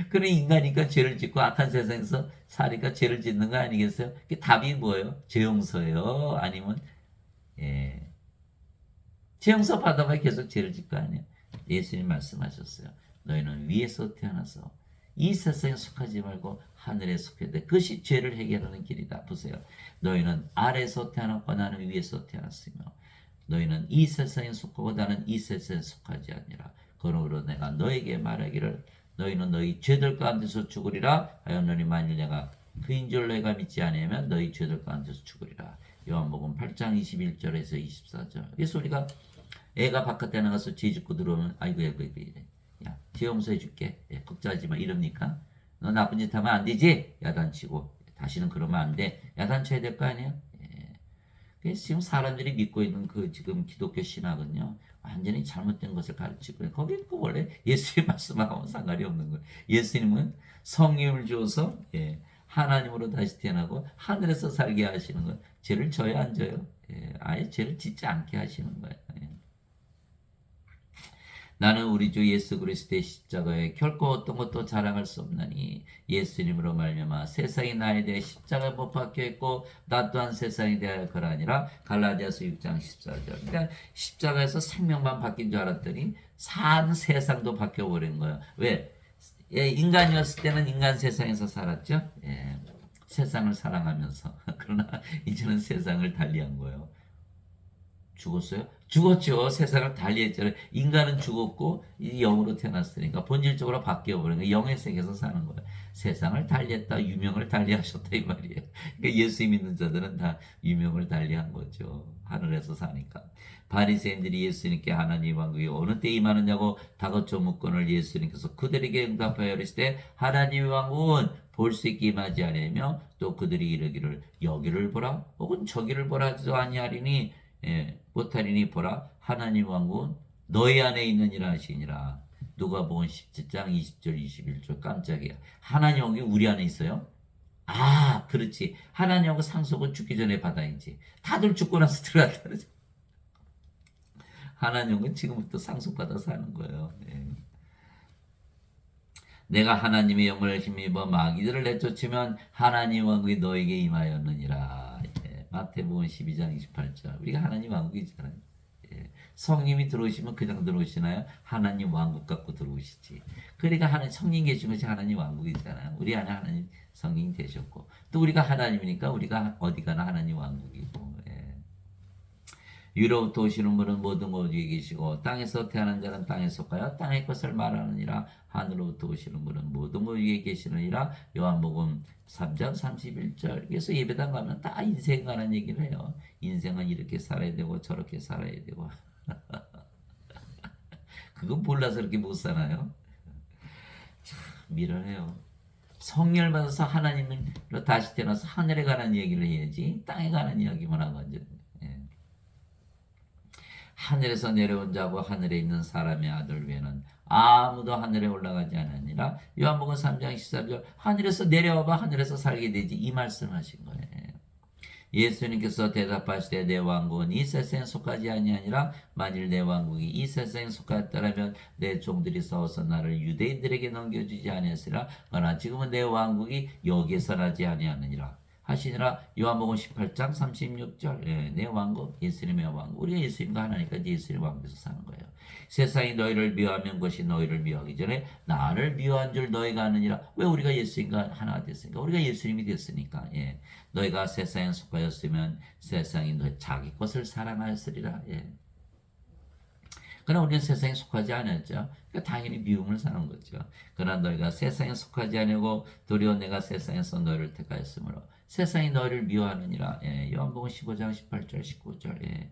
그런 인간이니까 죄를 짓고 악한 세상에서 사니까 죄를 짓는 거 아니겠어요? 그 답이 뭐예요? 죄 용서예요? 아니면 죄 용서 받아봐야 계속 죄를 짓고 아니에요? 예수님 말씀하셨어요. 너희는 위에서 태어나서 이 세상에 속하지 말고 하늘에 속해야 돼. 그것이 죄를 해결하는 길이다. 보세요. 너희는 아래에서 태어났고 나는 위에서 태어났으며 너희는 이 세상에 속하고 나는 이 세상에 속하지 아니라. 그러므로 내가 너에게 말하기를 너희는 너희 죄들 가운데서 죽으리라 하였노니 만일 내가 그인 줄 너희가 믿지 아니하면 너희 죄들 가운데서 죽으리라. 요한복음 8장 21절에서 24절. 그래서 우리가 애가 바깥에 나가서 죄 짓고 들어오면 아이고 이래. 야, 죄 용서해 줄게. 걱정하지 마. 이럽니까? 너 나쁜 짓 하면 안 되지? 야단치고. 다시는 그러면 안 돼. 야단쳐야 될 거 아니야? 그래서 지금 사람들이 믿고 있는 지금 기독교 신학은요. 완전히 잘못된 것을 가르치고 거기 원래 예수의 말씀하고는 상관이 없는 거예요. 예수님은 성령을 주어서 하나님으로 다시 태어나고 하늘에서 살게 하시는 거예요. 죄를 져요 안 져요? 아예 죄를 짓지 않게 하시는 거예요. 나는 우리 주 예수 그리스도의 십자가에 결코 어떤 것도 자랑할 수 없나니 예수님으로 말미암아 세상이 나에 대해 십자가에 못 박혀 있고 나 또한 세상에 대하여 그러하니라. 갈라디아서 6장 14절. 그러니까 십자가에서 생명만 바뀐 줄 알았더니 산 세상도 바뀌어버린 거예요. 왜? 인간이었을 때는 인간 세상에서 살았죠. 세상을 사랑하면서. 그러나 이제는 세상을 달리한 거예요. 죽었어요? 죽었죠. 세상을 달리했잖아요. 인간은 죽었고 영으로 태어났으니까 본질적으로 바뀌어버린 거예요. 영의 세계에서 사는 거예요. 세상을 달리했다. 유명을 달리하셨다 이 말이에요. 그러니까 예수 믿는 자들은 다 유명을 달리한 거죠. 하늘에서 사니까. 바리새인들이 예수님께 하나님 왕국이 어느 때 임하느냐고 다그쳐 묻거늘 예수님께서 그들에게 응답하여 이르시되 하나님의 왕국은 볼 수 있게 임하지 아니하며 또 그들이 이르기를 여기를 보라 혹은 저기를 보라 하지도 아니하리니 못하리니 보라 하나님 왕국은 너희 안에 있느니라 하시니라. 누가복음 17장 20절 21절. 깜짝이야. 하나님 왕국이 우리 안에 있어요? 아 그렇지. 하나님 왕국 상속은 죽기 전에 받아야지. 다들 죽고 나서 들어갔다 그러죠. 하나님 왕국은 지금부터 상속받아서 하는 거예요. 내가 하나님의 영을 힘입어 마귀들을 내쫓으면 하나님 왕국이 너에게 임하였느니라. 마태복음 12장 28절. 우리가 하나님 왕국이잖아요. 성님이 들어오시면 그냥 들어오시나요? 하나님 왕국 갖고 들어오시지. 그러니까 하나님 성령 계신 것이 하나님 왕국이잖아요. 우리 안에 하나님 성령이 되셨고 또 우리가 하나님이니까 우리가 어디 가나 하나님 왕국이고. 위로부터 오시는 분은 모든 곳 위에 계시고 땅에서 태어난 자는 땅에 속하여 땅의 것을 말하느니라. 하늘로부터 오시는 분은 모든 곳 위에 계시느니라. 요한복음 3장 31절. 그래서 예배당 가면 다 인생에 관한 얘기를 해요. 인생은 이렇게 살아야 되고 저렇게 살아야 되고. 그거 몰라서 그렇게 못 사나요? 참 미련해요. 성령을 받아서 하나님으로 다시 태어나서 하늘에 관한 얘기를 해야지 땅에 관한 이야기만 하고 앉아. 하늘에서 내려온 자고 하늘에 있는 사람의 아들 외에는 아무도 하늘에 올라가지 않으니라. 요한복음 3장 13절. 하늘에서 내려와봐 하늘에서 살게 되지 이 말씀하신 거예요. 예수님께서 대답하시되 내 왕국은 이 세상에 속하지 아니하니라. 만일 내 왕국이 이 세상에 속하였더라면 내 종들이 싸워서 나를 유대인들에게 넘겨주지 아니했으리라. 그러나 지금은 내 왕국이 여기에서 나지 아니하느니라 하시니라. 요한복음 18장 36절. 내 왕국 예수님의 왕국. 우리가 예수님과 하나니까 예수님의 왕국에서 사는 거예요. 세상이 너희를 미워하면 그것이 너희를 미워하기 전에 나를 미워한 줄 너희가 아느니라. 왜 우리가 예수님과 하나가 됐으니까? 우리가 예수님이 됐으니까. 너희가 세상에 속하였으면 세상이 너희 자기 것을 사랑하였으리라. 그러나 우리는 세상에 속하지 않았죠. 그러니까 당연히 미움을 사는 거죠. 그러나 너희가 세상에 속하지 아니하고 도리어 내가 세상에서 너희를 택하였으므로 세상이 너희를 미워하느니라. 요한복음 15장 18절 19절.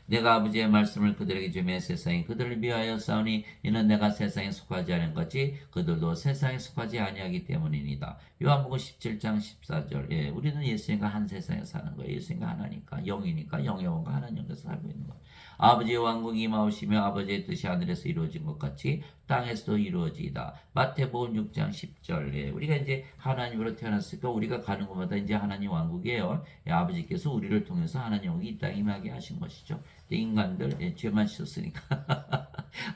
내가 아버지의 말씀을 그들에게 주며 세상이 그들을 미워하여 싸우니 이는 내가 세상에 속하지 않은 것이 그들도 세상에 속하지 아니하기 때문이니다. 요한복음 17장 14절. 예, 우리는 예수님과 한 세상에 사는 거예요. 예수님과 하나니까 영이니까 영의 원과 하나님께서 살고 있는 거예요. 아버지의 왕국이 임하오시며 아버지의 뜻이 하늘에서 이루어진 것 같이 땅에서도 이루어지이다. 마태복음 6장 10절. 예, 우리가 이제 하나님으로 태어났으니까 우리가 가는 곳마다 이제 하나님 왕국이에요. 예, 아버지께서 우리를 통해서 하나님 왕국이 이 땅에 임하게 하신 것이죠. 인간들 예, 죄만 씻었으니까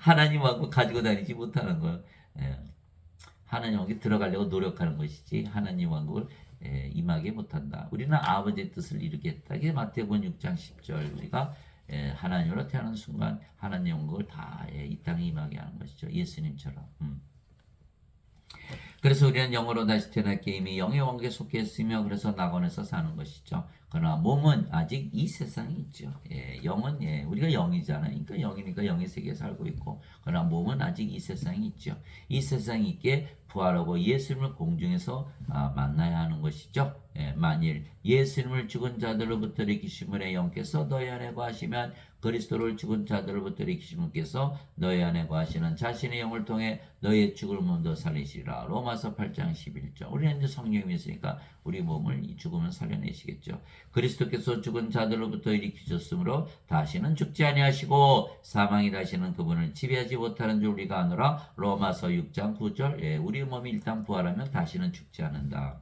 하나님 왕국 가지고 다니지 못하는 거예요. 예, 하나님 왕국에 들어가려고 노력하는 것이지 하나님 왕국을 예, 임하게 못한다. 우리는 아버지의 뜻을 이루겠다. 이게 마태복음 6장 10절. 우리가 예, 하나님으로 태어난 순간 하나님 왕국을 다 이 땅에 임하게 하는 것이죠. 예수님처럼. 그래서 우리는 영으로 다시 태어났기에 이미 영의 왕국에 속했으며 그래서 낙원에서 사는 것이죠. 그러나 몸은 아직 이 세상에 있죠. 예, 영은 예, 우리가 영이잖아요. 그러니까 영이니까 영의 세계에 살고 있고 그러나 몸은 아직 이 세상에 있죠. 이 세상에 있게 부활하고 예수님을 공중에서 만나야 하는 것이죠. 예, 만일 예수님을 죽은 자들로부터 일으키신 분의 영께서 너희 안에 거하시면 그리스도를 죽은 자들로부터 일으키신 분께서 너희 안에 거하시는 자신의 영을 통해 너희의 죽을 몸도 살리시리라. 로마서 8장 11절. 우리는 이제 성령이 있으니까 우리 몸을 이 죽음을 살려내시겠죠. 그리스도께서 죽은 자들로부터 일으키셨으므로 다시는 죽지 아니하시고 사망이 다시는 그분을 지배하지 못하는 줄 우리가 아노라. 로마서 6장 9절. 예, 우리 몸이 일단 부활하면 다시는 죽지 않는다.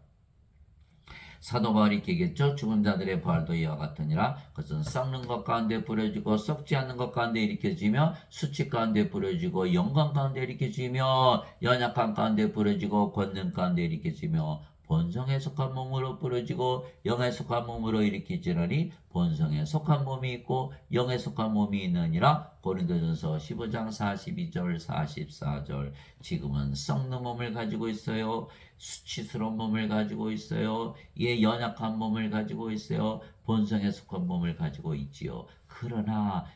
사도 바울이 얘기했죠. 죽은 자들의 부활도 이와 같으니라. 그것은 썩는 것 가운데 뿌려지고 썩지 않는 것 가운데 일으켜지며 수치 가운데 뿌려지고 영광 가운데 일으켜지며 연약한 가운데 뿌려지고 권능 가운데 일으켜지며 본성에 속한 몸으로 뿌려지고 영에 속한 몸으로 일으키지라니 본성에 속한 몸이 있고 영에 속한 몸이 있느니라. 고린도전서 15장 42절 44절. 지금은 썩는 몸을 가지고 있어요. 수치스러운 몸을 가지고 있어요. 예, 연약한 몸을 가지고 있어요. 본성에 속한 몸을 가지고 있지요. 그러나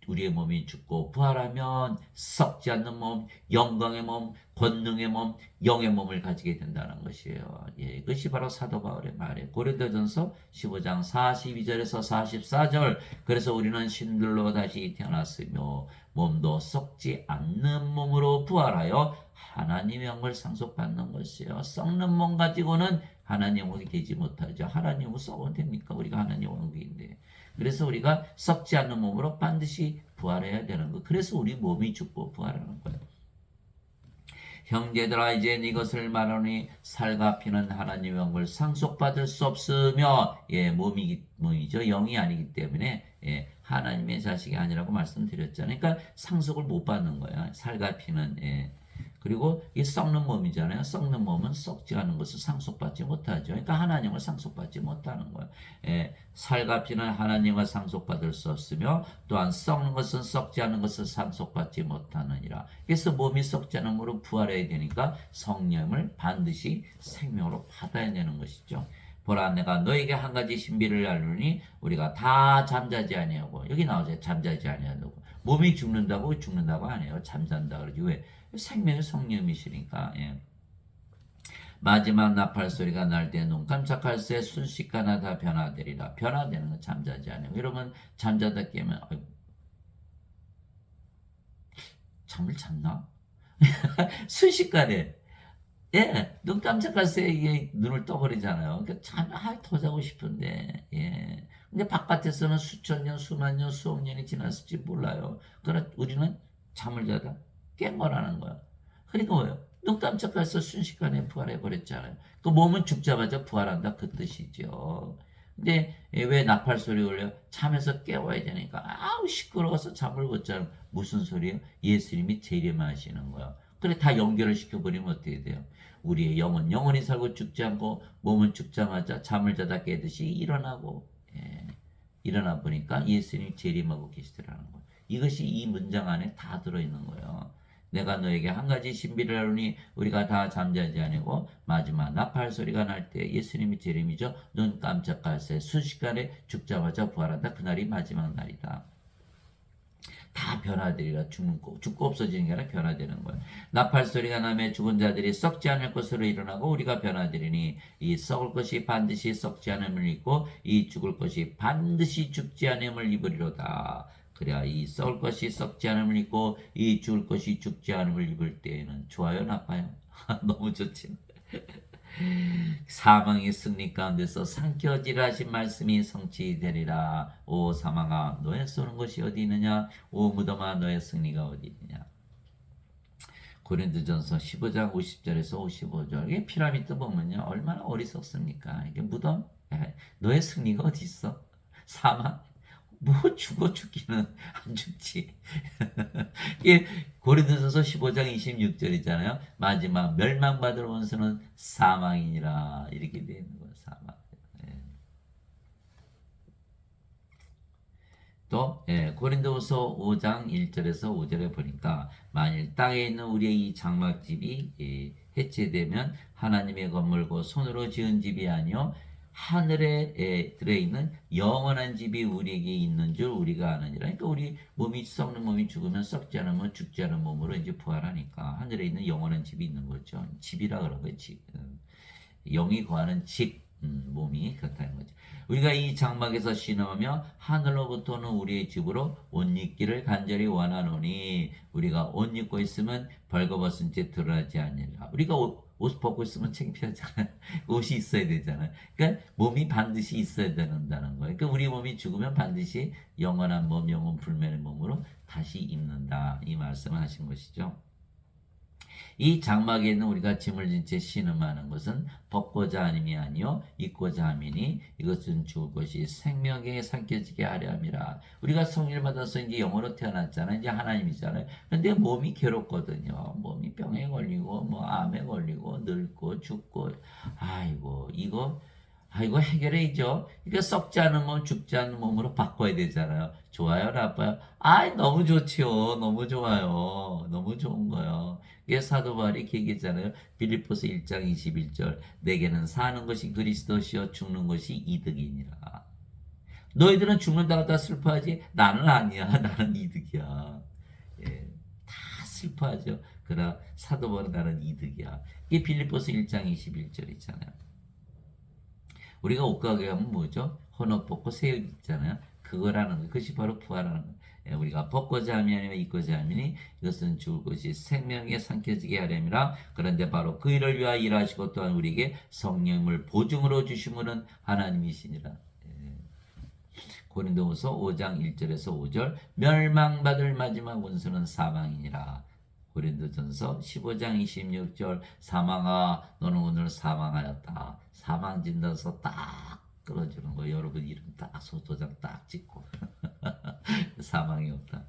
우리의 몸이 죽고 부활하면 썩지 않는 몸, 영광의 몸, 권능의 몸, 영의 몸을 가지게 된다는 것이에요. 예, 이것이 바로 사도 바울의 말이에요. 고린도전서 15장 42절에서 44절. 그래서 우리는 신들로 다시 태어났으며 몸도 썩지 않는 몸으로 부활하여 하나님의 영을 상속받는 것이에요. 썩는 몸 가지고는 하나님 왕국이 되지 못하죠. 하나님 왕국 썩으면 됩니까? 우리가 하나님 왕국인데. 그래서 우리가 썩지 않는 몸으로 반드시 부활해야 되는 거. 그래서 우리 몸이 죽고 부활하는 거예요. 형제들아 이제 이것을 말하니 살과 피는 하나님의 영을 상속받을 수 없으며 예, 몸이죠. 영이 아니기 때문에 예, 하나님의 자식이 아니라고 말씀드렸잖아요. 그러니까 상속을 못 받는 거예요. 살과 피는 예. 그리고 이 썩는 몸이잖아요. 썩는 몸은 썩지 않은 것을 상속받지 못하죠. 그러니까 하나님을 상속받지 못하는 거예요. 예, 살과 피는 하나님을 상속받을 수 없으며 또한 썩는 것은 썩지 않은 것을 상속받지 못하느니라. 그래서 몸이 썩지 않은 몸으로 부활해야 되니까 성령을 반드시 생명으로 받아야 되는 것이죠. 보라 내가 너에게 한 가지 신비를 알르니 우리가 다 잠자지 아니하고 여기 나오죠. 잠자지 아니하고 몸이 죽는다고 아니에요. 잠잔다 그러지. 왜? 생명의 성령이시니까. 예. 마지막 나팔 소리가 날 때 눈 깜짝할 새 순식간에 다 변화되리라. 변화되는 건 잠자지 않아요. 여러분 잠자다 깨면 잠을 잤나? 순식간에 예, 눈 깜짝할 새 이게 눈을 떠버리잖아요. 그러니까 더 자고 싶은데 예. 근데 바깥에서는 수천 년, 수만 년, 수억 년이 지났을지 몰라요. 그러나 우리는 잠을 자다 깬 거라는 거야. 그러니까 뭐예요? 눈 깜짝해서 순식간에 부활해버렸잖아요. 그 몸은 죽자마자 부활한다 그 뜻이죠. 근데 왜 나팔 소리 울려? 잠에서 깨워야 되니까 아우 시끄러워서 잠을 못 자는 무슨 소리예요? 예수님이 재림하시는 거야. 그래 다 연결을 시켜버리면 어떻게 돼요? 우리의 영은 영원히 살고 죽지 않고 몸은 죽자마자 잠을 자다 깨듯이 일어나고 예, 일어나 보니까 예수님이 재림하고 계시더라는 거예요. 이것이 이 문장 안에 다 들어있는 거예요. 내가 너에게 한 가지 신비를 하노니 우리가 다 잠자지 아니고 마지막 나팔 소리가 날 때 예수님이 재림이죠. 눈 깜짝할 새 순식간에 죽자마자 부활한다. 그날이 마지막 날이다. 다 변화되리라. 죽고 없어지는 게 아니라 변화되는 거예요. 나팔 소리가 나며 죽은 자들이 썩지 않을 것으로 일어나고 우리가 변화되리니 이 썩을 것이 반드시 썩지 않음을 입고 이 죽을 것이 반드시 죽지 않음을 입으리로다. 그래야 이 썩을 것이 썩지 않음을 입고 이 죽을 것이 죽지 않음을 입을 때에는 좋아요, 나빠요? 너무 좋지. 사망의 승리 가운데서 상켜지라 하신 말씀이 성취되리라. 오 사망아 너의 쏘는 것이 어디 있느냐, 오 무덤아 너의 승리가 어디 있느냐. 고린도전서 15장 50절에서 55절. 이게 피라미드 보면요 얼마나 어리석습니까. 이게 무덤, 너의 승리가 어디 있어? 사망, 뭐 죽어 죽기는 안 죽지. 이게 고린도전서 15장 26절이잖아요. 마지막 멸망받을 원수는 사망이니라 이렇게 되어 있는 거예요. 사망. 예. 또 고린도후서 5장 1절에서 5절에 보니까 만일 땅에 있는 우리의 이 장막집이 해체되면 하나님의 건물고 손으로 지은 집이 아니요 하늘에 들어있는 영원한 집이 우리에게 있는 줄 우리가 아느니라. 그러니까 우리 몸이 썩는 몸이 죽으면 썩지 않으면 죽지 않은 몸으로 이제 부활하니까 하늘에 있는 영원한 집이 있는 거죠. 집이라 그런 거지. 집. 영이 거하는 집. 몸이 그렇다는 거죠. 우리가 이 장막에서 신음하며 하늘로부터는 우리의 집으로 옷 입기를 간절히 원하노니 우리가 옷 입고 있으면 벌거벗은 채 드러나지 아니라. 우리가 옷 벗고 있으면 창피하잖아요. 옷이 있어야 되잖아요. 그러니까 몸이 반드시 있어야 된다는 거예요. 그러니까 우리 몸이 죽으면 반드시 영원한 몸, 영원 불멸의 몸으로 다시 입는다. 이 말씀을 하신 것이죠. 이 장막에 있는 우리가 짐을 진 채 신음하는 것은 벗고자 함이 아니요 입고자 함이니 이것은 죽을 것이 생명에 삼켜지게 하려 함이라. 우리가 성령을 받아서 이제 영으로 태어났잖아요. 이제 하나님이잖아요. 근데 몸이 괴롭거든요. 몸이 병에 걸리고 뭐 암에 걸리고 늙고 죽고 이거 해결해야죠. 그러니까 썩지 않은 몸, 죽지 않는 몸으로 바꿔야 되잖아요. 좋아요, 나빠요? 너무 좋지요. 너무 좋아요. 너무 좋은 거예요. 이게 사도 바울이 이렇게 얘기했잖아요. 빌립보서 1장 21절. 내게는 사는 것이 그리스도시요 죽는 것이 이득이니라. 너희들은 죽는다고 다 슬퍼하지? 나는 아니야. 나는 이득이야. 예, 다 슬퍼하죠. 그러나 사도 바울은 나는 이득이야. 이게 빌립보서 1장 21절 있잖아요. 우리가 옷가게 가면 뭐죠? 헌옷 벗고 새 옷 입잖아요. 그거라는 거. 그것이 바로 부활하는 거. 우리가 벗고자 함이 아니라 입고자 함이니 이것은 죽을 것이 생명에 삼켜지게 하려니라. 그런데 바로 그 일을 위하여 일하시고 또한 우리에게 성령을 보증으로 주심은 하나님이시니라. 고린도후서 5장 1절에서 5절. 멸망받을 마지막 원수는 사망이니라. 고린도전서 15장 26절. 사망아 너는 오늘 사망하였다. 사망 진단서 딱 끌어주는 거. 여러분 이름 딱 소도장 딱 찍고 사망이 없다.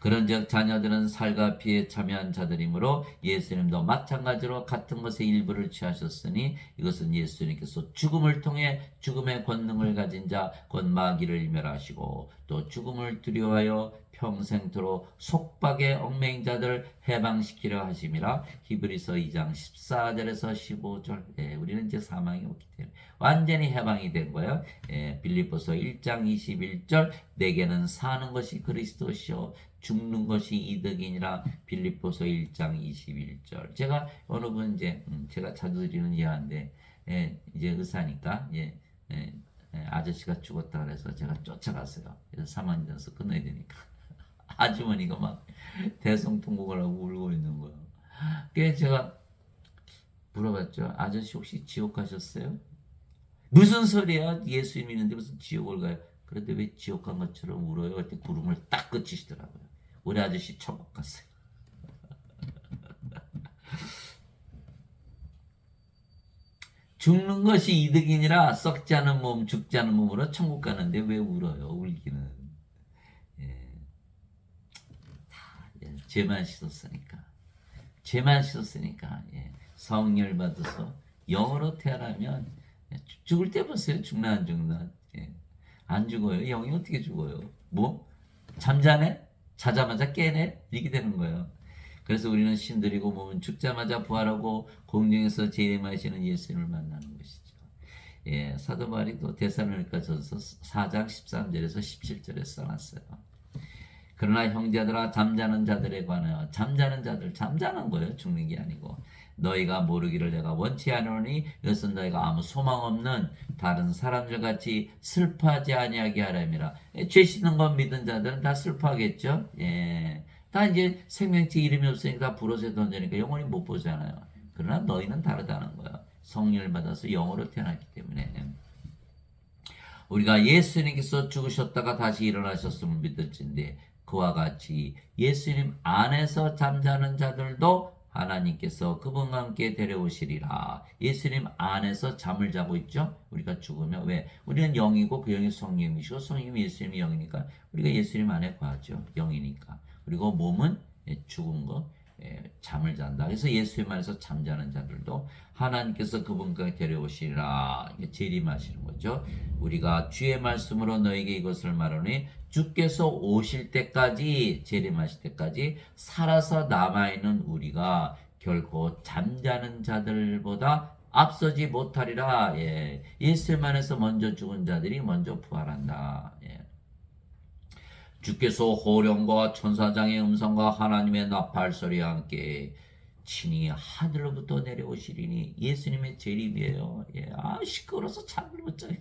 그런즉 자녀들은 살과 피에 참여한 자들이므로 예수님도 마찬가지로 같은 것의 일부를 취하셨으니 이것은 예수님께서 죽음을 통해 죽음의 권능을 가진 자 곧 마귀를 멸하시고 또 죽음을 두려워하여 평생토록 속박의 얽매인 자들을 해방시키려 하심이라. 히브리서 2장 14절에서 15절. 우리는 이제 사망이 없기 때문에 완전히 해방이 된 거예요. 빌립보서 1장 21절. 내게는 사는 것이 그리스도시요 죽는 것이 이득이니라. 빌립보서 1장 21절. 제가 어느 분 이제 제가 자주 드리는 예화인데 이제 의사니까 아저씨가 죽었다 그래서 제가 쫓아갔어요. 그래서 사망전서 끊어야 되니까 아주머니가 막 대성통곡을 하고 울고 있는 거예요. 그래서 제가 물어봤죠. 아저씨 혹시 지옥 가셨어요? 무슨 소리야? 예수 믿는데 무슨 지옥을 가요? 그런데 왜 지옥 간 것처럼 울어요? 그때 구름을 딱 그치시더라고요. 우리 아저씨 천국 갔어요. 죽는 것이 이득이니라. 썩지 않은 몸, 죽지 않은 몸으로 천국 가는데 왜 울어요? 울기는. 죄만 씻었으니까. 죄만 씻었으니까. 성령을 받아서 영으로 태어나면 죽을 때 보세요. 죽나 안 죽나. 안 죽어요. 영이 어떻게 죽어요? 뭐? 잠자네? 자자마자 깨네? 이렇게 되는 거예요. 그래서 우리는 신들이고 몸은 죽자마자 부활하고 공중에서 재림하시는 예수님을 만나는 것이죠. 사도 바울이 또 데살로니가전서 4장 13절에서 17절에 써놨어요. 그러나 형제들아 잠자는 자들에 관하여 잠자는 자들 잠자는 거예요. 죽는 게 아니고 너희가 모르기를 내가 원치 않으니 이것은 너희가 아무 소망 없는 다른 사람들 같이 슬퍼하지 아니하게 하람이라. 죄 씻는 것 믿은 자들은 다 슬퍼하겠죠. 예. 다 이제 생명체 이름이 없으니까 다 불옷에 던지니까 영원히 못 보잖아요. 그러나 너희는 다르다는 거야. 성령을 받아서 영으로 태어났기 때문에. 우리가 예수님께서 죽으셨다가 다시 일어나셨음을 믿을진데 그와 같이 예수님 안에서 잠자는 자들도 하나님께서 그분과 함께 데려오시리라. 예수님 안에서 잠을 자고 있죠. 우리가 죽으면 왜? 우리는 영이고 그 영이 성령이시고 성령이 예수님이 영이니까 우리가 예수님 안에 거하죠. 영이니까. 그리고 몸은 죽은 거 잠을 잔다. 그래서 예수님 안에서 잠자는 자들도 하나님께서 그분과 데려오시리라. 재림하시는 거죠. 우리가 주의 말씀으로 너에게 이것을 말하니 주께서 오실 때까지 재림하실 때까지 살아서 남아있는 우리가 결코 잠자는 자들보다 앞서지 못하리라. 예. 예수님 안에서 먼저 죽은 자들이 먼저 부활한다. 예. 주께서 호령과 천사장의 음성과 하나님의 나팔 소리와 함께 친히 하늘로부터 내려오시리니 예수님의 재림이에요. 예. 시끄러워서 잠을 못 자요.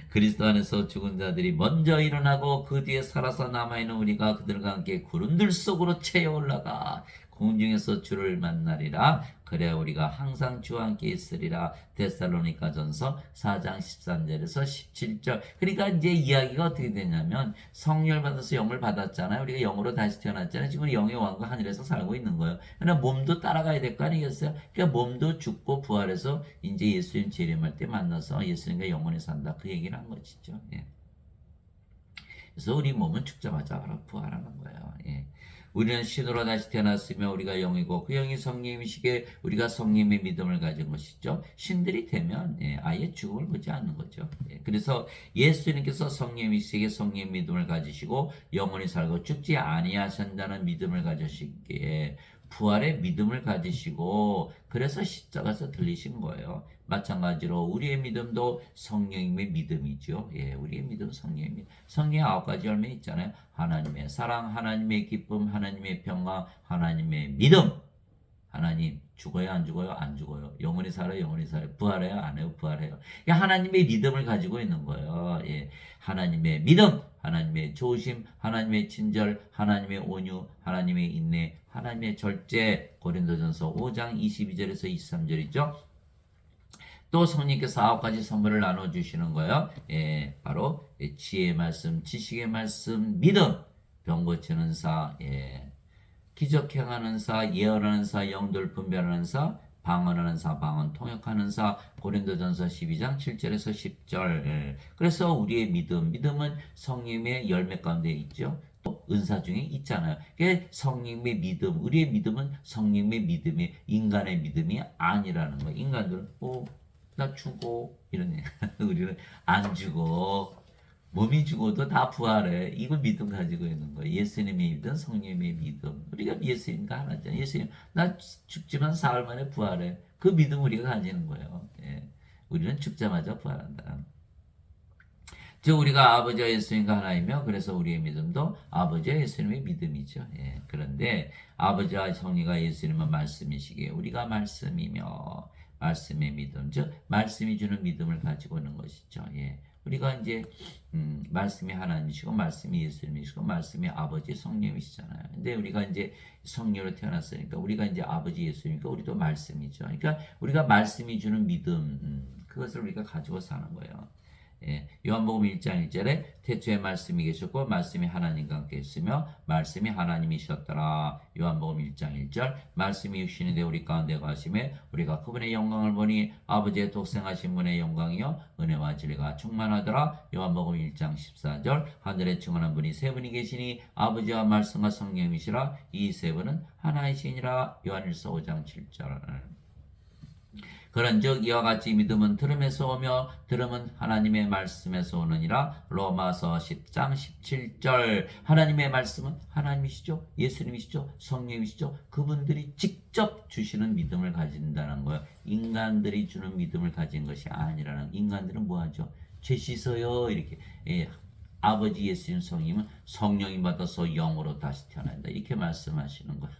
그리스도 안에서 죽은 자들이 먼저 일어나고 그 뒤에 살아서 남아있는 우리가 그들과 함께 구름들 속으로 채워 올라가 공중에서 주를 만나리라. 그래 우리가 항상 주와 함께 있으리라. 데살로니가전서 4장 13절에서 17절. 그러니까 이제 이야기가 어떻게 되냐면 성령을 받아서 영을 받았잖아요. 우리가 영으로 다시 태어났잖아요. 지금 영의 왕과 하늘에서 살고 있는 거예요. 그러나 몸도 따라가야 될 거 아니겠어요? 그러니까 몸도 죽고 부활해서 이제 예수님 재림할 때 만나서 예수님과 영원히 산다. 그 얘기를 한 것이죠. 예. 그래서 우리 몸은 죽자마자 바로 부활하는 거예요. 예. 우리는 신으로 다시 태어났으며 우리가 영이고 그 영이 성령이시기에 우리가 성령의 믿음을 가진 것이죠. 신들이 되면 아예 죽음을 보지 않는 거죠. 그래서 예수님께서 성령이시기에 성령의 믿음을 가지시고 영원히 살고 죽지 아니하신다는 믿음을 가지시기에 부활의 믿음을 가지시고 그래서 십자가에서 들리신 거예요. 마찬가지로 우리의 믿음도 성령님의 믿음이죠. 우리의 믿음 성령의 믿음. 성령의 9가지 열매 있잖아요. 하나님의 사랑, 하나님의 기쁨, 하나님의 평강, 하나님의 믿음. 하나님 죽어요 안 죽어요? 안 죽어요. 영원히 살아요 영원히 살아요. 부활해요 안 해요? 부활해요. 하나님의 믿음을 가지고 있는 거예요. 하나님의 믿음, 하나님의 조심, 하나님의 친절, 하나님의 온유, 하나님의 인내, 하나님의 절제. 고린도전서 5장 22절에서 23절이죠. 또 성령께서 9가지 선물을 나눠주시는 거예요. 바로 지혜의 말씀, 지식의 말씀, 믿음, 병 고치는 사, 기적 행하는 사, 예언하는 사, 영들 분별하는 사, 방언하는 사, 방언 통역하는 사. 고린도전서 12장 7절에서 10절. 그래서 우리의 믿음은 성령의 열매 가운데 있죠. 또 은사 중에 있잖아요. 성령의 믿음, 우리의 믿음은 성령의 믿음이 인간의 믿음이 아니라는 거예요. 인간들은 나 죽어 이런 얘기. 우리는 안 죽어. 몸이 죽어도 다 부활해. 이걸 믿음 가지고 있는 거예요. 예수님의 믿음, 성령의 믿음. 우리가 예수님과 하나잖아요. 예수님, 나 죽지만 사흘 만에 부활해. 그 믿음 우리가 가지는 거예요. 우리는 죽자마자 부활한다. 즉 우리가 아버지와 예수님과 하나이며 그래서 우리의 믿음도 아버지와 예수님의 믿음이죠. 그런데 아버지와 성리가 예수님은 말씀이시기에 우리가 말씀이며 말씀의 믿음, 즉 말씀이 주는 믿음을 가지고 있는 것이죠. 우리가 이제 말씀이 하나님이시고 말씀이 예수님이시고 말씀이 아버지 성령이시잖아요. 근데 우리가 이제 성령으로 태어났으니까 우리가 이제 아버지 예수니까 우리도 말씀이죠. 그러니까 우리가 말씀이 주는 믿음, 그것을 우리가 가지고 사는 거예요. 요한복음 1장 1절에 태초에 말씀이 계셨고 말씀이 하나님과 함께 있으며 말씀이 하나님이셨더라. 요한복음 1장 1절 말씀이 육신이 되어 우리 가운데 가심에 우리가 그분의 영광을 보니 아버지의 독생하신 분의 영광이요 은혜와 진리가 충만하더라. 요한복음 1장 14절 하늘에 충만한 분이 세 분이 계시니 아버지와 말씀과 성령이시라. 이 세 분은 하나이시니라. 요한일서 5장 7절. 그런즉 이와 같이 믿음은 들음에서 오며 들음은 하나님의 말씀에서 오느니라. 로마서 10장 17절. 하나님의 말씀은 하나님이시죠, 예수님이시죠, 성령이시죠. 그분들이 직접 주시는 믿음을 가진다는 거예요. 인간들이 주는 믿음을 가진 것이 아니라는. 인간들은 뭐하죠? 죄 씻어요 이렇게 아버지 예수님 성령은 성령이 받아서 영으로 다시 태어난다. 이렇게 말씀하시는 거예요.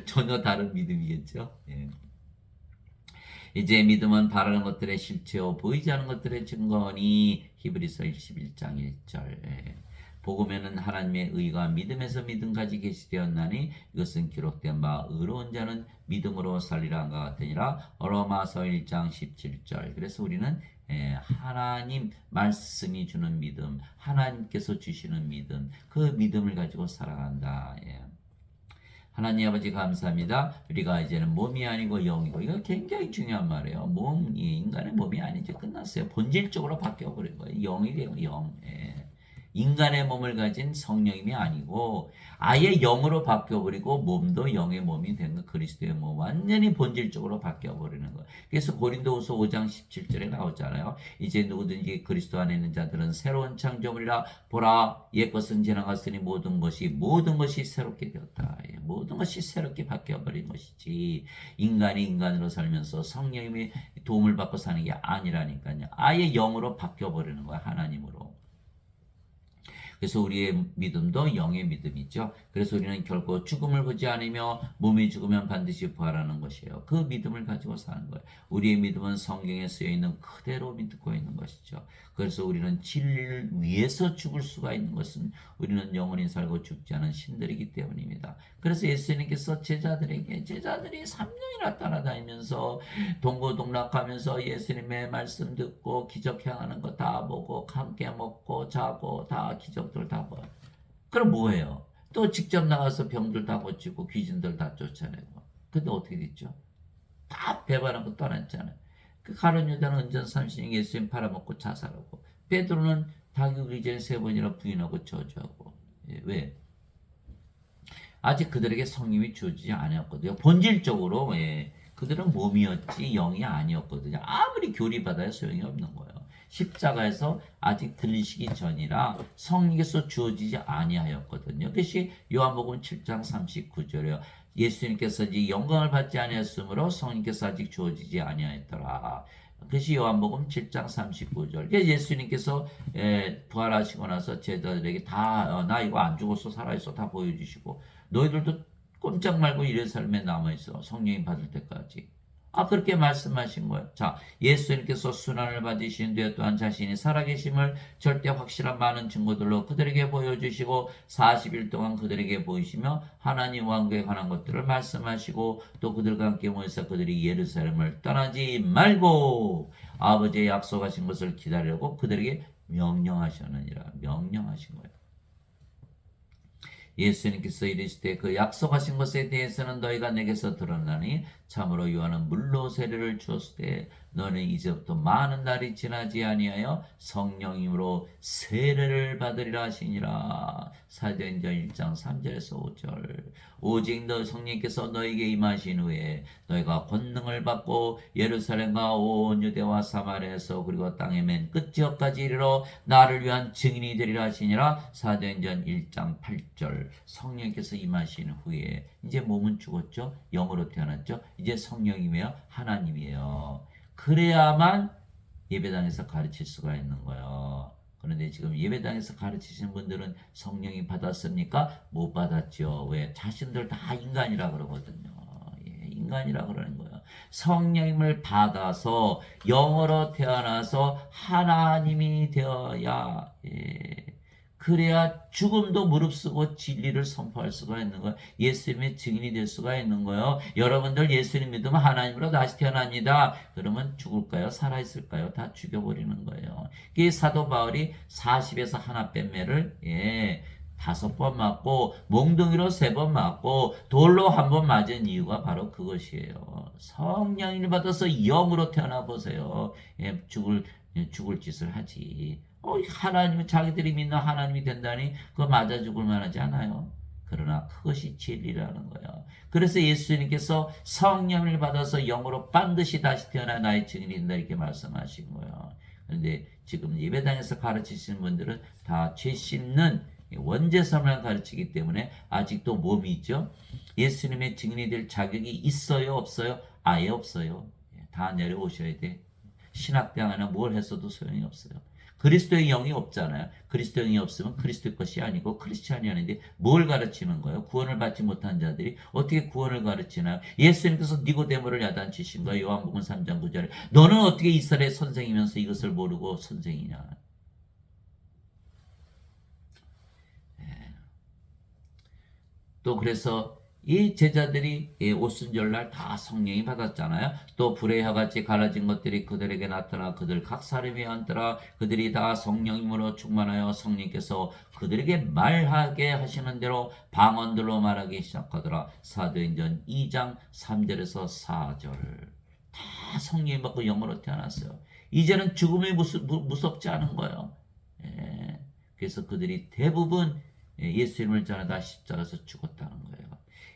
전혀 다른 믿음이겠죠. 예. 이제 믿음은 바라는 것들의 실체요 보이지 않는 것들의 증거니 히브리서 11장 1절. 예. 복음에는 하나님의 의가 믿음에서 믿음까지 계시되었나니 이것은 기록된 바 의로운 자는 믿음으로 살리라 한것 같으니라. 로마서 1장 17절. 그래서 우리는 하나님 말씀이 주는 믿음, 하나님께서 주시는 믿음, 그 믿음을 가지고 살아간다. 예. 하나님 아버지 감사합니다. 우리가 이제는 몸이 아니고 영이고, 이거 굉장히 중요한 말이에요. 몸이 인간의 몸이 아니지 끝났어요. 본질적으로 바뀌어버린 거예요. 영이 되고 영. 예. 인간의 몸을 가진 성령님이 아니고 아예 영으로 바뀌어버리고 몸도 영의 몸이 된 거, 그리스도의 몸, 완전히 본질적으로 바뀌어버리는 거예요. 그래서 고린도후서 5장 17절에 나오잖아요. 이제 누구든지 그리스도 안에 있는 자들은 새로운 창조물이라. 보라 옛것은 지나갔으니 모든 것이 새롭게 되었다. 예, 모든 것이 새롭게 바뀌어버린 것이지 인간이 인간으로 살면서 성령님의 도움을 받고 사는 게 아니라니까요. 아예 영으로 바뀌어버리는 거야, 하나님으로. 그래서 우리의 믿음도 영의 믿음이죠. 그래서 우리는 결코 죽음을 보지 않으며 몸이 죽으면 반드시 부활하는 것이에요. 그 믿음을 가지고 사는 거예요. 우리의 믿음은 성경에 쓰여 있는 그대로 믿고 있는 것이죠. 그래서 우리는 진리를 위해서 죽을 수가 있는 것은 우리는 영원히 살고 죽지 않은 신들이기 때문입니다. 그래서 예수님께서 제자들이 3년이나 따라다니면서 동고동락하면서 예수님의 말씀 듣고 기적 행하는 거 다 보고 함께 먹고 자고 다 기적들 다 봐요. 그럼 뭐예요? 또 직접 나가서 병들 다 고치고 귀신들 다 쫓아내고. 근데 어떻게 됐죠? 다 배반하고 떠났잖아요. 그 가룟 유다는 은전 30년 예수님 팔아먹고 자살하고, 베드로는 다기오기 전에 3번이나 부인하고 저주하고. 예, 왜? 아직 그들에게 성령이 주어지지 않았거든요. 본질적으로 그들은 몸이었지 영이 아니었거든요. 아무리 교리받아야 소용이 없는 거예요. 십자가에서 아직 들리시기 전이라 성령께서 주어지지 아니하였거든요. 그것이 요한복음 7장 39절이에요. 예수님께서 이제 영광을 받지 아니하였으므로 성령께서 아직 주어지지 아니하였더라. 그것이 요한복음 7장 39절. 예수님께서 부활하시고 나서 제자들에게 다 나 이거 안 죽었어 살아있어 다 보여주시고, 너희들도 꼼짝 말고 이런 삶에 남아있어 성령이 받을 때까지. 그렇게 말씀하신 거예요. 자, 예수님께서 순환을 받으신 뒤에 또한 자신이 살아계심을 절대 확실한 많은 증거들로 그들에게 보여주시고 40일 동안 그들에게 보이시며 하나님 왕국에 관한 것들을 말씀하시고, 또 그들과 함께 모여서 그들이 예루살렘을 떠나지 말고 아버지의 약속하신 것을 기다리려고 그들에게 명령하셨느니라. 명령하신 거예요. 예수님께서 이르시되 그 약속하신 것에 대해서는 너희가 내게서 들었나니 참으로 요한은 물로 세례를 주었을 때 너는 이제부터 많은 날이 지나지 아니하여 성령님으로 세례를 받으리라 하시니라. 사도행전 1장 3절에서 5절. 오직 너 성령께서 너에게 임하신 후에 너희가 권능을 받고 예루살렘과 온 유대와 사마리아에서 그리고 땅의 맨 끝지역까지 이르러 나를 위한 증인이 되리라 하시니라. 사도행전 1장 8절. 성령께서 임하신 후에 이제 몸은 죽었죠. 영으로 태어났죠. 이제 성령이며 하나님이에요. 그래야만 예배당에서 가르칠 수가 있는 거예요. 그런데 지금 예배당에서 가르치시는 분들은 성령이 받았습니까? 못 받았죠. 왜? 자신들 다 인간이라 그러거든요. 인간이라 그러는 거예요. 성령님을 받아서 영으로 태어나서 하나님이 되어야 그래야 죽음도 무릅쓰고 진리를 선포할 수가 있는 거예요. 예수님의 증인이 될 수가 있는 거예요. 여러분들 예수님 믿으면 하나님으로 다시 태어납니다. 그러면 죽을까요? 살아있을까요? 다 죽여버리는 거예요. 이 사도 바울이 40에서 하나 뺀 매를 5번 맞고 몽둥이로 3번 맞고 돌로 1번 맞은 이유가 바로 그것이에요. 성령을 받아서 영으로 태어나 보세요. 죽을 짓을 하지. 하나님은 자기들이 믿는 하나님이 된다니 그거 맞아 죽을 만하지 않아요. 그러나 그것이 진리라는 거예요. 그래서 예수님께서 성령을 받아서 영으로 반드시 다시 태어나 나의 증인이 된다 이렇게 말씀하신 거예요. 그런데 지금 예배당에서 가르치시는 분들은 다 죄 씻는 원죄섬을 가르치기 때문에 아직도 몸이 있죠. 예수님의 증인이 될 자격이 있어요 없어요? 아예 없어요. 다 내려오셔야 돼. 신학대학 안에 뭘 했어도 소용이 없어요. 그리스도의 영이 없잖아요. 그리스도의 영이 없으면 그리스도의 것이 아니고 크리스찬이 아닌데 뭘 가르치는 거예요? 구원을 받지 못한 자들이 어떻게 구원을 가르치나요? 예수님께서 니고데모를 야단치신 거예요. 요한복음 3장 9절에. 너는 어떻게 이스라엘 선생이면서 이것을 모르고 선생이냐? 또 그래서 이 제자들이 오순절날 다 성령이 받았잖아요. 또 불의 혀같이 갈라진 것들이 그들에게 나타나 그들 각 사람이 앉더라. 그들이 다 성령님으로 충만하여 성령께서 그들에게 말하게 하시는 대로 방언들로 말하기 시작하더라. 사도행전 2장 3절에서 4절. 다 성령이 받고 영으로 태어났어요. 이제는 죽음이 무섭지 않은 거예요. 예. 그래서 그들이 대부분 예수님을 전하다 십자가에서 죽었다는 거예요.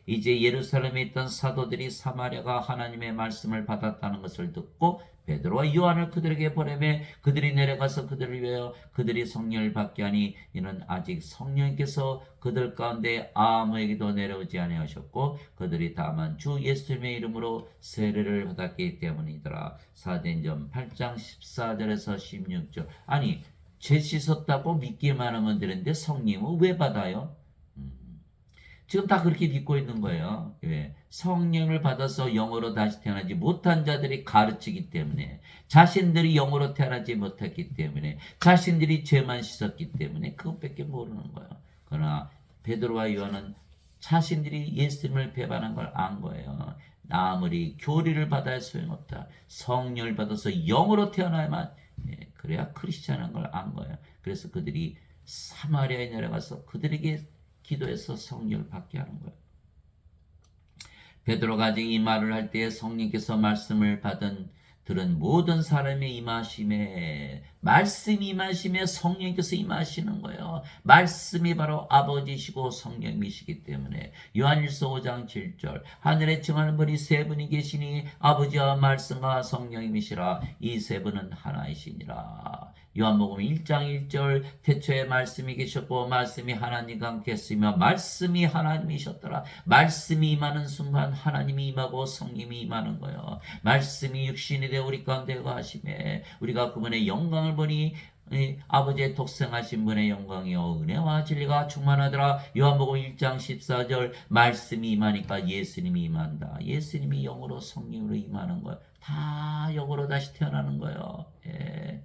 이제 예루살렘에 있던 사도들이 사마리아가 하나님의 말씀을 받았다는 것을 듣고 베드로와 요한을 그들에게 보내매 그들이 내려가서 그들을 위하여 그들이 성령을 받게 하니 이는 아직 성령께서 그들 가운데 아무에게도 내려오지 아니하셨고 그들이 다만 주 예수님의 이름으로 세례를 받았기 때문이더라. 사도행전 8장 14절에서 16절. 아니 죄 씻었다고 믿기만 하면 되는데 성령은 왜 받아요? 지금 다 그렇게 믿고 있는 거예요. 왜? 성령을 받아서 영으로 다시 태어나지 못한 자들이 가르치기 때문에, 자신들이 영으로 태어나지 못했기 때문에, 자신들이 죄만 씻었기 때문에 그것밖에 모르는 거예요. 그러나 베드로와 요한은 자신들이 예수님을 배반한 걸 안 거예요. 아무리 교리를 받아야 소용없다. 성령을 받아서 영으로 태어나야만 그래야 크리스찬인 걸 안 거예요. 그래서 그들이 사마리아에 내려가서 그들에게 기도해서 성령을 받게 하는 거예요. 베드로가 아직 이 말을 할 때에 성령께서 말씀을 들은 모든 사람의 말씀이 임하심에 성령께서 임하시는 거예요. 말씀이 바로 아버지시고 성령이시기 때문에 요한일서 5장 7절 하늘에 청하는 분이 세 분이 계시니 아버지와 말씀과 성령님이시라. 이 세 분은 하나이시니라. 요한복음 1장 1절 태초에 말씀이 계셨고 말씀이 하나님과 함께 했으며 말씀이 하나님이셨더라. 말씀이 임하는 순간 하나님이 임하고 성령이 임하는 거예요. 말씀이 육신이 되어 우리 가운데 거하심에 우리가 그분의 영광을 보니 아버지의 독생하신 분의 영광이요 은혜와 진리가 충만하더라. 요한복음 1장 14절 말씀이 임하니까 예수님이 임한다. 예수님이 영으로 성령으로 임하는 거예요. 다 영으로 다시 태어나는 거예요. 예.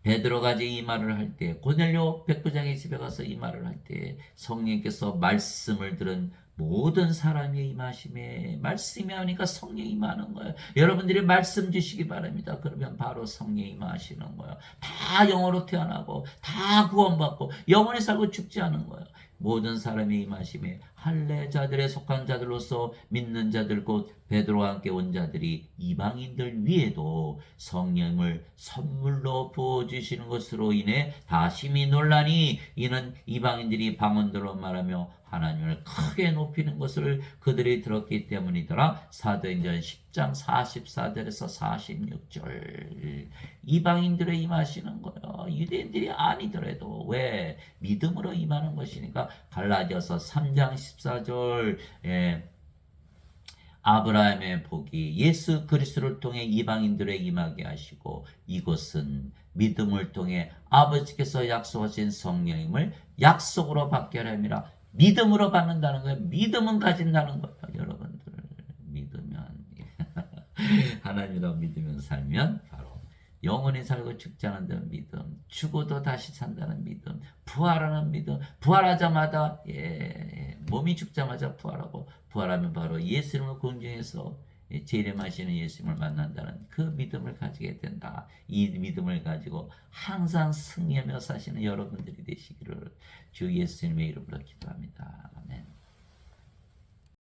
베드로가 이제 이 말을 할 때 고넬료 백부장의 집에 가서 이 말을 할 때 성령께서 말씀을 들은 모든 사람이 임하심에 말씀이 하니까 성령이 임하는 거예요. 여러분들이 말씀 주시기 바랍니다. 그러면 바로 성령이 임하시는 거예요. 다 영으로 태어나고 다 구원받고 영원히 살고 죽지 않은 거예요. 모든 사람이 임하심에 할례자들에 속한 자들로서 믿는 자들 곧 베드로와 함께 온 자들이 이방인들 위에도 성령을 선물로 부어주시는 것으로 인해 다 심히 놀라니 이는 이방인들이 방언들로 말하며 하나님을 크게 높이는 것을 그들이 들었기 때문이더라. 사도행전 10장 44절에서 46절 이방인들의 임하시는 거예요. 유대인들이 아니더라도 왜? 믿음으로 임하는 것이니까. 갈라디아서 3장 14절 아브라함의 복이 예수 그리스도를 통해 이방인들에 임하게 하시고 이곳은 믿음을 통해 아버지께서 약속하신 성령임을 약속으로 받게 하렵니다. 믿음으로 받는다는 거예요. 믿음은 가진다는 거예요. 여러분들 믿으면 하나님이라고 믿으면 살면 바로 영원히 살고 죽지 않는다는 믿음, 죽어도 다시 산다는 믿음, 부활하는 믿음, 부활하자마자 몸이 죽자마자 부활하고 부활하면 바로 예수님을 공중에서 재림하시는 예수님을 만난다는 그 믿음을 가지게 된다. 이 믿음을 가지고 항상 승리하며 사시는 여러분들이 되시기를 주 예수님의 이름으로 기도합니다. 아멘.